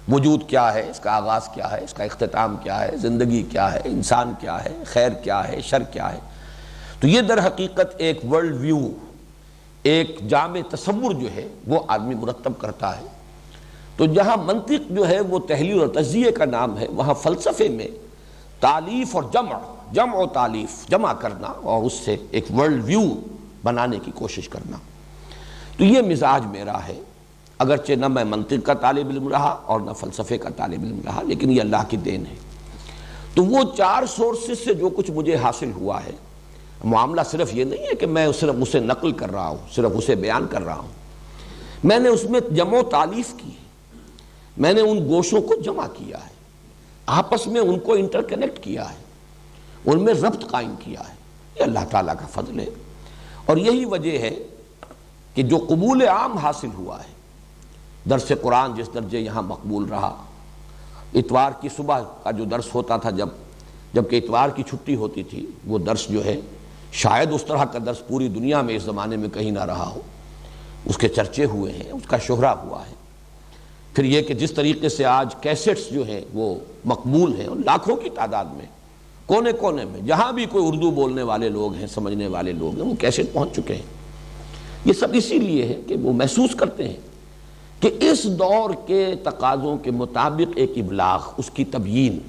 وجود کیا ہے، اس کا آغاز کیا ہے، اس کا اختتام کیا ہے، زندگی کیا ہے، انسان کیا ہے، خیر کیا ہے، شر کیا ہے۔ تو یہ در حقیقت ایک ورلڈ ویو، ایک جامع تصور جو ہے وہ آدمی مرتب کرتا ہے۔ تو جہاں منطق جو ہے وہ تحلیل اور تجزیے کا نام ہے، وہاں فلسفے میں تالیف اور جمع و تالیف، جمع کرنا اور اس سے ایک ورلڈ ویو بنانے کی کوشش کرنا۔ تو یہ مزاج میرا ہے، اگرچہ نہ میں منطق کا طالب علم رہا اور نہ فلسفے کا طالب علم رہا، لیکن یہ اللہ کی دین ہے۔ تو وہ 4 سورسز سے جو کچھ مجھے حاصل ہوا ہے، معاملہ صرف یہ نہیں ہے کہ میں صرف اسے نقل کر رہا ہوں، صرف اسے بیان کر رہا ہوں، میں نے اس میں جمع و تالیف کی ہے، میں نے ان گوشوں کو جمع کیا ہے، آپس میں ان کو انٹر کنیکٹ کیا ہے، ان میں ربط قائم کیا ہے۔ یہ اللہ تعالیٰ کا فضل ہے، اور یہی وجہ ہے کہ جو قبول عام حاصل ہوا ہے، درس قرآن جس درجے یہاں مقبول رہا، اتوار کی صبح کا جو درس ہوتا تھا جبکہ اتوار کی چھٹی ہوتی تھی، وہ درس جو ہے شاید اس طرح کا درس پوری دنیا میں اس زمانے میں کہیں نہ رہا ہو، اس کے چرچے ہوئے ہیں، اس کا شہرہ ہوا ہے۔ پھر یہ کہ جس طریقے سے آج کیسٹس جو ہیں وہ مقبول ہیں، اور لاکھوں کی تعداد میں کونے کونے میں جہاں بھی کوئی اردو بولنے والے لوگ ہیں، سمجھنے والے لوگ ہیں، وہ کیسٹ پہنچ چکے ہیں۔ یہ سب اسی لیے ہے کہ وہ محسوس کرتے ہیں کہ اس دور کے تقاضوں کے مطابق ایک ابلاغ، اس کی تبیین،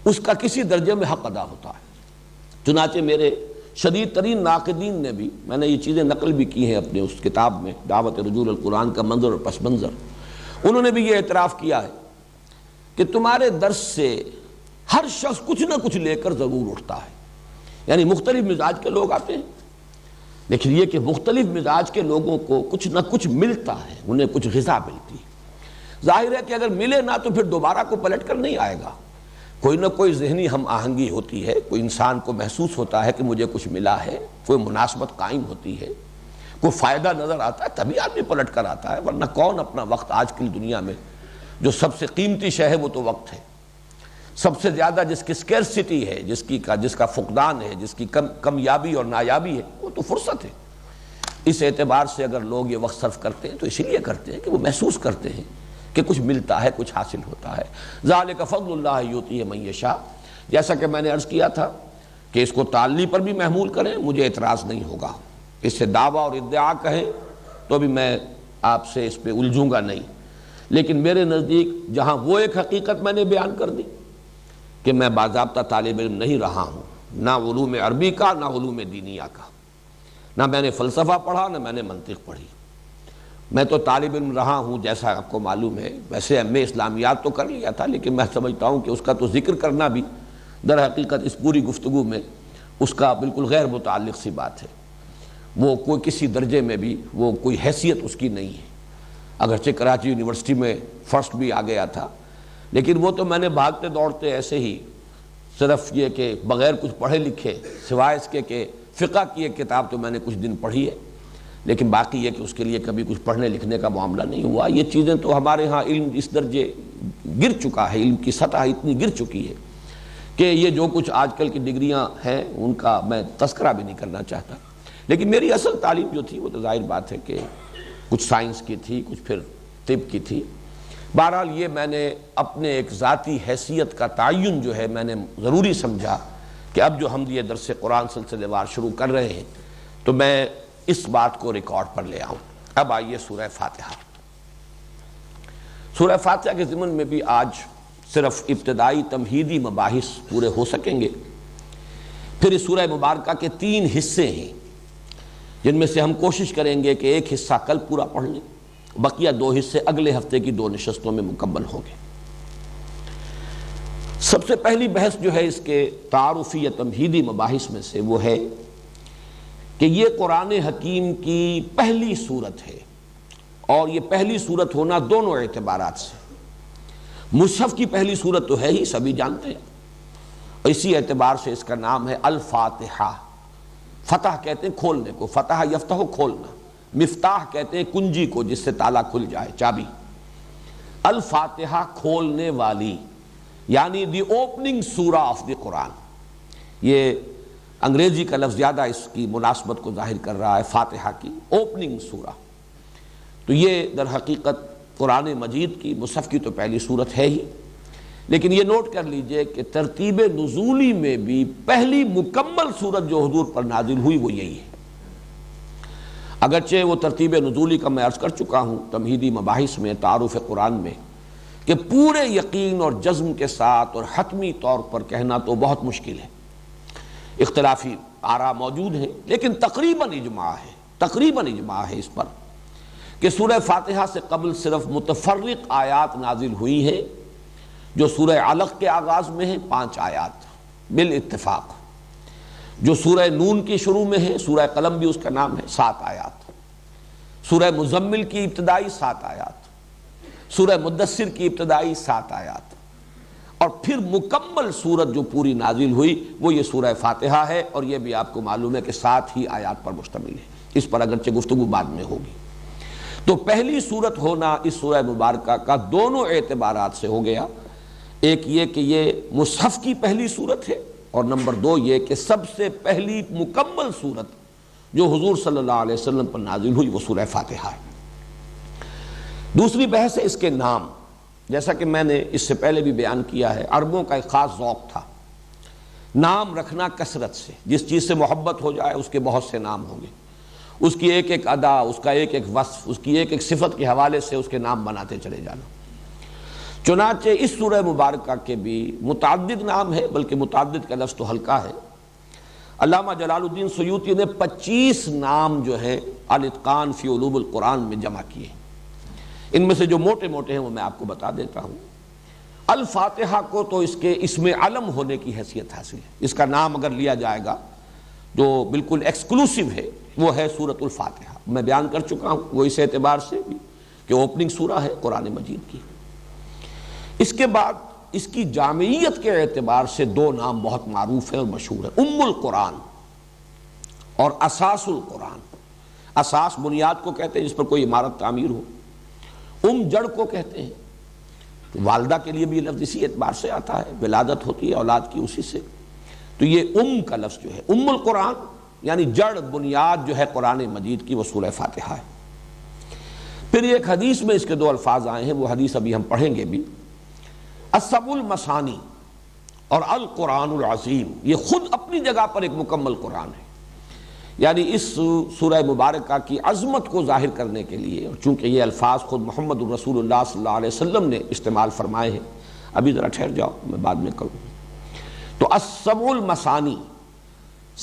اس کا کسی درجے میں حق ادا ہوتا ہے۔ چنانچہ میرے شدید ترین ناقدین نے بھی، میں نے یہ چیزیں نقل بھی کی ہیں اپنے اس کتاب میں، دعوت رجوع القرآن کا منظر اور پس منظر، انہوں نے بھی یہ اعتراف کیا ہے کہ تمہارے درس سے ہر شخص کچھ نہ کچھ لے کر ضرور اٹھتا ہے، یعنی مختلف مزاج کے لوگ آتے ہیں، لیکن یہ کہ مختلف مزاج کے لوگوں کو کچھ نہ کچھ ملتا ہے، انہیں کچھ غذا ملتی ہے۔ ظاہر ہے کہ اگر ملے نہ تو پھر دوبارہ کو پلٹ کر نہیں آئے گا، کوئی نہ کوئی ذہنی ہم آہنگی ہوتی ہے، کوئی انسان کو محسوس ہوتا ہے کہ مجھے کچھ ملا ہے، کوئی مناسبت قائم ہوتی ہے، کوئی فائدہ نظر آتا ہے، تبھی آدمی پلٹ کر آتا ہے، ورنہ کون اپنا وقت، آج کی دنیا میں جو سب سے قیمتی شے ہے وہ تو وقت ہے، سب سے زیادہ جس کی سکیرسٹی ہے، جس کا فقدان ہے، جس کی کمیابی اور نایابی ہے، وہ تو فرصت ہے۔ اس اعتبار سے اگر لوگ یہ وقت صرف کرتے ہیں تو اسی لیے کرتے ہیں کہ وہ محسوس کرتے ہیں کہ کچھ ملتا ہے، کچھ حاصل ہوتا ہے۔ ذالک فضل اللہ یؤتیہ من یشاء، جیسا کہ میں نے عرض کیا تھا کہ اس کو تعلی پر بھی محمول کریں، مجھے اعتراض نہیں ہوگا، اس سے دعویٰ اور ادعا کہیں تو بھی میں آپ سے اس پہ الجھوں گا نہیں، لیکن میرے نزدیک جہاں وہ ایک حقیقت میں نے بیان کر دی کہ میں باضابطہ طالب علم نہیں رہا ہوں، نہ علوم عربی کا، نہ علوم دینیہ کا، نہ میں نے فلسفہ پڑھا، نہ میں نے منطق پڑھی، میں تو طالب علم رہا ہوں جیسا آپ کو معلوم ہے۔ ویسے ایم اے اسلامیات تو کر لیا تھا، لیکن میں سمجھتا ہوں کہ اس کا تو ذکر کرنا بھی در حقیقت اس پوری گفتگو میں اس کا بالکل غیر متعلق سی بات ہے، وہ کوئی کسی درجے میں بھی وہ کوئی حیثیت اس کی نہیں ہے، اگرچہ کراچی یونیورسٹی میں فرسٹ بھی آ گیا تھا، لیکن وہ تو میں نے بھاگتے دوڑتے ایسے ہی، صرف یہ کہ بغیر کچھ پڑھے لکھے، سوائے اس کے کہ فقہ کی ایک کتاب تو میں نے کچھ دن پڑھی ہے، لیکن باقی یہ کہ اس کے لیے کبھی کچھ پڑھنے لکھنے کا معاملہ نہیں ہوا۔ یہ چیزیں تو ہمارے ہاں علم اس درجے گر چکا ہے، علم کی سطح اتنی گر چکی ہے کہ یہ جو کچھ آج کل کی ڈگریاں ہیں ان کا میں تذکرہ بھی نہیں کرنا چاہتا، لیکن میری اصل تعلیم جو تھی وہ تو ظاہر بات ہے کہ کچھ سائنس کی تھی، کچھ پھر طب کی تھی۔ بہرحال یہ میں نے اپنے ایک ذاتی حیثیت کا تعین جو ہے میں نے ضروری سمجھا کہ اب جو ہم یہ درس قرآن سلسلے وار شروع کر رہے ہیں تو میں اس بات کو ریکارڈ پر لے آؤں۔ اب آئیے سورہ فاتحہ۔ سورہ فاتحہ کے ضمن میں بھی آج صرف ابتدائی تمہیدی مباحث پورے ہو سکیں گے، پھر اس سورہ مبارکہ کے 3 حصے ہیں جن میں سے ہم کوشش کریں گے کہ ایک حصہ کل پورا پڑھ لیں، بقیہ 2 حصے اگلے ہفتے کی 2 نشستوں میں مکمل ہوں گے۔ سب سے پہلی بحث جو ہے اس کے تعارفی یا تمہیدی مباحث میں سے وہ ہے کہ یہ قرآن حکیم کی پہلی صورت ہے، اور یہ پہلی صورت ہونا دونوں اعتبارات سے، مصحف کی پہلی صورت تو ہے ہی، سبھی جانتے ہیں، اسی اعتبار سے اس کا نام ہے الفاتحہ۔ فتح کہتے ہیں کھولنے کو، فتح یفتح کھولنا، مفتاح کہتے ہیں کنجی کو جس سے تالا کھل جائے، چابی۔ الفاتحہ کھولنے والی، یعنی دی اوپننگ سورہ آف دی قرآن۔ یہ انگریزی کا لفظ زیادہ اس کی مناسبت کو ظاہر کر رہا ہے، فاتحہ کی اوپننگ سورہ۔ تو یہ در حقیقت قرآن مجید کی، مصحف کی تو پہلی صورت ہے ہی، لیکن یہ نوٹ کر لیجئے کہ ترتیب نزولی میں بھی پہلی مکمل صورت جو حضور پر نازل ہوئی وہ یہی ہے۔ اگرچہ وہ ترتیب نزولی کا میں عرض کر چکا ہوں تمہیدی مباحث میں، تعارف قرآن میں، کہ پورے یقین اور جزم کے ساتھ اور حتمی طور پر کہنا تو بہت مشکل ہے، اختلافی آراء موجود ہیں، لیکن تقریباً اجماع ہے اس پر کہ سورہ فاتحہ سے قبل صرف متفرق آیات نازل ہوئی ہیں، جو سورہ علق کے آغاز میں ہیں 5 آیات بالاتفاق، جو سورہ نون کی شروع میں ہے، سورہ قلم بھی اس کا نام ہے، 7 آیات، سورہ مزمل کی ابتدائی 7 آیات، سورہ مدثر کی ابتدائی 7 آیات، اور پھر مکمل سورت جو پوری نازل ہوئی وہ یہ سورہ فاتحہ ہے، اور یہ بھی آپ کو معلوم ہے کہ 7 ہی آیات پر مشتمل ہے، اس پر اگرچہ گفتگو بعد میں ہوگی۔ تو پہلی سورت ہونا اس سورہ مبارکہ کا دونوں اعتبارات سے ہو گیا، ایک یہ کہ یہ مصحف کی پہلی سورت ہے، اور نمبر 2 یہ کہ سب سے پہلی مکمل سورت جو حضور صلی اللہ علیہ وسلم پر نازل ہوئی وہ سورہ فاتحہ ہے۔ دوسری بحث ہے اس کے نام، جیسا کہ میں نے اس سے پہلے بھی بیان کیا ہے، عربوں کا ایک خاص ذوق تھا نام رکھنا کثرت سے، جس چیز سے محبت ہو جائے اس کے بہت سے نام ہوں گے، اس کی ایک ایک ادا، اس کا ایک ایک وصف، اس کی ایک ایک صفت کے حوالے سے اس کے نام بناتے چلے جانا۔ چنانچہ اس سورہ مبارکہ کے بھی متعدد نام ہے، بلکہ متعدد کا لفظ تو ہلکا ہے۔ علامہ جلال الدین سیوطی نے 25 نام جو ہیں الاتقان فی علوم القرآن میں جمع کیے، ان میں سے جو موٹے موٹے ہیں وہ میں آپ کو بتا دیتا ہوں۔ الفاتحہ کو تو اس کے اسم علم ہونے کی حیثیت حاصل ہے، اس کا نام اگر لیا جائے گا جو بالکل ایکسکلوسیو ہے وہ ہے سورۃ الفاتحہ، میں بیان کر چکا ہوں وہ اس اعتبار سے بھی کہ اوپننگ سورہ ہے قرآن مجید کی۔ اس کے بعد اس کی جامعیت کے اعتبار سے 2 نام بہت معروف ہیں اور مشہور ہیں، ام القرآن اور اساس القرآن۔ اساس بنیاد کو کہتے ہیں جس پر کوئی عمارت تعمیر ہو، جڑ کو کہتے ہیں، تو والدہ کے لیے بھی یہ لفظ اسی اعتبار سے آتا ہے، ولادت ہوتی ہے اولاد کی اسی سے، تو یہ کا لفظ جو ہے ام القرآن یعنی جڑ بنیاد جو ہے قرآن مجید کی وہ سورہ فاتحہ ہے۔ پھر ایک حدیث میں اس کے 2 الفاظ آئے ہیں، وہ حدیث ابھی ہم پڑھیں گے بھی، السبع المثانی اور القرآن العظیم، یہ خود اپنی جگہ پر ایک مکمل قرآن ہے، یعنی اس سورہ مبارکہ کی عظمت کو ظاہر کرنے کے لیے، اور چونکہ یہ الفاظ خود محمد الرسول اللہ صلی اللہ علیہ وسلم نے استعمال فرمائے ہیں، ابھی ذرا ٹھہر جاؤ میں بعد میں کروں، تو السبع المثانی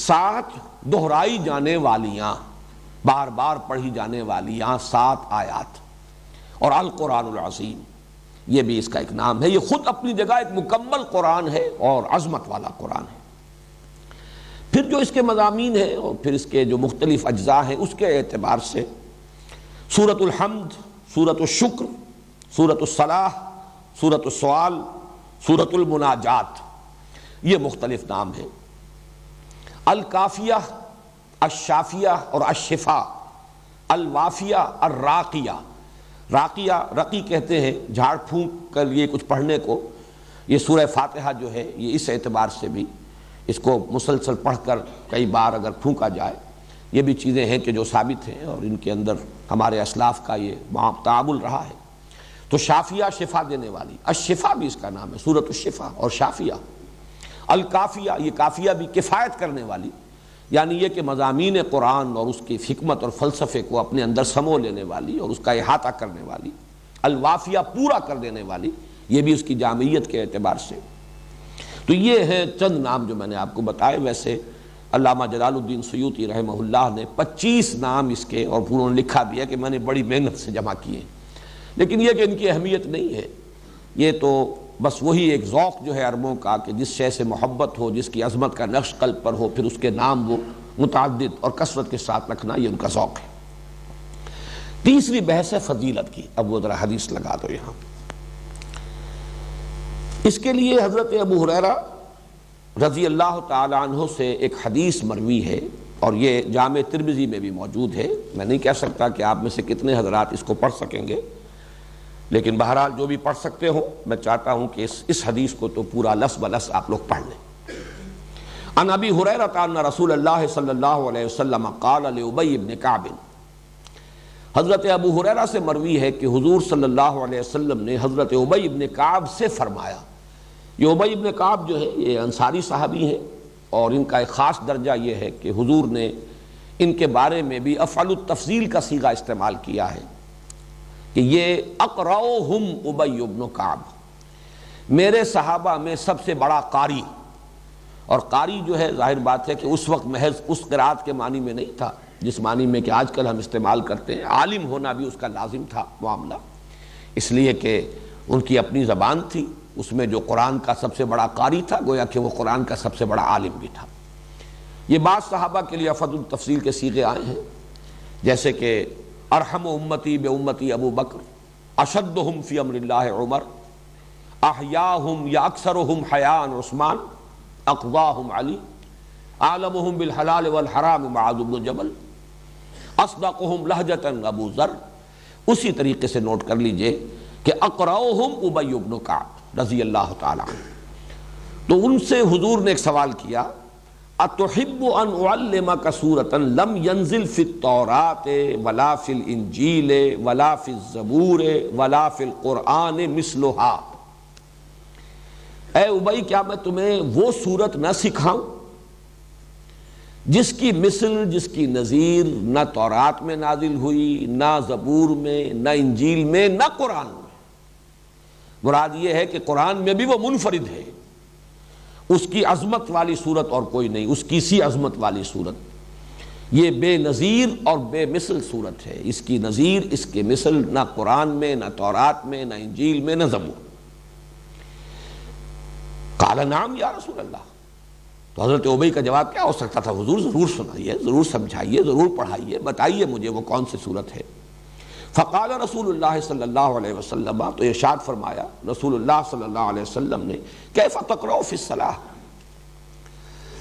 7 دہرائی جانے والیاں، بار بار پڑھی جانے والیاں 7 آیات، اور القرآن العظیم یہ بھی اس کا ایک نام ہے، یہ خود اپنی جگہ ایک مکمل قرآن ہے اور عظمت والا قرآن ہے۔ پھر جو اس کے مضامین ہیں اور پھر اس کے جو مختلف اجزاء ہیں اس کے اعتبار سے سورۃ الحمد، سورۃ الشکر، سورۃ الصلاح، سورۃ السؤال، سورۃ المناجات، یہ مختلف نام ہیں۔ الکافیہ، الشافیہ اور الشفاء، الوافیہ، الراقیہ، راقیہ رقی کہتے ہیں جھاڑ پھونک کر یہ کچھ پڑھنے کو، یہ سورہ فاتحہ جو ہے یہ اس اعتبار سے بھی اس کو مسلسل پڑھ کر کئی بار اگر پھونکا جائے، یہ بھی چیزیں ہیں کہ جو ثابت ہیں اور ان کے اندر ہمارے اسلاف کا یہ تعامل رہا ہے۔ تو شافیہ شفا دینے والی، الشفا بھی اس کا نام ہے، سورۃ الشفا اور شافیہ۔ الکافیہ، یہ کافیہ بھی کفایت کرنے والی، یعنی یہ کہ مضامین قرآن اور اس کی حکمت اور فلسفے کو اپنے اندر سمو لینے والی اور اس کا احاطہ کرنے والی۔ الوافیہ، پورا کر دینے والی، یہ بھی اس کی جامعیت کے اعتبار سے۔ تو یہ ہیں چند نام جو میں نے آپ کو بتائے۔ ویسے علامہ جلال الدین سیوطی رحمہ اللہ نے 25 نام اس کے، اور انہوں نے لکھا بھی ہے کہ میں نے بڑی محنت سے جمع کیے، لیکن یہ کہ ان کی اہمیت نہیں ہے، یہ تو بس وہی ایک ذوق جو ہے عربوں کا کہ جس شے سے محبت ہو، جس کی عظمت کا نقش قلب پر ہو، پھر اس کے نام وہ متعدد اور کثرت کے ساتھ رکھنا، یہ ان کا ذوق ہے۔ تیسری بحث ہے فضیلت کی، اب وہ ذرا حدیث لگا دو یہاں۔ اس کے لیے حضرت ابو ہریرہ رضی اللہ تعالی عنہ سے ایک حدیث مروی ہے، اور یہ جامع ترمذی میں بھی موجود ہے۔ میں نہیں کہہ سکتا کہ آپ میں سے کتنے حضرات اس کو پڑھ سکیں گے، لیکن بہرحال جو بھی پڑھ سکتے ہوں میں چاہتا ہوں کہ اس حدیث کو تو پورا لفظ بلفظ آپ لوگ پڑھ لیں۔ عن ابی ہریرہ ان رسول اللہ صلی اللہ علیہ وسلم قال لابی بن کعب، حضرت ابو ہریرہ سے مروی ہے کہ حضور صلی اللہ علیہ وسلم نے حضرت ابی بن کعب سے فرمایا۔ یہ ابی بن کعب جو ہے یہ انصاری صحابی ہیں، اور ان کا ایک خاص درجہ یہ ہے کہ حضور نے ان کے بارے میں بھی افعل التفضیل کا صیغہ استعمال کیا ہے، کہ یہ اقرؤہم ابی بن کعب، میرے صحابہ میں سب سے بڑا قاری، اور قاری جو ہے ظاہر بات ہے کہ اس وقت محض اس قرات کے معنی میں نہیں تھا جس معنی میں کہ آج کل ہم استعمال کرتے ہیں، عالم ہونا بھی اس کا لازم تھا معاملہ، اس لیے کہ ان کی اپنی زبان تھی، اس میں جو قرآن کا سب سے بڑا قاری تھا گویا کہ وہ قرآن کا سب سے بڑا عالم بھی تھا۔ یہ بعض صحابہ کے لیے افضل التفصیل کے صیغے آئے ہیں، جیسے کہ ارحم امتی بے امتی ابو بکر، اشدہم فی امر اللہ عمر، احیاہم یا اکثرہم حیاء عثمان، اقواہم علی، اعلمہم بالحلال والحرام معاذ بن جبل، اصدقہم لہجۃ ابو ذر۔ اسی طریقے سے نوٹ کر لیجئے کہ اقرؤہم ابی بن کعب رضی اللہ تعالی عنہ۔ تو ان سے حضور نے ایک سوال کیا، اتحب ان اعلمک سورۃ لم ینزل فی التوراۃ ولا فی الانجیل ولا فی الزبور ولا فی القرآن مثلھا، اے ابی کیا میں تمہیں وہ سورت نہ سکھاؤں جس کی مثل، جس کی نظیر نہ تورات میں نازل ہوئی، نہ زبور میں، نہ انجیل میں، نہ قرآن میں۔ مراد یہ ہے کہ قرآن میں بھی وہ منفرد ہے، اس کی عظمت والی صورت اور کوئی نہیں، اس کی سی عظمت والی صورت، یہ بے نظیر اور بے مثل صورت ہے، اس کی نظیر، اس کے مثل نہ قرآن میں، نہ تورات میں، نہ انجیل میں، نہ زبور۔ قال نعم یا رسول اللہ، تو حضرت ابی کا جواب کیا ہو سکتا تھا؟ حضور ضرور سنائیے، ضرور سمجھائیے، ضرور پڑھائیے، بتائیے مجھے وہ کون سی صورت ہے۔ فقال رسول اللہ صلی اللہ علیہ وسلم، تو ارشاد فرمایا رسول اللہ صلی اللہ علیہ وسلم نے، کیف تقرؤ فی الصلاۃ،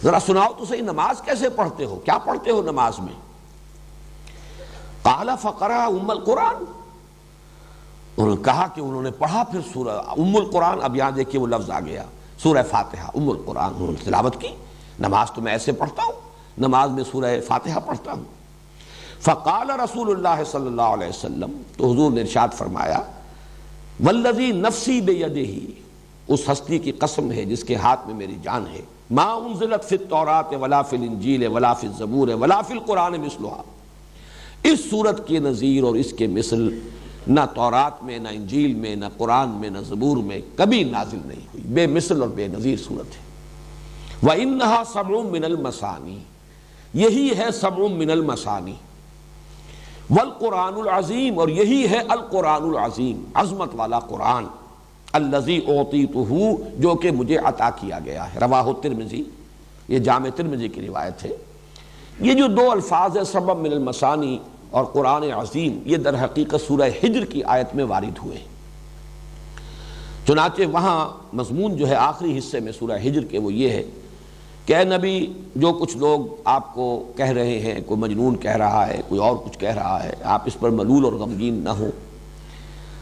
ذرا سناؤ تو صحیح نماز کیسے پڑھتے ہو، کیا پڑھتے ہو نماز میں؟ قال فقرأ ام القرآن، انہوں نے کہا کہ انہوں نے پڑھا پھر سورہ ام القرآن۔ اب یہاں دیکھیے وہ لفظ آ گیا، سورہ فاتحہ، ام القرآن، انہوں نے تلاوت کی۔ نماز تو میں ایسے پڑھتا ہوں، نماز میں سورہ فاتحہ پڑھتا ہوں۔ فقال رسول اللہ صلی اللہ علیہ وسلم، تو حضور نے ارشاد فرمایا، والذی نفسی بیدہ، اس ہستی کی قسم ہے جس کے ہاتھ میں میری جان ہے، ما انزلت فی التوراۃ ولا فی الانجیل ولا فی الزبور ولا فی القرآن مثلھا، اس صورت کے نظیر اور اس کے مثل نہ تورات میں، نہ انجیل میں، نہ قرآن میں، نہ زبور میں کبھی نازل نہیں ہوئی، بے مثل اور بے نظیر صورت ہے۔ وَإِنَّهَا سَبْعٌ مِّنَ الْمَثَانِي، یہی ہے سبع من المثانی، والقرآن العظیم، اور یہی ہے القرآن العظیم، عظمت والا قرآن، الذی اعطیتہ، جو کہ مجھے عطا کیا گیا ہے۔ رواہ الترمذی، یہ جامع ترمذی کی روایت ہے۔ یہ جو دو الفاظ ہیں سبع من المثانی اور قرآن عظیم، یہ در حقیقت سورہ ہجر کی آیت میں وارد ہوئے ہیں۔ چنانچہ وہاں مضمون جو ہے آخری حصے میں سورہ ہجر کے وہ یہ ہے کہ اے نبی، جو کچھ لوگ آپ کو کہہ رہے ہیں، کوئی مجنون کہہ رہا ہے، کوئی اور کچھ کہہ رہا ہے، آپ اس پر ملول اور غمگین نہ ہوں۔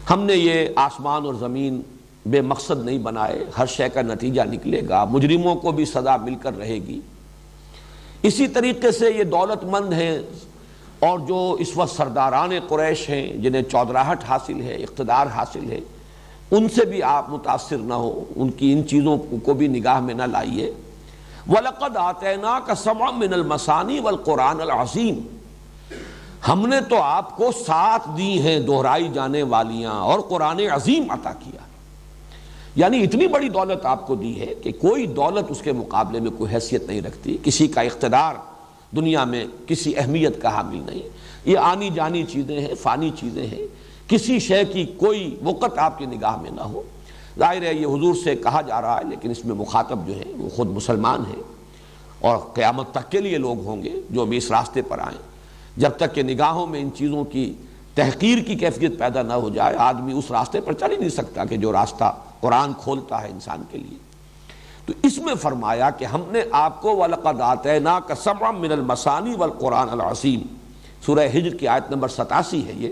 ہم نے یہ آسمان اور زمین بے مقصد نہیں بنائے، ہر شے کا نتیجہ نکلے گا، مجرموں کو بھی سزا مل کر رہے گی۔ اسی طریقے سے یہ دولت مند ہیں اور جو اس وقت سرداران قریش ہیں، جنہیں چودراہٹ حاصل ہے، اقتدار حاصل ہے، ان سے بھی آپ متاثر نہ ہو، ان کی ان چیزوں کو بھی نگاہ میں نہ لائیے۔ وَلَقَدْ آتَيْنَاكَ سَبْعًا مِّنَ الْمَثَانِي وَالْقُرْآنَ الْعَظِيمِ، ہم نے تو آپ کو 7 دی ہیں دہرائی جانے والیاں اور قرآن عظیم عطا کیا، یعنی اتنی بڑی دولت آپ کو دی ہے کہ کوئی دولت اس کے مقابلے میں کوئی حیثیت نہیں رکھتی، کسی کا اقتدار دنیا میں کسی اہمیت کا حامل نہیں، یہ آنی جانی چیزیں ہیں، فانی چیزیں ہیں، کسی شے کی کوئی وقت آپ کی نگاہ میں نہ ہو۔ ظاہر ہے یہ حضور سے کہا جا رہا ہے، لیکن اس میں مخاطب جو ہے وہ خود مسلمان ہیں، اور قیامت تک کے لیے لوگ ہوں گے جو بھی اس راستے پر آئیں۔ جب تک کہ نگاہوں میں ان چیزوں کی تحقیر کی کیفیت پیدا نہ ہو جائے، آدمی اس راستے پر چل ہی نہیں سکتا کہ جو راستہ قرآن کھولتا ہے انسان کے لیے۔ تو اس میں فرمایا کہ ہم نے آپ کو وَلَقَدْ آتَيْنَاكَ سَبْعًا مِّنَ الْمَثَانِي وَالْقُرْآنَ الْعَظِيمِ، سورہ ہجر کی آیت نمبر 87 ہے یہ۔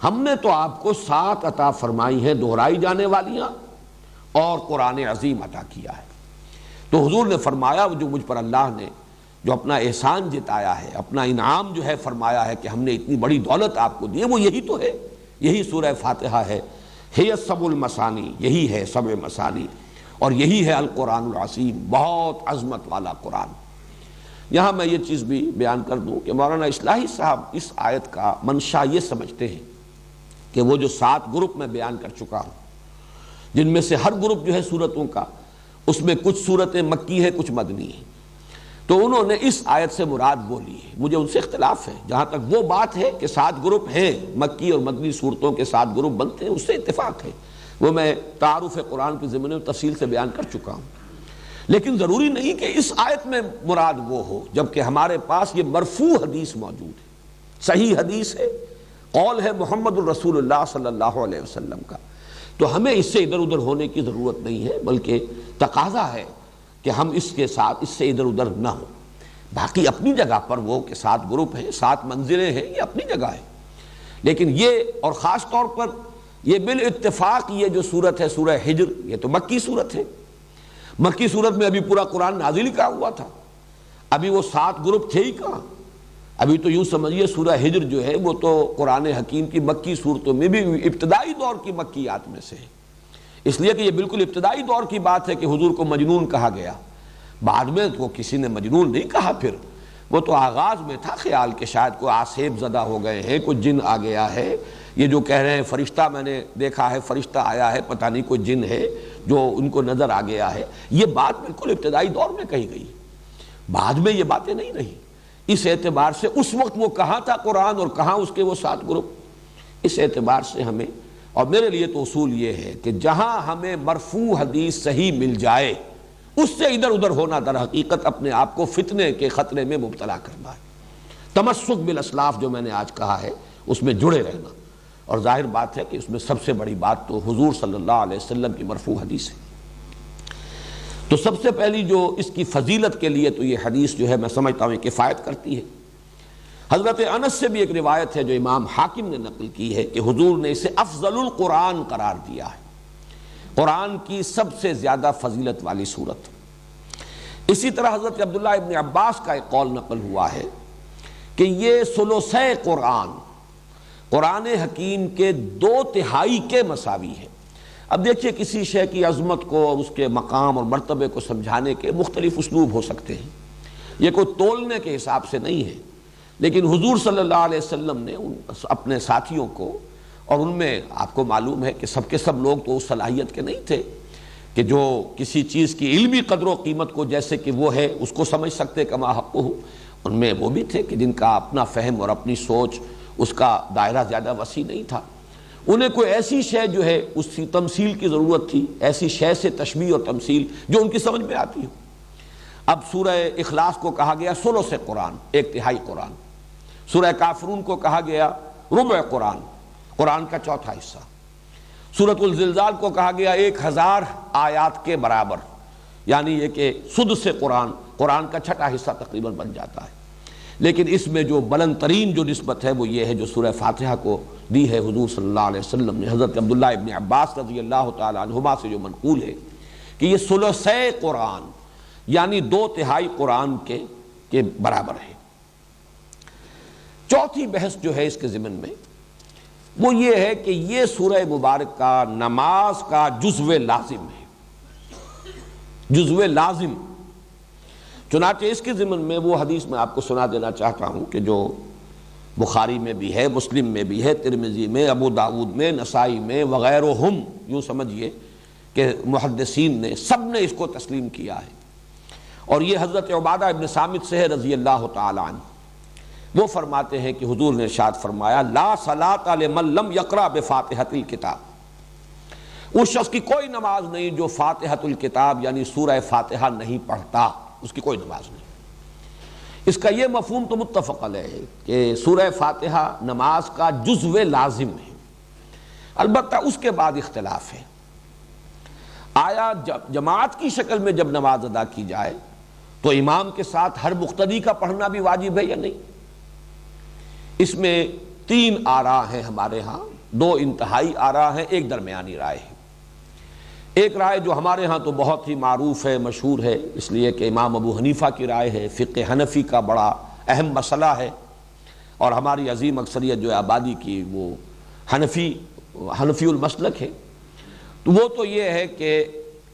ہم نے تو آپ کو 7 عطا فرمائی ہیں دہرائی جانے والیاں اور قرآن عظیم عطا کیا ہے۔ تو حضور نے فرمایا جو مجھ پر اللہ نے جو اپنا احسان جتایا ہے، اپنا انعام جو ہے فرمایا ہے کہ ہم نے اتنی بڑی دولت آپ کو دی ہے، وہ یہی تو ہے، یہی سورہ فاتحہ ہے، ہے سبع المثانی، یہی ہے سبع مثانی، اور یہی ہے القرآن العظیم، بہت عظمت والا قرآن۔ یہاں میں یہ چیز بھی بیان کر دوں کہ مولانا اصلاحی صاحب اس آیت کا منشا یہ سمجھتے ہیں کہ وہ جو 7 گروپ میں بیان کر چکا ہوں، جن میں سے ہر گروپ جو ہے صورتوں کا، اس میں کچھ صورتیں مکی ہیں، کچھ مدنی ہیں، تو انہوں نے اس آیت سے مراد وہ لی ہے۔ مجھے ان سے اختلاف ہے، جہاں تک وہ بات ہے کہ 7 گروپ ہیں، مکی اور مدنی صورتوں کے 7 گروپ بنتے ہیں، اس سے اتفاق ہے، وہ میں تعارف قرآن کے ضمن میں تفصیل سے بیان کر چکا ہوں۔ لیکن ضروری نہیں کہ اس آیت میں مراد وہ ہو، جبکہ ہمارے پاس یہ مرفوع حدیث موجود ہے، صحیح حدیث ہے، قول ہے محمد الرسول اللہ صلی اللہ علیہ وسلم کا، تو ہمیں اس سے ادھر ادھر ہونے کی ضرورت نہیں ہے، بلکہ تقاضا ہے کہ ہم اس کے ساتھ اس سے ادھر ادھر نہ ہوں۔ باقی اپنی جگہ پر وہ کہ 7 گروپ ہیں، 7 منزلیں ہیں، یہ اپنی جگہ ہے، لیکن یہ اور خاص طور پر یہ بالاتفاق یہ جو صورت ہے سورہ ہجر، یہ تو مکی صورت ہے۔ مکی صورت میں ابھی پورا قرآن نازل کیا ہوا تھا، ابھی وہ 7 گروپ تھے ہی کہاں۔ ابھی تو یوں سمجھیے سورہ ہجر جو ہے وہ تو قرآن حکیم کی مکی صورتوں میں بھی ابتدائی دور کی مکیات میں سے ہے، اس لیے کہ یہ بالکل ابتدائی دور کی بات ہے کہ حضور کو مجنون کہا گیا۔ بعد میں تو کسی نے مجنون نہیں کہا، پھر وہ تو آغاز میں تھا خیال کہ شاید کوئی آسیب زدہ ہو گئے ہیں، کوئی جن آ گیا ہے، یہ جو کہہ رہے ہیں فرشتہ میں نے دیکھا ہے، فرشتہ آیا ہے، پتہ نہیں کوئی جن ہے جو ان کو نظر آ گیا ہے، یہ بات بالکل ابتدائی دور میں کہی گئی، بعد میں یہ باتیں نہیں رہی۔ اس اعتبار سے اس وقت وہ کہاں تھا قرآن اور کہاں اس کے وہ 7 گروپ، اس اعتبار سے ہمیں، اور میرے لیے تو اصول یہ ہے کہ جہاں ہمیں مرفوع حدیث صحیح مل جائے اس سے ادھر ادھر ہونا در حقیقت اپنے آپ کو فتنے کے خطرے میں مبتلا کرنا ہے۔ تمسک بالاسلاف جو میں نے آج کہا ہے اس میں جڑے رہنا، اور ظاہر بات ہے کہ اس میں سب سے بڑی بات تو حضور صلی اللہ علیہ وسلم کی مرفوع حدیث ہے۔ تو سب سے پہلی جو اس کی فضیلت کے لیے تو یہ حدیث جو ہے میں سمجھتا ہوں کفایت کرتی ہے۔ حضرت انس سے بھی ایک روایت ہے جو امام حاکم نے نقل کی ہے کہ حضور نے اسے افضل القرآن قرار دیا ہے، قرآن کی سب سے زیادہ فضیلت والی صورت۔ اسی طرح حضرت عبداللہ ابن عباس کا ایک قول نقل ہوا ہے کہ یہ ثلثِ قرآن، قرآن حکیم کے 2/3 کے مساوی ہے۔ اب دیکھیے کسی شے کی عظمت کو اور اس کے مقام اور مرتبے کو سمجھانے کے مختلف اسلوب ہو سکتے ہیں، یہ کوئی تولنے کے حساب سے نہیں ہے، لیکن حضور صلی اللہ علیہ وسلم نے اپنے ساتھیوں کو، اور ان میں آپ کو معلوم ہے کہ سب کے سب لوگ تو اس صلاحیت کے نہیں تھے کہ جو کسی چیز کی علمی قدر و قیمت کو جیسے کہ وہ ہے اس کو سمجھ سکتے کما حق ہو، ان میں وہ بھی تھے کہ جن کا اپنا فہم اور اپنی سوچ اس کا دائرہ زیادہ وسیع نہیں تھا، انہیں کوئی ایسی شے جو ہے اس کی تمثیل کی ضرورت تھی، ایسی شے سے تشبیہ اور تمثیل جو ان کی سمجھ میں آتی ہو۔ اب سورہ اخلاص کو کہا گیا ثلث قرآن، 1/3 قرآن، سورہ کافرون کو کہا گیا ربع قرآن، قرآن کا 1/4 حصہ، سورۃ الزلزال کو کہا گیا 1000 آیات کے برابر، یعنی یہ کہ سدس قرآن، قرآن کا 6واں حصہ تقریباً بن جاتا ہے۔ لیکن اس میں جو بلند ترین جو نسبت ہے وہ یہ ہے جو سورہ فاتحہ کو دی ہے حضور صلی اللہ علیہ وسلم نے حضرت عبداللہ ابن عباس رضی اللہ تعالی عنہما سے جو منقول ہے کہ یہ ثلثِ قرآن یعنی 2/3 قرآن کے برابر ہے۔ چوتھی بحث جو ہے اس کے ضمن میں وہ یہ ہے کہ یہ سورہ مبارکہ نماز کا جزو لازم ہے، جزو لازم۔ چنانچہ اس کے ضمن میں وہ حدیث میں آپ کو سنا دینا چاہتا ہوں کہ جو بخاری میں بھی ہے، مسلم میں بھی ہے، ترمذی میں، ابو داؤد میں، نسائی میں وغیرہم، یوں سمجھیے کہ محدثین نے سب نے اس کو تسلیم کیا ہے، اور یہ حضرت عبادہ ابن صامت سے ہے رضی اللہ تعالی عنہ۔ وہ فرماتے ہیں کہ حضور نے ارشاد فرمایا لا صلاۃ لمن لم یقرأ بفاتحۃ الکتاب، اس شخص کی کوئی نماز نہیں جو فاتحۃ الکتاب یعنی سورہ فاتحہ نہیں پڑھتا، اس کی کوئی نماز نہیں۔ اس کا یہ مفہوم تو متفق علیہ ہے کہ سورہ فاتحہ نماز کا جزو لازم ہے، البتہ اس کے بعد اختلاف ہے، آیا جماعت کی شکل میں جب نماز ادا کی جائے تو امام کے ساتھ ہر مقتدی کا پڑھنا بھی واجب ہے یا نہیں؟ اس میں 3 آراء ہیں ہمارے ہاں، 2 انتہائی آراء ہیں، ایک درمیانی رائے ہے۔ ایک رائے جو ہمارے ہاں تو بہت ہی معروف ہے، مشہور ہے، اس لیے کہ امام ابو حنیفہ کی رائے ہے، فقہ حنفی کا بڑا اہم مسئلہ ہے، اور ہماری عظیم اکثریت جو ہے آبادی کی وہ حنفی المسلک ہے، تو وہ تو یہ ہے کہ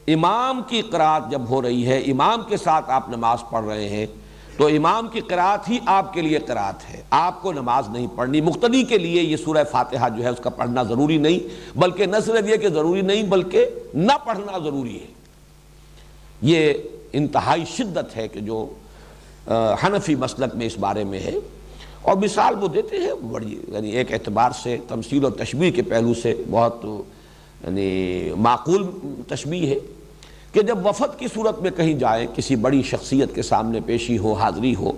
امام کی قرات جب ہو رہی ہے، امام کے ساتھ آپ نماز پڑھ رہے ہیں، تو امام کی قرات ہی آپ کے لیے قرات ہے، آپ کو نماز نہیں پڑھنی۔ مقتدی کے لیے یہ سورہ فاتحہ جو ہے اس کا پڑھنا ضروری نہیں، بلکہ نہ صرف یہ کہ ضروری نہیں بلکہ نہ پڑھنا ضروری ہے۔ یہ انتہائی شدت ہے کہ جو حنفی مسلک میں اس بارے میں ہے، اور مثال وہ دیتے ہیں بڑی، یعنی ایک اعتبار سے تمثیل و تشبیہ کے پہلو سے بہت یعنی معقول تشبیہ ہے کہ جب وفد کی صورت میں کہیں جائیں، کسی بڑی شخصیت کے سامنے پیشی ہو، حاضری ہو،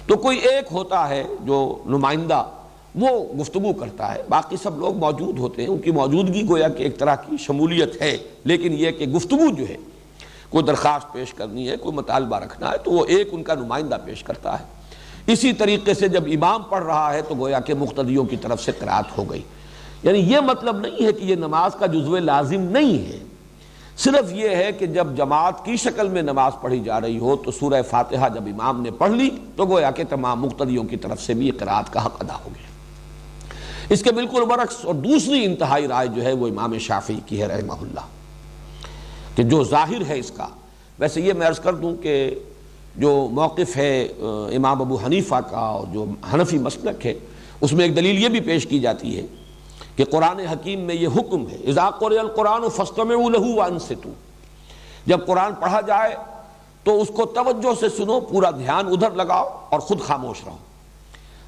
تو کوئی ایک ہوتا ہے جو نمائندہ، وہ گفتگو کرتا ہے، باقی سب لوگ موجود ہوتے ہیں، ان کی موجودگی گویا کہ ایک طرح کی شمولیت ہے، لیکن یہ کہ گفتگو جو ہے، کوئی درخواست پیش کرنی ہے، کوئی مطالبہ رکھنا ہے، تو وہ ایک ان کا نمائندہ پیش کرتا ہے۔ اسی طریقے سے جب امام پڑھ رہا ہے تو گویا کہ مقتدیوں کی طرف سے قرات ہو گئی۔ یعنی یہ مطلب نہیں ہے کہ یہ نماز کا جزو لازم نہیں ہے، صرف یہ ہے کہ جب جماعت کی شکل میں نماز پڑھی جا رہی ہو تو سورہ فاتحہ جب امام نے پڑھ لی تو گویا کہ تمام مقتدیوں کی طرف سے بھی قرات کا حق ادا ہو گیا۔ اس کے بالکل برعکس اور دوسری انتہائی رائے جو ہے وہ امام شافعی کی ہے رحمہ اللہ، کہ جو ظاہر ہے اس کا، ویسے یہ میں عرض کر دوں کہ جو موقف ہے امام ابو حنیفہ کا اور جو حنفی مسلک ہے، اس میں ایک دلیل یہ بھی پیش کی جاتی ہے کہ قرآن حکیم میں یہ حکم ہے، اذا قرئ القرآن فاستمعوا له وانصتوا، جب قرآن پڑھا جائے تو اس کو توجہ سے سنو، پورا دھیان ادھر لگاؤ اور خود خاموش رہو۔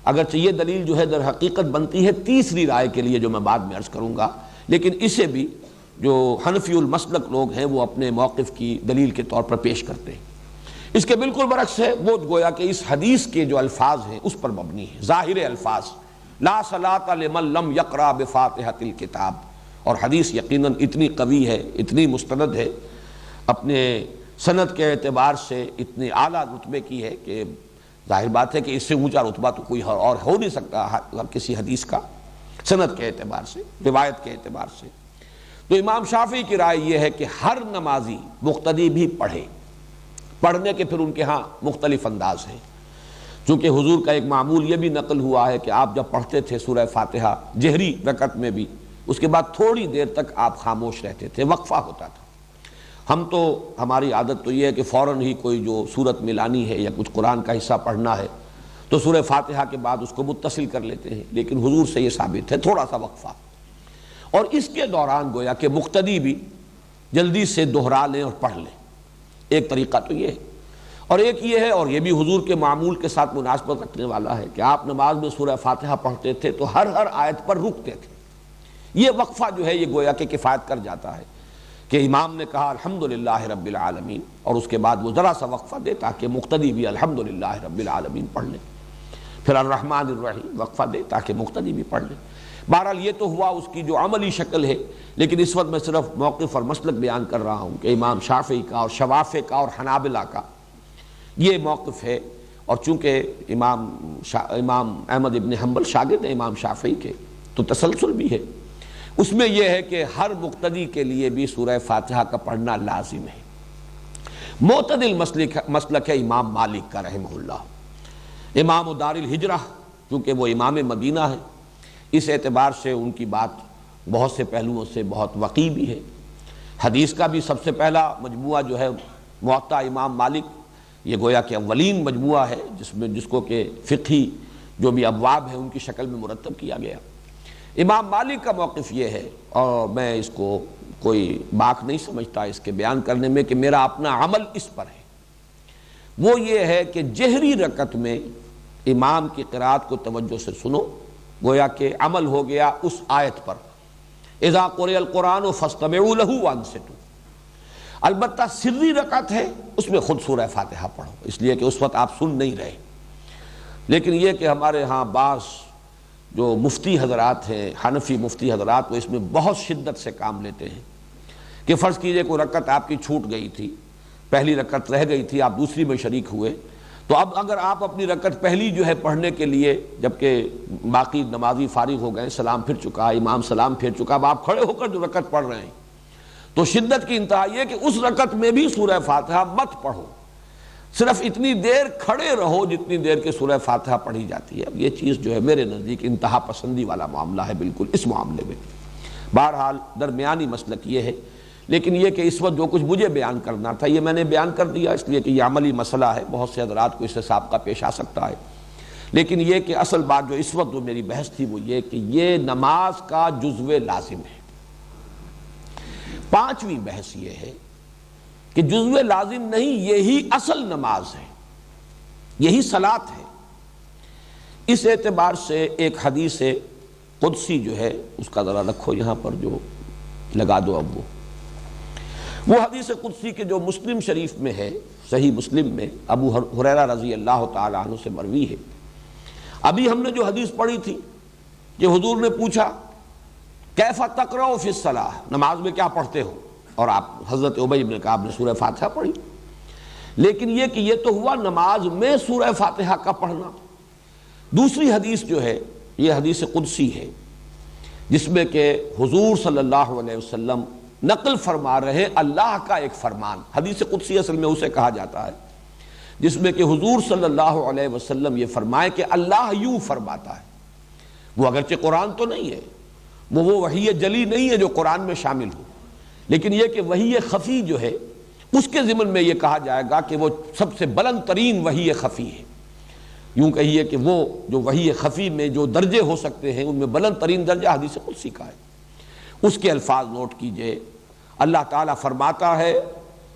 اگرچہ یہ دلیل جو ہے در حقیقت بنتی ہے تیسری رائے کے لیے جو میں بعد میں عرض کروں گا، لیکن اسے بھی جو حنفی المسلک لوگ ہیں وہ اپنے موقف کی دلیل کے طور پر پیش کرتے ہیں۔ اس کے بالکل برعکس ہے، وہ گویا کہ اس حدیث کے جو الفاظ ہیں اس پر مبنی ہے، ظاہر الفاظ لا صلاۃ لمن لم یقرأ بفاتحۃ الکتاب، اور حدیث یقیناً اتنی قوی ہے، اتنی مستند ہے، اپنے سند کے اعتبار سے اتنی اعلیٰ رتبے کی ہے کہ ظاہر بات ہے کہ اس سے اونچا رتبہ تو کوئی اور ہو نہیں سکتا کسی حدیث کا، سند کے اعتبار سے، روایت کے اعتبار سے۔ تو امام شافعی کی رائے یہ ہے کہ ہر نمازی مقتدی بھی پڑھے، پڑھنے کے پھر ان کے ہاں مختلف انداز ہیں، چونکہ حضور کا ایک معمول یہ بھی نقل ہوا ہے کہ آپ جب پڑھتے تھے سورہ فاتحہ جہری رکعت میں بھی، اس کے بعد تھوڑی دیر تک آپ خاموش رہتے تھے، وقفہ ہوتا تھا۔ ہم تو ہماری عادت تو یہ ہے کہ فوراً ہی کوئی جو سورت ملانی ہے یا کچھ قرآن کا حصہ پڑھنا ہے تو سورہ فاتحہ کے بعد اس کو متصل کر لیتے ہیں، لیکن حضور سے یہ ثابت ہے تھوڑا سا وقفہ، اور اس کے دوران گویا کہ مقتدی بھی جلدی سے دہرا لیں اور پڑھ لیں۔ ایک طریقہ تو یہ ہے، اور ایک یہ ہے، اور یہ بھی حضور کے معمول کے ساتھ مناسبت رکھنے والا ہے، کہ آپ نماز میں سورہ فاتحہ پڑھتے تھے تو ہر آیت پر رکتے تھے۔ یہ وقفہ جو ہے یہ گویا کہ کفایت کر جاتا ہے کہ امام نے کہا الحمدللہ رب العالمین، اور اس کے بعد وہ ذرا سا وقفہ دے تاکہ مقتدی بھی الحمدللہ رب العالمین پڑھ لیں، پھر الرحمن الرحیم وقفہ دے تاکہ مقتدی بھی پڑھ لیں۔ بہرحال یہ تو ہوا اس کی جو عملی شکل ہے، لیکن اس وقت میں صرف موقف اور مسلک بیان کر رہا ہوں کہ امام شافعی کا اور شوافع کا اور حنابلہ کا یہ موقف ہے، اور چونکہ امام احمد ابن حنبل شاگرد ہیں امام شافعی کے، تو تسلسل بھی ہے اس میں، یہ ہے کہ ہر مقتدی کے لیے بھی سورہ فاتحہ کا پڑھنا لازم ہے۔ معتدل مسلک ہے امام مالک کا رحمہ اللہ، امام دار الہجرہ، چونکہ وہ امام مدینہ ہے، اس اعتبار سے ان کی بات بہت سے پہلوؤں سے بہت وقیع بھی ہے۔ حدیث کا بھی سب سے پہلا مجموعہ جو ہے موطا امام مالک، یہ گویا کہ اولین مجموعہ ہے جس کو کہ فقہی جو بھی ابواب ہیں ان کی شکل میں مرتب کیا گیا۔ امام مالک کا موقف یہ ہے، اور میں اس کو کوئی باک نہیں سمجھتا اس کے بیان کرنے میں کہ میرا اپنا عمل اس پر ہے، وہ یہ ہے کہ جہری رکعت میں امام کی قرات کو توجہ سے سنو، گویا کہ عمل ہو گیا اس آیت پر، اذا قرئ القرآن فاستمعوا له وانصتوا۔ البتہ سری رکعت ہے، اس میں خود سورہ فاتحہ پڑھو، اس لیے کہ اس وقت آپ سن نہیں رہے۔ لیکن یہ کہ ہمارے ہاں بعض جو مفتی حضرات ہیں، حنفی مفتی حضرات، وہ اس میں بہت شدت سے کام لیتے ہیں کہ فرض کیجئے کوئی رکعت آپ کی چھوٹ گئی تھی، پہلی رکعت رہ گئی تھی، آپ دوسری میں شریک ہوئے، تو اب اگر آپ اپنی رکعت پہلی جو ہے پڑھنے کے لیے، جبکہ باقی نمازی فارغ ہو گئے، سلام پھر چکا، امام سلام پھر چکا، اب آپ کھڑے ہو کر جو رکعت پڑھ رہے ہیں، تو شدت کی انتہا یہ کہ اس رکعت میں بھی سورہ فاتحہ مت پڑھو، صرف اتنی دیر کھڑے رہو جتنی دیر کے سورہ فاتحہ پڑھی جاتی ہے۔ اب یہ چیز جو ہے میرے نزدیک انتہا پسندی والا معاملہ ہے بالکل اس معاملے میں۔ بہرحال درمیانی مسلک یہ ہے، لیکن یہ کہ اس وقت جو کچھ مجھے بیان کرنا تھا یہ میں نے بیان کر دیا، اس لیے کہ یہ عملی مسئلہ ہے، بہت سے حضرات کو اس سے سابقہ پیش آ سکتا ہے۔ لیکن یہ کہ اصل بات جو اس وقت جو میری بحث تھی وہ یہ کہ یہ نماز کا جزو لازم ہے۔ پانچویں بحث یہ ہے کہ جزو لازم نہیں، یہی اصل نماز ہے، یہی صلاۃ ہے۔ اس اعتبار سے ایک حدیث قدسی جو ہے اس کا ذرا رکھو یہاں پر، جو لگا دو اب وہ حدیث قدسی کے جو مسلم شریف میں ہے، صحیح مسلم میں ابو ہریرہ رضی اللہ تعالی عنہ سے مروی ہے۔ ابھی ہم نے جو حدیث پڑھی تھی کہ حضور نے پوچھا کیف تقرؤ فی الصلاۃ، نماز میں کیا پڑھتے ہو، اور آپ حضرت ابی بن کعب نے سورہ فاتحہ پڑھی۔ لیکن یہ کہ یہ تو ہوا نماز میں سورہ فاتحہ کا پڑھنا۔ دوسری حدیث جو ہے یہ حدیث قدسی ہے، جس میں کہ حضور صلی اللہ علیہ وسلم نقل فرما رہے اللہ کا ایک فرمان۔ حدیث قدسی اصل میں اسے کہا جاتا ہے جس میں کہ حضور صلی اللہ علیہ وسلم یہ فرمائے کہ اللہ یوں فرماتا ہے۔ وہ اگرچہ قرآن تو نہیں ہے، وہ وحی جلی نہیں ہے جو قرآن میں شامل ہو، لیکن یہ کہ وحی خفی جو ہے اس کے ضمن میں یہ کہا جائے گا کہ وہ سب سے بلند ترین وحی خفی ہے۔ یوں کہیے کہ وہ جو وحی خفی میں جو درجے ہو سکتے ہیں ان میں بلند ترین درجہ حدیث قدسی کا ہے۔ اس کے الفاظ نوٹ کیجئے، اللہ تعالیٰ فرماتا ہے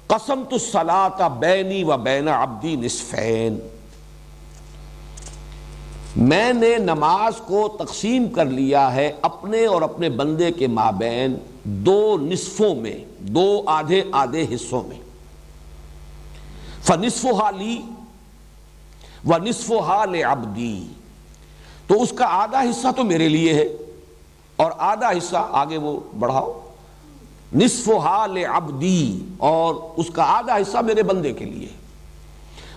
قسمت الصلاۃ بینی و بین عبدی نصفین، میں نے نماز کو تقسیم کر لیا ہے اپنے اور اپنے بندے کے مابین دو نصفوں میں، دو آدھے آدھے حصوں میں۔ فنصفها لی ونصفها لعبدی، تو اس کا آدھا حصہ تو میرے لیے ہے اور آدھا حصہ آگے وہ بڑھاؤ، نصفها لعبدی، اور اس کا آدھا حصہ میرے بندے کے لیے۔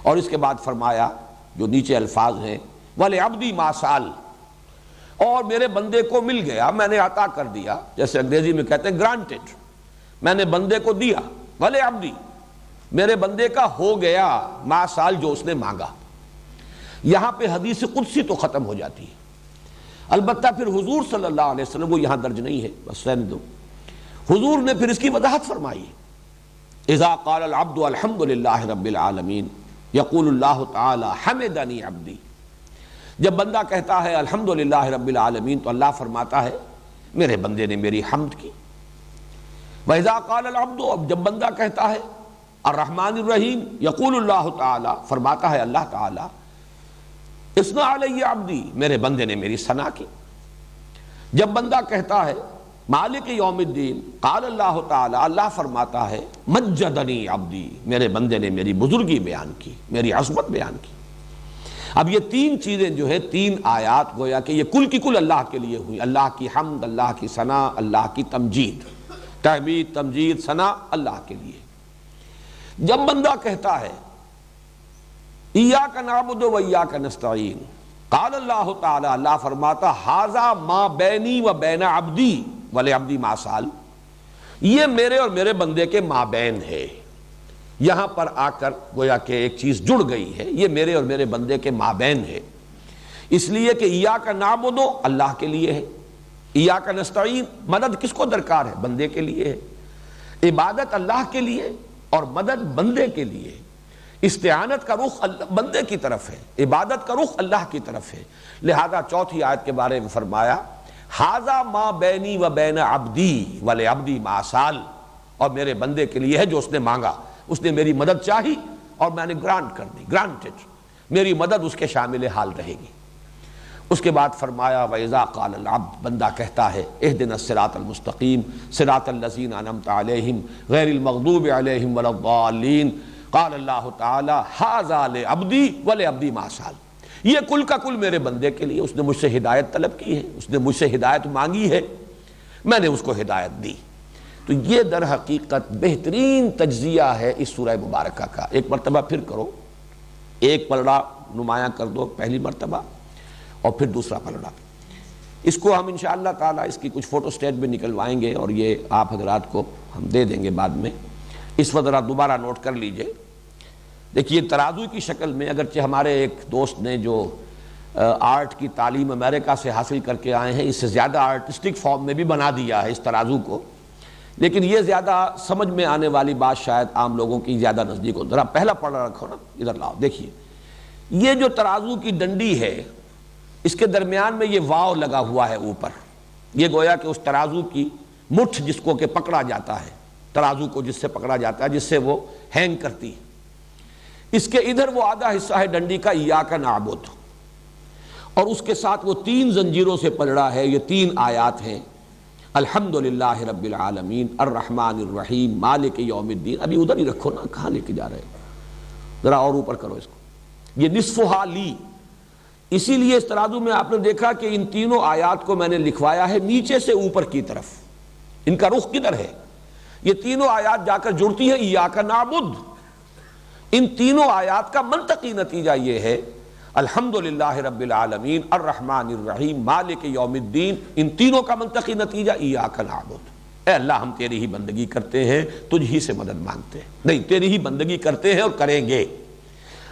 اور اس کے بعد فرمایا جو نیچے الفاظ ہیں وَلِعَبْدِي مَا سَأَلَ، اور میرے بندے کو مل گیا، میں نے عطا کر دیا، جیسے انگریزی میں کہتے ہیں گرانٹڈ، میں نے بندے کو دیا، وَلِعَبْدِي، میرے بندے کا ہو گیا ما سال جو اس نے مانگا۔ یہاں پہ حدیث قدسی تو ختم ہو جاتی ہے، البتہ پھر حضور صلی اللہ علیہ وسلم، وہ یہاں درج نہیں ہے، بس رہنے دو، حضور نے پھر اس کی وضاحت فرمائی۔ اذا قال العبد الحمد للہ رب العالمین یقول اللہ تعالی حمدنی عبدی، جب بندہ کہتا ہے الحمد للہ رب العالمین تو اللہ فرماتا ہے میرے بندے نے میری حمد کی۔ وَإِذَا قَالَ الْعَبْدُ، اب جب بندہ کہتا ہے الرحمن الرحیم یقول اللہ تعالی، فرماتا ہے اللہ تعالی اثنى علی عبدی، میرے بندے نے میری ثنا کی۔ جب بندہ کہتا ہے مالک یوم الدین قال اللہ تعالی، اللہ فرماتا ہے مجدنی عبدی، میرے بندے نے میری بزرگی بیان کی، میری عظمت بیان کی۔ اب یہ تین چیزیں جو ہے، تین آیات گویا کہ یہ کل کی کل اللہ کے لیے ہوئی، اللہ کی حمد، اللہ کی ثنا، اللہ کی تمجید، تحمید تمجید ثنا اللہ کے لیے۔ جب بندہ کہتا ہے ایاک نعبد و ایاک نستعین، قال اللہ تعالی، اللہ فرماتا ھذا ما بینی و بین عبدی ولعبدی ما سال، یہ میرے اور میرے بندے کے مابین ہے۔ یہاں پر آ کر گویا کہ ایک چیز جڑ گئی ہے، یہ میرے اور میرے بندے کے مابین ہے، اس لیے کہ ایاک نعبد اللہ کے لیے ہے، ایاک نستعین مدد کس کو درکار ہے، بندے کے لیے ہے، عبادت اللہ کے لیے اور مدد بندے کے لیے، استعانت کا رخ بندے کی طرف ہے، عبادت کا رخ اللہ کی طرف ہے۔ لہذا چوتھی آیت کے بارے میں فرمایا ھذا ما بینی و بین عبدی ولعبدی ما سال، اور میرے بندے کے لیے ہے جو اس نے مانگا، اس نے میری مدد چاہی اور میں نے گرانٹ کر دی، گرانٹڈ، میری مدد اس کے شامل حال رہے گی۔ اس کے بعد فرمایا وَإِذَا قَالَ الْعَبْدُ، بندہ کہتا ہے اهْدِنَا الصِّرَاطَ الْمُسْتَقِيمَ صِرَاطَ الَّذِينَ أَنْعَمْتَ عَلَيْهِمْ غَيْرِ الْمَغْضُوبِ عَلَيْهِمْ وَلَا الضَّالِّينَ، قال اللہ تعالی ھذا لعبدی ولعبدی ما سال، یہ کل کا کل میرے بندے کے لیے، اس نے مجھ سے ہدایت طلب کی ہے، اس نے مجھ سے ہدایت مانگی ہے، میں نے اس کو ہدایت دی۔ تو یہ در حقیقت بہترین تجزیہ ہے اس سورہ مبارکہ کا۔ ایک مرتبہ پھر کرو، ایک پلڑا نمایاں کر دو پہلی مرتبہ اور پھر دوسرا پلڑا، اس کو ہم انشاءاللہ تعالی اس کی کچھ فوٹو سٹیٹ بھی نکلوائیں گے اور یہ آپ حضرات کو ہم دے دیں گے بعد میں۔ اس وقت ذرا دوبارہ نوٹ کر لیجئے، دیکھیے ترازو کی شکل میں، اگرچہ ہمارے ایک دوست نے جو آرٹ کی تعلیم امریکہ سے حاصل کر کے آئے ہیں، اس سے زیادہ آرٹسٹک فارم میں بھی بنا دیا ہے اس ترازو کو، لیکن یہ زیادہ سمجھ میں آنے والی بات شاید عام لوگوں کی زیادہ نزدیک ہو. ذرا پہلا پڑھا رکھو نا, ادھر لاؤ. دیکھیے یہ جو ترازو کی ڈنڈی ہے اس کے درمیان میں یہ واو لگا ہوا ہے اوپر. یہ گویا کہ اس ترازو کی مٹھ جس کو کہ پکڑا جاتا ہے, ترازو کو جس سے پکڑا جاتا ہے, جس سے وہ ہینگ کرتی ہے. اس کے ادھر وہ آدھا حصہ ہے ڈنڈی کا ایاک نعبد, اور اس کے ساتھ وہ 3 زنجیروں سے پلڑا ہے. یہ 3 آیات ہیں, الحمدللہ رب العالمین الرحمن الرحیم مالک یوم الدین. ابھی ادھر ہی رکھو نا, کہاں لے کے جا رہے ہو, ذرا اور اوپر کرو اس کو. یہ نصفہا لی, اسی لیے اس ترازو میں آپ نے دیکھا کہ ان تینوں آیات کو میں نے لکھوایا ہے نیچے سے اوپر کی طرف. ان کا رخ کدھر ہے؟ یہ تینوں آیات جا کر جڑتی ہیں ایاک نعبد. ان تینوں آیات کا منطقی نتیجہ یہ ہے الحمدللہ رب العالمین الرحمن الرحیم مالک یوم الدین. ان تینوں کا منطقی نتیجہ ایاک نعبد. اے اللہ ہم تیری ہی بندگی کرتے ہیں, تجھ ہی سے مدد مانگتے ہیں, نہیں تیری ہی بندگی کرتے ہیں اور کریں گے.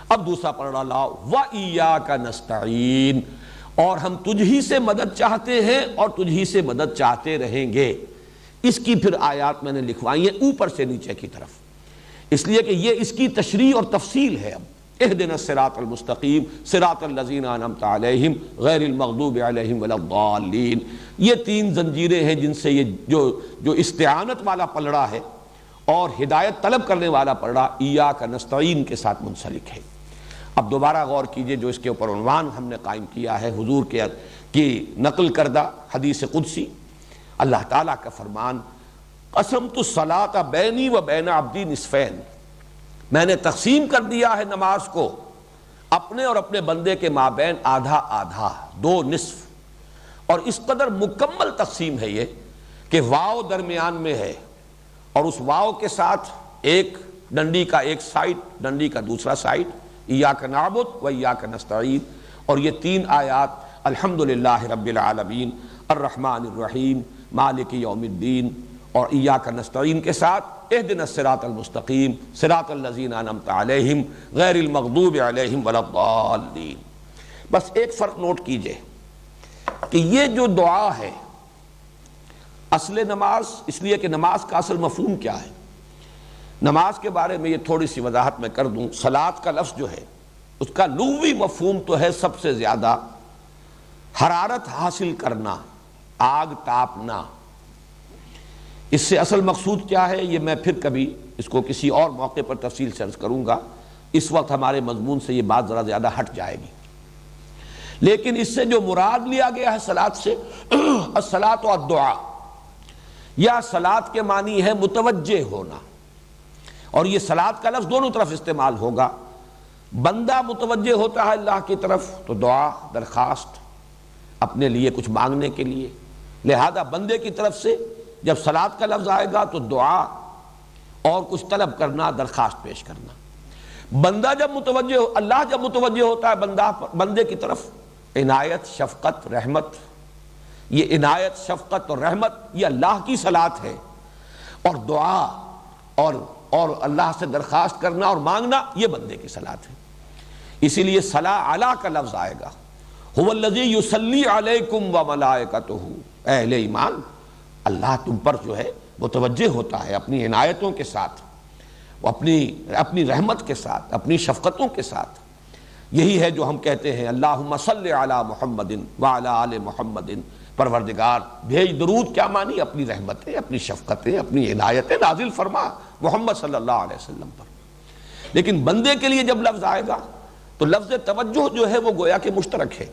اب دوسرا پڑھنا لاؤ, وَإِيَّاكَ نَسْتَعِينُ, اور ہم تجھ ہی سے مدد چاہتے ہیں اور تجھ ہی سے مدد چاہتے رہیں گے. اس کی پھر آیات میں نے لکھوائی ہیں اوپر سے نیچے کی طرف, اس لیے کہ یہ اس کی تشریح اور تفصیل ہے. اب اهدنا الصراط المستقیم صراط الذین انعمت علیہم غیر المغضوب علیہم ولا الضالین. یہ 3 زنجیریں ہیں جن سے یہ جو استعانت والا پلڑا ہے اور ہدایت طلب کرنے والا پلڑا ایاک نستعین کے ساتھ منسلک ہے. اب دوبارہ غور کیجئے, جو اس کے اوپر عنوان ہم نے قائم کیا ہے حضور کی نقل کردہ حدیث قدسی, اللہ تعالیٰ کا فرمان قسمت الصلاۃ بینی و بین عبدی نصفین, میں نے تقسیم کر دیا ہے نماز کو اپنے اور اپنے بندے کے مابین آدھا آدھا, 2 نصف. اور اس قدر مکمل تقسیم ہے یہ کہ واو درمیان میں ہے اور اس واو کے ساتھ ایک ڈنڈی کا ایک سائڈ, ڈنڈی کا دوسرا سائڈ, ایاک نعبد و ایاک نستعین. اور یہ 3 آیات الحمدللہ رب العالمین الرحمن الرحیم مالک یوم الدین اور ایاک نستعین کے ساتھ اہدنا الصراط المستقیم صراط الذین انعمت علیہم غیر المغضوب علیہم ولا الضالین. بس ایک فرق نوٹ کیجئے کہ یہ جو دعا ہے اصل نماز, اس لیے کہ نماز کا اصل مفہوم کیا ہے. نماز کے بارے میں یہ تھوڑی سی وضاحت میں کر دوں. صلاۃ کا لفظ جو ہے اس کا لغوی مفہوم تو ہے سب سے زیادہ حرارت حاصل کرنا, آگ تاپنا. اس سے اصل مقصود کیا ہے یہ میں پھر کبھی اس کو کسی اور موقع پر تفصیل سے عرض کروں گا. اس وقت ہمارے مضمون سے یہ بات ذرا زیادہ ہٹ جائے گی. لیکن اس سے جو مراد لیا گیا ہے صلاۃ سے, الصلاۃ والدعاء, یا صلاۃ کے معنی ہے متوجہ ہونا. اور یہ صلاۃ کا لفظ دونوں طرف استعمال ہوگا. بندہ متوجہ ہوتا ہے اللہ کی طرف تو دعا, درخواست, اپنے لیے کچھ مانگنے کے لیے. لہذا بندے کی طرف سے جب صلاۃ کا لفظ آئے گا تو دعا اور کچھ طلب کرنا, درخواست پیش کرنا. بندہ جب متوجہ اللہ جب متوجہ ہوتا ہے بندے کی طرف, عنایت, شفقت, رحمت, یہ عنایت, شفقت اور رحمت یہ اللہ کی صلاۃ ہے. اور دعا اور اللہ سے درخواست کرنا اور مانگنا یہ بندے کی صلاۃ ہے. اسی لیے صلاۃ علی کا لفظ آئے گا, هو الذی یصلی علیکم وملائکتہ. اے اہل ایمان, اللہ تم پر جو ہے متوجہ ہوتا ہے اپنی عنایتوں کے ساتھ, اپنی رحمت کے ساتھ, اپنی شفقتوں کے ساتھ. یہی ہے جو ہم کہتے ہیں اللہم صلی علی محمد وعلی آل محمد. پروردگار بھیج درود, کیا معنی؟ اپنی رحمتیں, اپنی شفقتیں, اپنی عنایتیں نازل فرما محمد صلی اللہ علیہ وسلم پر. لیکن بندے کے لیے جب لفظ آئے گا تو لفظ توجہ جو ہے وہ گویا کہ مشترک ہے.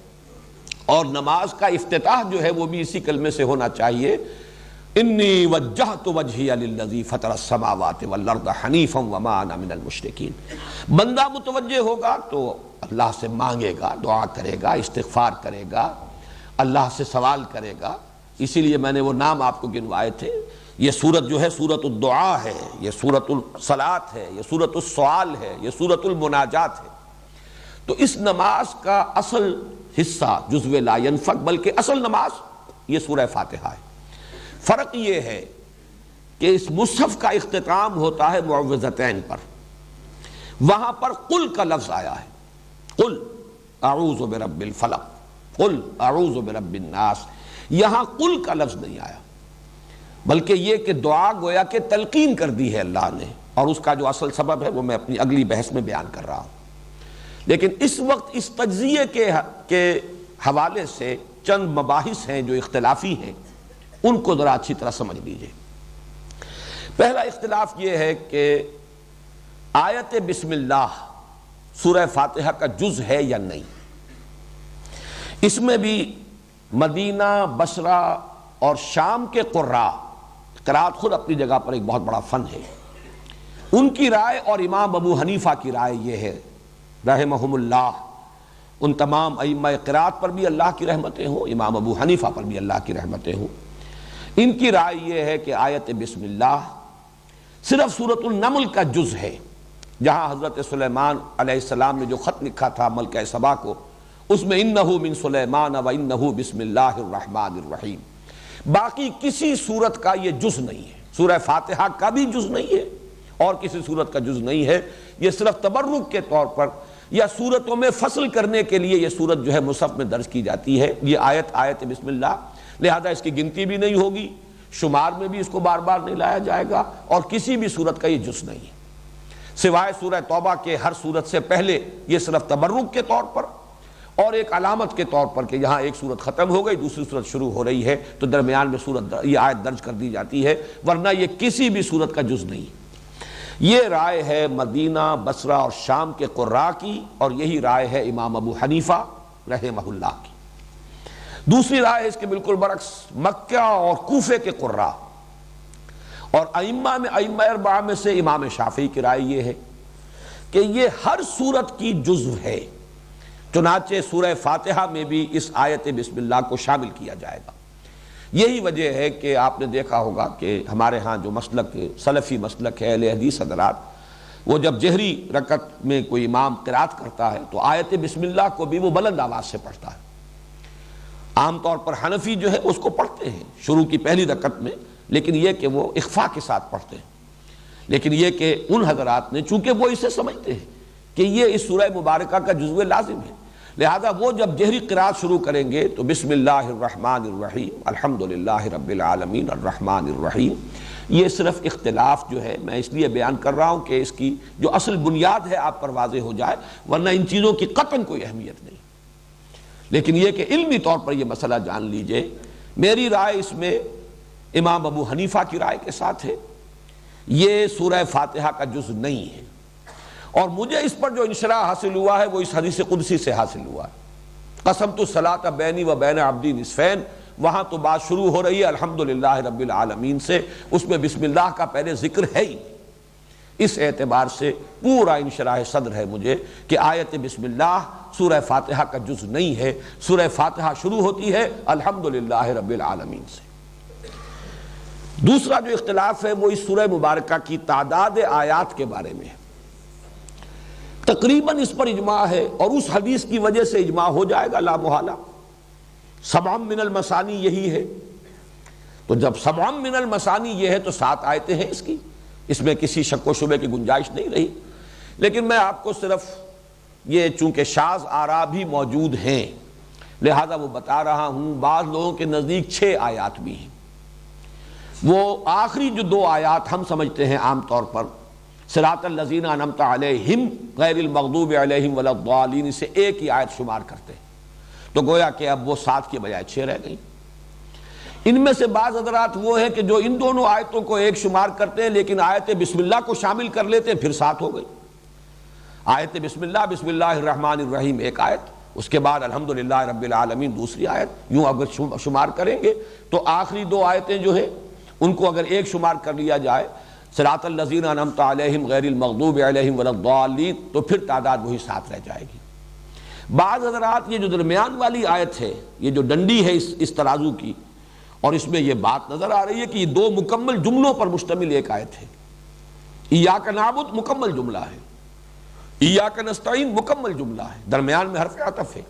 اور نماز کا افتتاح جو ہے وہ بھی اسی کلمے سے ہونا چاہیے, انی وجہت وجہی للذی فطر السماوات والارض حنیفا وما انا من المشرکین. بندہ متوجہ ہوگا تو اللہ سے مانگے گا, دعا کرے گا, استغفار کرے گا, اللہ سے سوال کرے گا. اسی لیے میں نے وہ نام آپ کو گنوائے تھے. یہ سورت جو ہے سورت الدعاء ہے, یہ سورت الصلاۃ ہے, یہ سورت السؤال ہے, یہ سورت المناجات ہے. تو اس نماز کا اصل حصہ جزو لا ینفک, بلکہ اصل نماز یہ سورہ فاتحہ ہے. فرق یہ ہے کہ اس مصحف کا اختتام ہوتا ہے معوذتین پر. وہاں پر قل کا لفظ آیا ہے, قل اعوذ برب الفلق, قل اعوذ برب الناس. یہاں قل کا لفظ نہیں آیا. بلکہ یہ کہ دعا گویا کہ تلقین کر دی ہے اللہ نے، اور اس کا جو اصل سبب ہے وہ میں اپنی اگلی بحث میں بیان کر رہا ہوں۔ لیکن اس وقت اس تجزیے کے حوالے سے چند مباحث ہیں جو اختلافی ہیں، ان کو ذرا اچھی طرح سمجھ لیجئے۔ پہلا اختلاف یہ ہے کہ آیت بسم اللہ سورہ فاتحہ کا جز ہے یا نہیں۔ اس میں بھی مدینہ، بصرہ اور شام کے قراء، قرات خود اپنی جگہ پر ایک بہت بڑا فن ہے، ان کی رائے اور امام ابو حنیفہ کی رائے یہ ہے رحمہم اللہ، ان تمام ائمہ قرات پر بھی اللہ کی رحمتیں ہوں، امام ابو حنیفہ پر بھی اللہ کی رحمتیں ہوں، ان کی رائے یہ ہے کہ آیت بسم اللہ صرف سورۃ النمل کا جز ہے، جہاں حضرت سلیمان علیہ السلام نے جو خط لکھا تھا ملکہ سبا کو، اس میں انہو من سلیمان و انہو بسم اللہ الرحمن الرحیم، باقی کسی سورت کا یہ جز نہیں ہے، سورہ فاتحہ کا بھی جز نہیں ہے اور کسی سورت کا جز نہیں ہے، یہ صرف تبرک کے طور پر یا سورتوں میں فصل کرنے کے لیے یہ سورت جو ہے مصحف میں درج کی جاتی ہے، یہ آیت بسم اللہ، لہذا اس کی گنتی بھی نہیں ہوگی، شمار میں بھی اس کو بار بار نہیں لایا جائے گا، اور کسی بھی سورت کا یہ جز نہیں ہے، سوائے سورہ توبہ کے ہر سورت سے پہلے یہ صرف تبرک کے طور پر اور ایک علامت کے طور پر کہ یہاں ایک سورت ختم ہو گئی دوسری سورت شروع ہو رہی ہے تو درمیان میں یہ آیت درج کر دی جاتی ہے، ورنہ یہ کسی بھی سورت کا جز نہیں۔ یہ رائے ہے مدینہ، بصرہ اور شام کے قراء کی، اور یہی رائے ہے امام ابو حنیفہ رحمہ اللہ کی۔ دوسری رائے اس کے بالکل برعکس مکہ اور کوفے کے قراء اور ائمہ اربعہ میں سے امام شافعی کی رائے یہ ہے کہ یہ ہر سورت کی جزو ہے، چنانچہ سورہ فاتحہ میں بھی اس آیت بسم اللہ کو شامل کیا جائے گا۔ یہی وجہ ہے کہ آپ نے دیکھا ہوگا کہ ہمارے ہاں جو مسلک سلفی مسلک ہے اہل حدیث حضرات، وہ جب جہری رکعت میں کوئی امام قرات کرتا ہے تو آیت بسم اللہ کو بھی وہ بلند آواز سے پڑھتا ہے۔ عام طور پر حنفی جو ہے اس کو پڑھتے ہیں شروع کی پہلی رکعت میں، لیکن یہ کہ وہ اخفاء کے ساتھ پڑھتے ہیں، لیکن یہ کہ ان حضرات نے چونکہ وہ اسے سمجھتے ہیں کہ یہ اس سورہ مبارکہ کا جزو لازم ہے، لہذا وہ جب جہری قرات شروع کریں گے تو بسم اللہ الرحمن الرحیم الحمدللہ رب العالمین الرحمن الرحیم، یہ صرف اختلاف جو ہے میں اس لیے بیان کر رہا ہوں کہ اس کی جو اصل بنیاد ہے آپ پر واضح ہو جائے، ورنہ ان چیزوں کی قطعاً کوئی اہمیت نہیں، لیکن یہ کہ علمی طور پر یہ مسئلہ جان لیجئے۔ میری رائے اس میں امام ابو حنیفہ کی رائے کے ساتھ ہے، یہ سورہ فاتحہ کا جز نہیں ہے، اور مجھے اس پر جو انشراح حاصل ہوا ہے وہ اس حدیث قدسی سے حاصل ہوا ہے، قسمت الصلاۃ بینی و بین عبدی نصفین، وہاں تو بات شروع ہو رہی ہے الحمدللہ رب العالمین سے، اس میں بسم اللہ کا پہلے ذکر ہے ہی، اس اعتبار سے پورا انشراح صدر ہے مجھے کہ آیت بسم اللہ سورہ فاتحہ کا جز نہیں ہے، سورہ فاتحہ شروع ہوتی ہے الحمدللہ رب العالمین سے۔ دوسرا جو اختلاف ہے وہ اس سورہ مبارکہ کی تعداد آیات کے بارے میں ہے، تقریباً اس پر اجماع ہے اور اس حدیث کی وجہ سے اجماع ہو جائے گا لا محالہ، سبع من المثانی یہی ہے، تو جب سبع من المثانی یہ ہے تو 7 آیتیں ہیں اس کی، اس میں کسی شک و شبے کی گنجائش نہیں رہی، لیکن میں آپ کو صرف یہ چونکہ شاذ آراء بھی موجود ہیں لہذا وہ بتا رہا ہوں، بعض لوگوں کے نزدیک 6 آیات بھی ہیں، وہ آخری جو 2 آیات ہم سمجھتے ہیں عام طور پر صراط الذین انعمت علیہم غیر المغضوب علیہم ولا الضالین سے ایک ہی آیت شمار کرتے ہیں، تو گویا کہ اب وہ 7 کی بجائے 6 رہ گئی۔ ان میں سے بعض حضرات وہ ہیں کہ جو ان دونوں آیتوں کو ایک شمار کرتے ہیں لیکن آیت بسم اللہ کو شامل کر لیتے ہیں، پھر 7 ہو گئی۔ آیت بسم اللہ الرحمن الرحیم ایک آیت، اس کے بعد الحمدللہ رب العالمین دوسری آیت، یوں اگر شمار کریں گے تو آخری 2 آیتیں جو ہیں ان کو اگر ایک شمار کر لیا جائے صراط الذین انعمت علیہم غیر المغضوب علیہم ولا الضالین، تو پھر تعداد وہی 7 رہ جائے گی۔ بعض حضرات یہ جو درمیان والی آیت ہے، یہ جو ڈنڈی ہے اس ترازو کی، اور اس میں یہ بات نظر آ رہی ہے کہ یہ 2 مکمل جملوں پر مشتمل ایک آیت ہے، ایاک نعبد مکمل جملہ ہے، ایاک نستعین مکمل جملہ ہے، درمیان میں حرف عطف ہے۔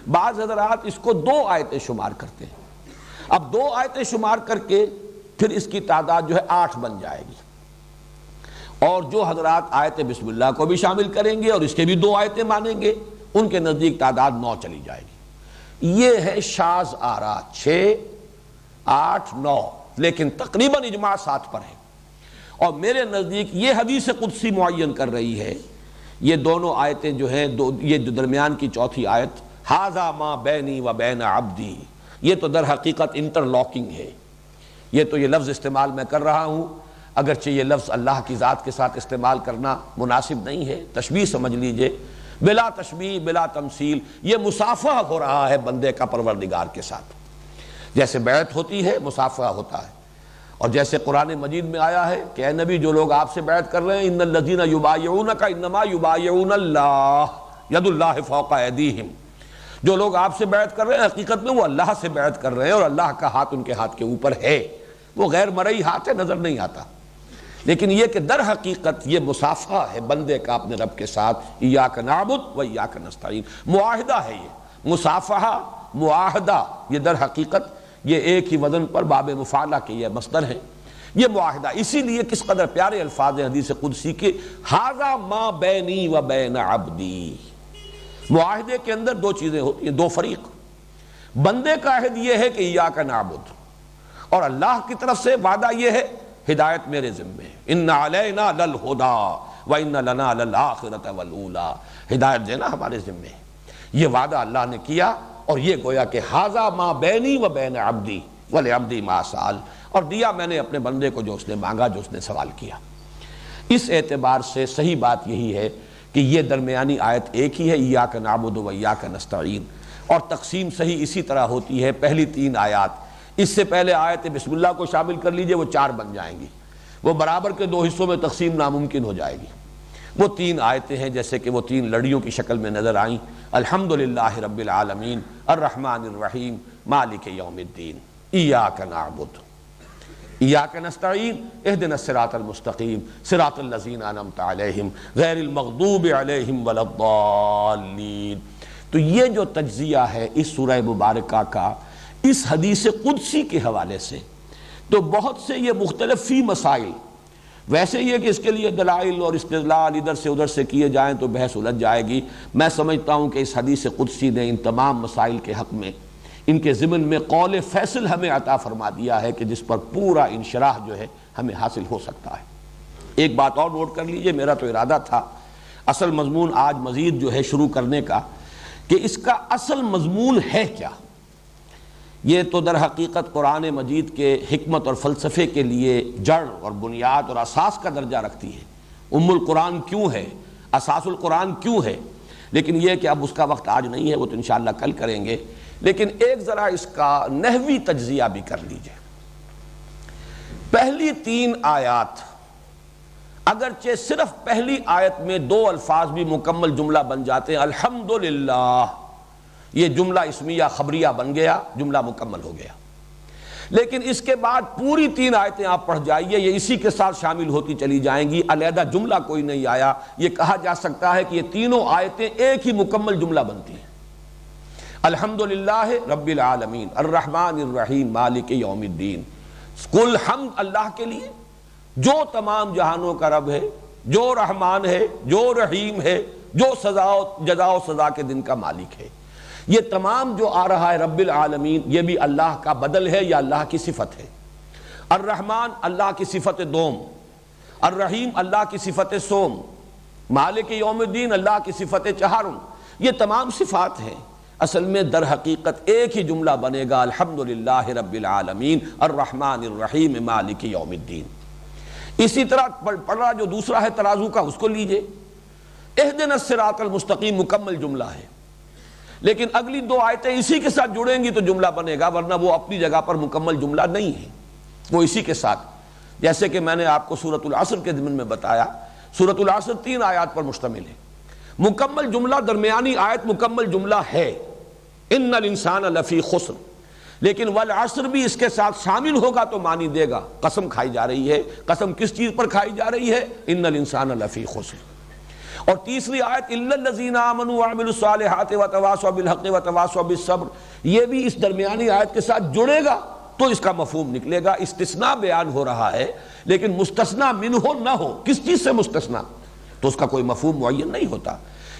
بعض حضرات اس کو 2 آیتیں شمار کرتے ہیں، اب 2 آیتیں شمار کر کے پھر اس کی تعداد جو ہے 8 بن جائے گی، اور جو حضرات آیت بسم اللہ کو بھی شامل کریں گے اور اس کے بھی 2 آیتیں مانیں گے ان کے نزدیک تعداد 9 چلی جائے گی۔ یہ ہے شاذ آراء، 6 8 9، لیکن تقریباً اجماع ساتھ پر ہے۔ اور میرے نزدیک یہ حدیث قدسی معین کر رہی ہے، یہ دونوں آیتیں جو ہیں، یہ جو درمیان کی چوتھی آیت ھذا ما بینی و بین عبدی، یہ تو در حقیقت انٹر لاکنگ ہے۔ یہ تو یہ لفظ استعمال میں کر رہا ہوں، اگرچہ یہ لفظ اللہ کی ذات کے ساتھ استعمال کرنا مناسب نہیں ہے، تشبیہ سمجھ لیجئے، بلا تشبیہ بلا تمثیل، یہ مصافحہ ہو رہا ہے بندے کا پروردگار کے ساتھ۔ جیسے بیعت ہوتی ہے مصافحہ ہوتا ہے، اور جیسے قرآن مجید میں آیا ہے کہ اے نبی جو لوگ آپ سے بیعت کر رہے ہیں ان الذین یبایعونک انما یبایعون اللہ ید اللہ فوق ایدیہم، جو لوگ آپ سے بیعت کر رہے ہیں حقیقت میں وہ اللہ سے بیعت کر رہے ہیں، اور اللہ کا ہاتھ ان کے ہاتھ کے اوپر ہے، وہ غیر مرئی ہاتھ ہے، نظر نہیں آتا، لیکن یہ کہ در حقیقت یہ مصافحہ ہے بندے کا اپنے رب کے ساتھ، ایاک نعبد و ایاک نستعین، معاہدہ ہے یہ، مصافحہ معاہدہ، یہ در حقیقت یہ ایک ہی وزن پر باب مفعلہ کے یہ مصدر ہے، یہ معاہدہ۔ اسی لیے کس قدر پیارے الفاظ ہیں حدیث قدسی کے، ھذا ما بینی و بین عبدی۔ معاہدے کے اندر دو چیزیں ہوتی ہیں، دو فریق، بندے کا عہد یہ ہے کہ ایاک نعبد، اور اللہ کی طرف سے وعدہ یہ ہے ہدایت میرے ذمے، ان علینا للہدی و ان لنا للآخرۃ والاولی، ہدایت دینا ہمارے ذمے ہے، یہ وعدہ اللہ نے کیا، اور یہ گویا کہ ھذا ما بینی و بین عبدی ولعبدی ما سأل، اور دیا میں نے اپنے بندے کو جو اس نے مانگا، جو اس نے سوال کیا۔ اس اعتبار سے صحیح بات یہی ہے کہ یہ درمیانی آیت ایک ہی ہے، ایاک نعبد و ایاک نستعین، اور تقسیم صحیح اسی طرح ہوتی ہے، پہلی تین آیات، اس سے پہلے آیت بسم اللہ کو شامل کر لیجئے، وہ 4 بن جائیں گی، وہ برابر کے 2 حصوں میں تقسیم ناممکن ہو جائے گی۔ وہ 3 آیتیں ہیں جیسے کہ وہ 3 لڑیوں کی شکل میں نظر آئیں، الحمدللہ رب العالمین الرحمن الرحیم مالک یوم الدین، ایاک نعبد ایاک نستعین اہدنا الصراط المستقیم صراط الذین انعمت علیہم غیر المغضوب علیہم ولا الضالین۔ تو یہ جو تجزیہ ہے اس سورہ مبارکہ کا اس حدیث قدسی کے حوالے سے، تو بہت سے یہ مختلف فی مسائل، ویسے یہ کہ اس کے لیے دلائل اور استدلال ادھر سے ادھر سے کیے جائیں تو بحث الجھ جائے گی۔ میں سمجھتا ہوں کہ اس حدیث قدسی نے ان تمام مسائل کے حق میں، ان کے ضمن میں قول فیصل ہمیں عطا فرما دیا ہے کہ جس پر پورا انشراح جو ہے ہمیں حاصل ہو سکتا ہے۔ ایک بات اور نوٹ کر لیجئے، میرا تو ارادہ تھا اصل مضمون آج مزید جو ہے شروع کرنے کا، کہ اس کا اصل مضمون ہے کیا۔ یہ تو در حقیقت قرآن مجید کے حکمت اور فلسفے کے لیے جڑ اور بنیاد اور اساس کا درجہ رکھتی ہے۔ ام القرآن کیوں ہے، اساس القرآن کیوں ہے، لیکن یہ کہ اب اس کا وقت آج نہیں ہے، وہ تو انشاءاللہ کل کریں گے، لیکن ایک ذرا اس کا نحوی تجزیہ بھی کر لیجئے۔ پہلی 3 آیات، اگرچہ صرف پہلی آیت میں 2 الفاظ بھی مکمل جملہ بن جاتے ہیں، الحمدللہ، یہ جملہ اسمیہ خبریہ بن گیا، جملہ مکمل ہو گیا، لیکن اس کے بعد پوری 3 آیتیں آپ پڑھ جائیے، یہ اسی کے ساتھ شامل ہوتی چلی جائیں گی، علیحدہ جملہ کوئی نہیں آیا۔ یہ کہا جا سکتا ہے کہ یہ تینوں آیتیں ایک ہی مکمل جملہ بنتی ہیں، الحمدللہ رب العالمین الرحمن الرحیم مالک یوم الدین، کل حمد اللہ کے لیے جو تمام جہانوں کا رب ہے، جو رحمان ہے، جو رحیم ہے، جو جزا و سزا کے دن کا مالک ہے۔ یہ تمام جو آ رہا ہے رب العالمین، یہ بھی اللہ کا بدل ہے یا اللہ کی صفت ہے۔ الرحمن اللہ کی صفت دوم، الرحیم اللہ کی صفت سوم، مالک یوم الدین اللہ کی صفت چہارم، یہ تمام صفات ہیں۔ اصل میں در حقیقت ایک ہی جملہ بنے گا، الحمدللہ رب العالمین الرحمن الرحیم مالک یوم الدین۔ اسی طرح پڑھا جو دوسرا ہے ترازو کا، اس کو لیجئے، اہدنا الصراط المستقیم مکمل جملہ ہے، لیکن اگلی 2 آیتیں اسی کے ساتھ جڑیں گی تو جملہ بنے گا، ورنہ وہ اپنی جگہ پر مکمل جملہ نہیں ہے، وہ اسی کے ساتھ، جیسے کہ میں نے آپ کو سورۃ العصر کے ضمن میں بتایا، سورۃ العصر 3 آیات پر مشتمل ہے، مکمل جملہ درمیانی آیت مکمل جملہ ہے، ان الانسان لفی خسر، لیکن والعصر بھی اس کے ساتھ شامل ہوگا تو معنی دے گا، قسم کھائی جا رہی ہے، قسم کس چیز پر کھائی جا رہی ہے، ان الانسان لفی خسر۔ اور تیسری آیت الا الذین آمنوا وعملوا الصالحات وتواصوا بالحق وتواصوا بالصبر، یہ بھی اس درمیانی آیت کے ساتھ جڑے گا تو اس کا مفہوم نکلے گا۔ استثناء بیان ہو رہا ہے لیکن مستثنیٰ منہ نہ ہو، کس چیز سے مستثنیٰ، تو اس کا کوئی مفہوم معین نہیں ہوتا۔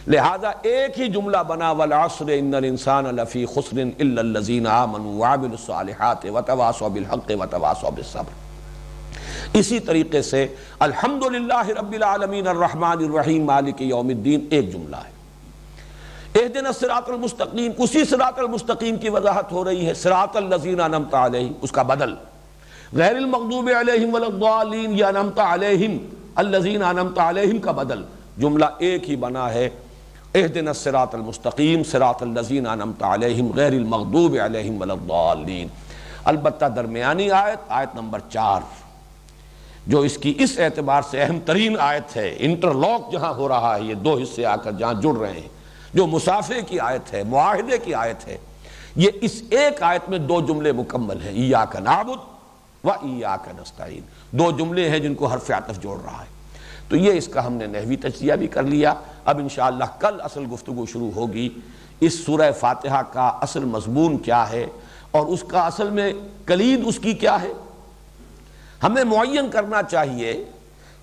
لہذا ایک ہی جملہ بنا والعصر ان الانسان لفی خسر الا الذین آمنوا وعملوا الصالحات وتواصوا بالحق وتواصوا بالصبر۔ اسی طریقے سے الحمدللہ رب العالمین الرحمن الرحیم مالک یوم الدین ایک جملہ ہے۔ اہدنا الصراط المستقیم، اسی صراط المستقیم کی وضاحت ہو رہی ہے، صراط الذین انعمت علیہم اس کا بدل، غیر المغضوب علیہم ولا الضالین یا انعمت علیہم الذین انعمت علیہم کا بدل، جملہ ایک ہی بنا ہے اہدنا الصراط المستقیم صراط الذین انعمت علیہم غیر المغضوب علیہم ولا الضالین۔ البتہ درمیانی آیت نمبر 4 جو اس کی اس اعتبار سے اہم ترین آیت ہے، انٹرلاک جہاں ہو رہا ہے، یہ دو حصے آ کر جہاں جڑ رہے ہیں، جو مصافحے کی آیت ہے، معاہدے کی آیت ہے، یہ اس ایک آیت میں دو جملے مکمل ہیں، ایاک نعبد و ایاک نستعین، دو جملے ہیں جن کو حرف عطف جوڑ رہا ہے۔ تو یہ اس کا ہم نے نحوی تجزیہ بھی کر لیا۔ اب انشاءاللہ کل اصل گفتگو شروع ہوگی، اس سورہ فاتحہ کا اصل مضمون کیا ہے اور اس کا اصل میں کلید اس کی کیا ہے۔ ہمیں معین کرنا چاہیے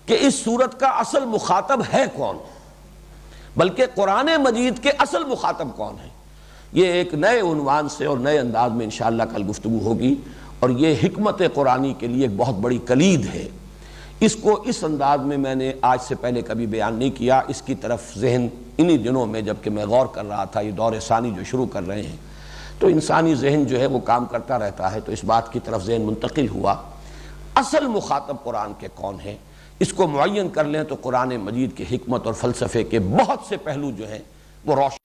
کہ اس سورت کا اصل مخاطب ہے کون، بلکہ قرآن مجید کے اصل مخاطب کون ہے۔ یہ ایک نئے عنوان سے اور نئے انداز میں انشاءاللہ کل گفتگو ہوگی، اور یہ حکمت قرآنی کے لیے ایک بہت بڑی کلید ہے۔ اس کو اس انداز میں نے آج سے پہلے کبھی بیان نہیں کیا، اس کی طرف ذہن انہی دنوں میں جب کہ میں غور کر رہا تھا، یہ دور ثانی جو شروع کر رہے ہیں تو انسانی ذہن جو ہے وہ کام کرتا رہتا ہے، تو اس بات کی طرف ذہن منتقل ہوا اصل مخاطب قرآن کے کون ہیں۔ اس کو معین کر لیں تو قرآن مجید کی حکمت اور فلسفے کے بہت سے پہلو جو ہیں وہ روشن